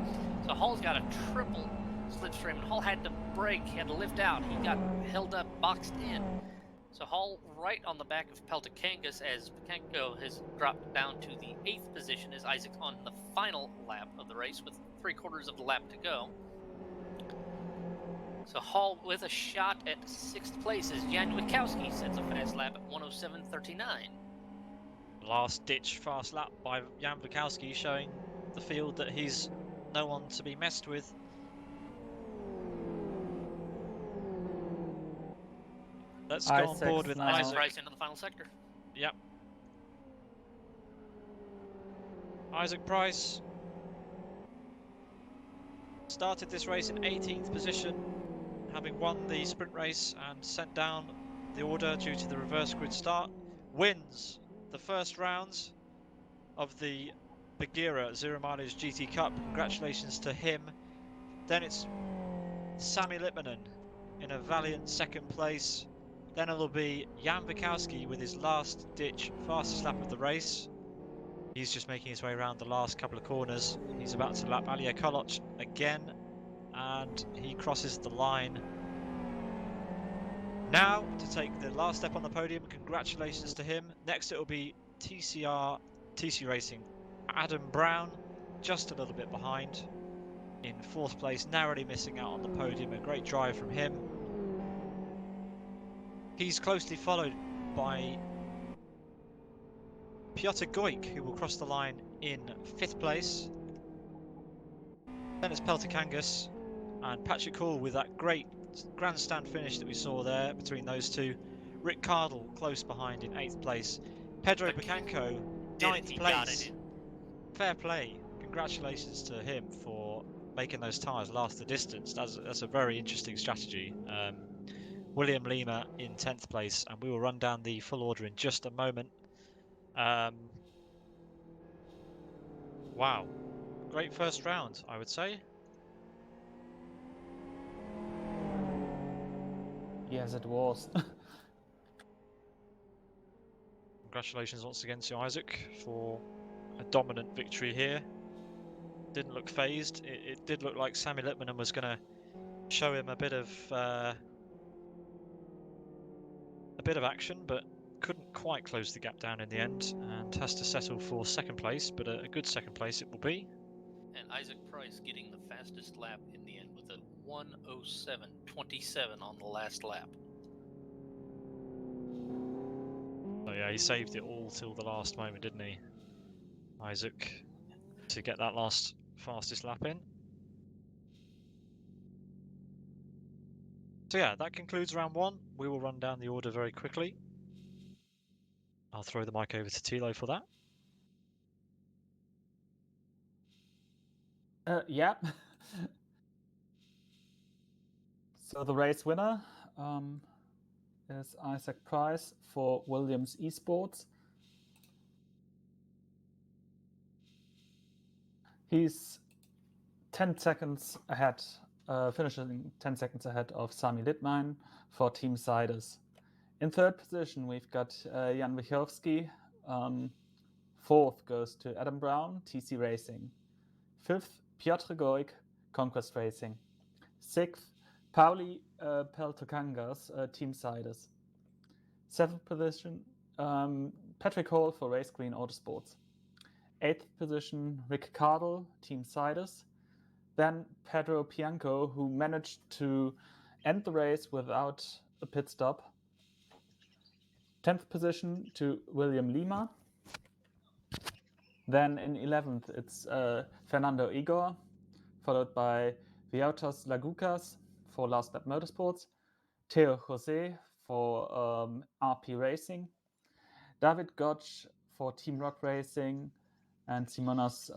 so Hall's got a triple slipstream, and Hall had to brake, he had to lift out, he got held up, boxed in. So Hall right on the back of Peltikangas as Bicanco has dropped down to the 8th position as Isaac's on the final lap of the race with 3/4 of the lap to go. So Hall with a shot at 6th place as Jan Witkowski sets a fast lap at 107.39.
Last ditch fast lap by Jan Witkowski, showing the field that he's no one to be messed with. Let's go on board with Isaac.
Price into the final sector.
Yep. Isaac Price started this race in 18th position, having won the sprint race and sent down the order due to the reverse grid start. Wins the first rounds of the Buggyra 0 mileage GT Cup. Congratulations to him. Then it's Sami Lipmanen in a valiant 2nd place. Then it'll be Jan Witkowski with his last ditch fastest lap of the race. He's just making his way around the last couple of corners. He's about to lap Alija Koloc again, and he crosses the line. Now to take the last step on the podium. Congratulations to him. Next it will be TC Racing Adam Brown, just a little bit behind in 4th place, narrowly missing out on the podium. A great drive from him. He's closely followed by Piotr Goik, who will cross the line in 5th place. Then it's Peltikangas and Patrick Hall with that great grandstand finish that we saw there between those two. Rick Cardle close behind in 8th place. Pedro Bicanco, 9th place. Fair play. Congratulations to him for making those tyres last the distance. That's a very interesting strategy. William Lima in 10th place, and we will run down the full order in just a moment. Wow, great first round, I would say.
Yes, it was.
Congratulations once again to Isaac for a dominant victory here. Didn't look phased. It did look like Sami Lipmanen was going to show him a bit of action, but couldn't quite close the gap down in the end, and has to settle for 2nd place, but a good 2nd place it will be.
And Isaac Price getting the fastest lap in the end with a 1:07.27 on the last lap.
So yeah, he saved it all till the last moment, didn't he, Isaac, to get that last fastest lap in. So yeah, that concludes round 1. We will run down the order very quickly. I'll throw the mic over to Tilo for that.
Yeah. So the race winner is Isaac Price for Williams Esports. He's 10 seconds ahead, finishing 10 seconds ahead of Sami Littmein for Team Siders. In third position, we've got Jan Wichovsky. Fourth goes to Adam Brown, TC Racing. Fifth, Piotr Goik, Conquest Racing. Sixth, Pauli Peltokangas, Team Siders. Seventh position, Patrick Hall for Race Green Autosports. Eighth position, Rick Cardle, Team Siders. Then Pedro Pianco, who managed to end the race without a pit stop. 10th position to William Lima. Then in 11th, it's Fernando Igor, followed by Viautas Lagukas for Last Lap Motorsports, Theo Jose for RP Racing, David Gotch for Team Rock Racing, and Simonas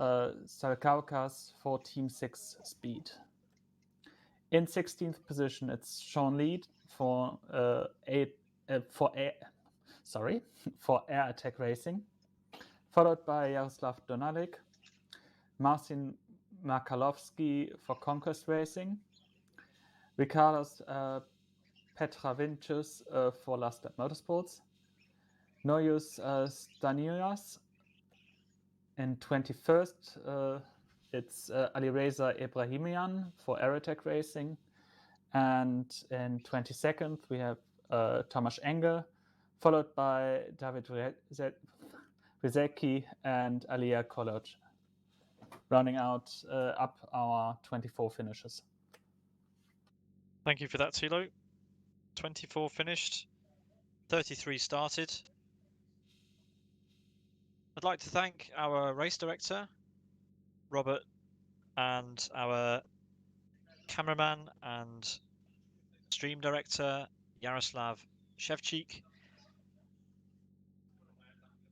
Salkaukas for Team 6 Speed. In 16th position, it's Sean Lead for Air Attack Racing, followed by Jaroslav Donalik, Marcin Makalovsky for Conquest Racing, Ricardos Petravincius for Last Lap Motorsports, Noyus Stanilas. In 21st, it's Alireza Ibrahimian for Air Attack Racing, and in 22nd we have Tomasz Enger, followed by David Rizeki and Alia Koloj, rounding out up our 24 finishes.
Thank you for that, Thilo. 24 finished, 33 started. I'd like to thank our race director, Robert, and our cameraman and stream director, Yaroslav Shevchik.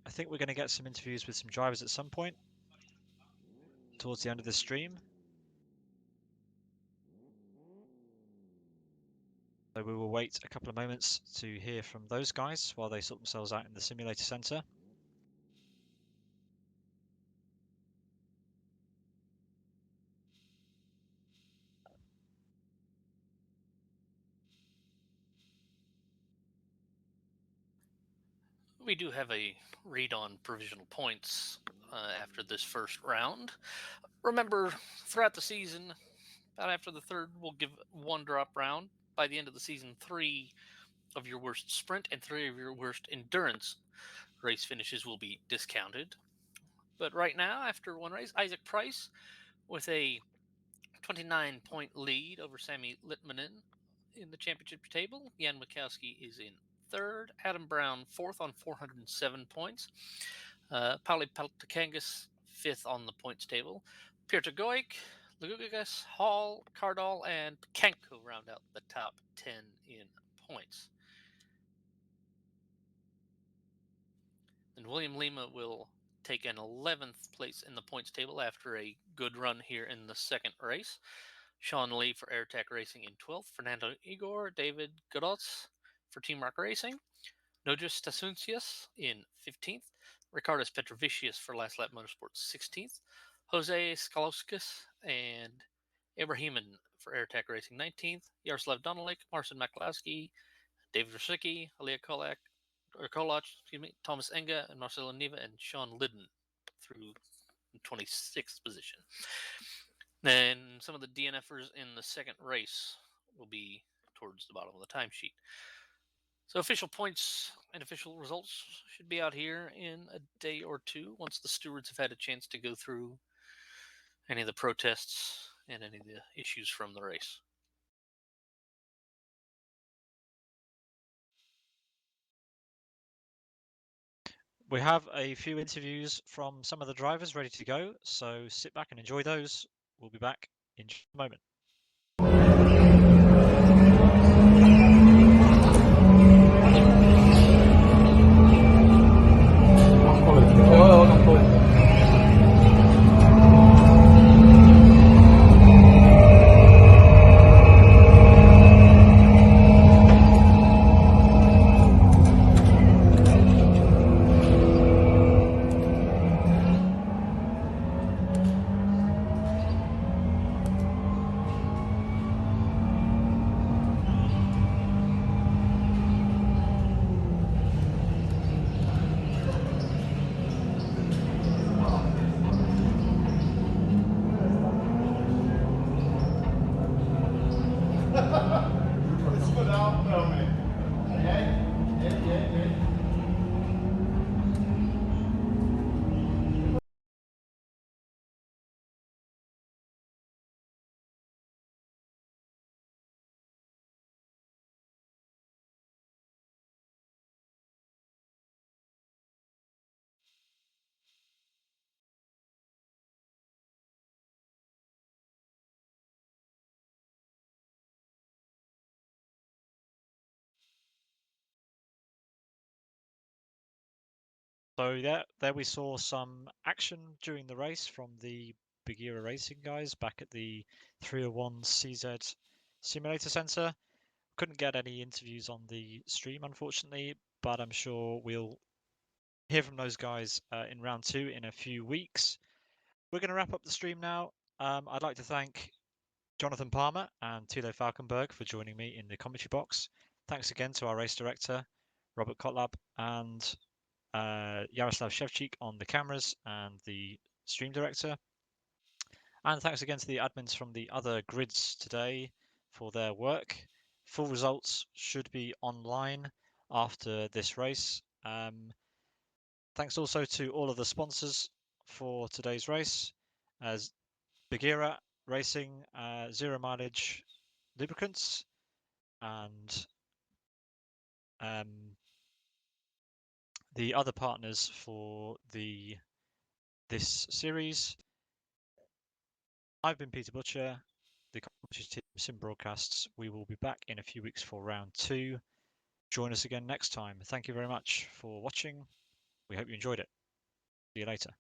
I think we're going to get some interviews with some drivers at some point towards the end of the stream. So we will wait a couple of moments to hear from those guys while they sort themselves out in the simulator center.
We do have a read on provisional points after this first round. Remember, throughout the season, about after the third, we'll give one drop round. By the end of the season, 3 of your worst sprint and 3 of your worst endurance race finishes will be discounted. But right now, after one race, Isaac Price with a 29-point lead over Sami Littmanen in the championship table. Jan Wachowski is in third. Adam Brown, fourth on 407 points. Pauli Peltokangas, fifth on the points table. Piotr Goik, Lagugas, Hall, Cardal, and Pianco round out the top 10 in points. And William Lima will take an 11th place in the points table after a good run here in the second race. Sean Lee for Air Attack Racing in 12th. Fernando Igor, David Godotz for Team Rock Racing. Nojas Stasuncius in 15th. Ricardos Petrovicius for Last Lap Motorsports 16th. Jose Skalauskas and Ibrahiman for Air Attack Racing 19th. Yaroslav Donalik, Marcin Maklowski, David Rosicki, Alia Kolach, Thomas Enga, and Marcelo Neva, and Sean Liddon through 26th position. Then some of the DNFers in the second race will be towards the bottom of the timesheet. So official points and official results should be out here in a day or two once the stewards have had a chance to go through any of the protests and any of the issues from the race.
We have a few interviews from some of the drivers ready to go, so sit back and enjoy those. We'll be back in just a moment. So there we saw some action during the race from the Buggyra Racing guys back at the 301 CZ Simulator Center. Couldn't get any interviews on the stream, unfortunately, but I'm sure we'll hear from those guys in round 2 in a few weeks. We're going to wrap up the stream now. I'd like to thank Jonathan Palmer and Tilo Falkenberg for joining me in the commentary box. Thanks again to our race director, Robert Kotlab, and Yaroslav Shevchik on the cameras and the stream director. And thanks again to the admins from the other grids today for their work. Full results should be online after this race. Thanks also to all of the sponsors for today's race, as Buggyra Racing, Zero Mileage Lubricants, and the other partners for this series. I've been Peter Butcher, the commentary team Sim Broadcasts. We will be back in a few weeks for round 2. Join us again next time. Thank you very much for watching. We hope you enjoyed it. See you later.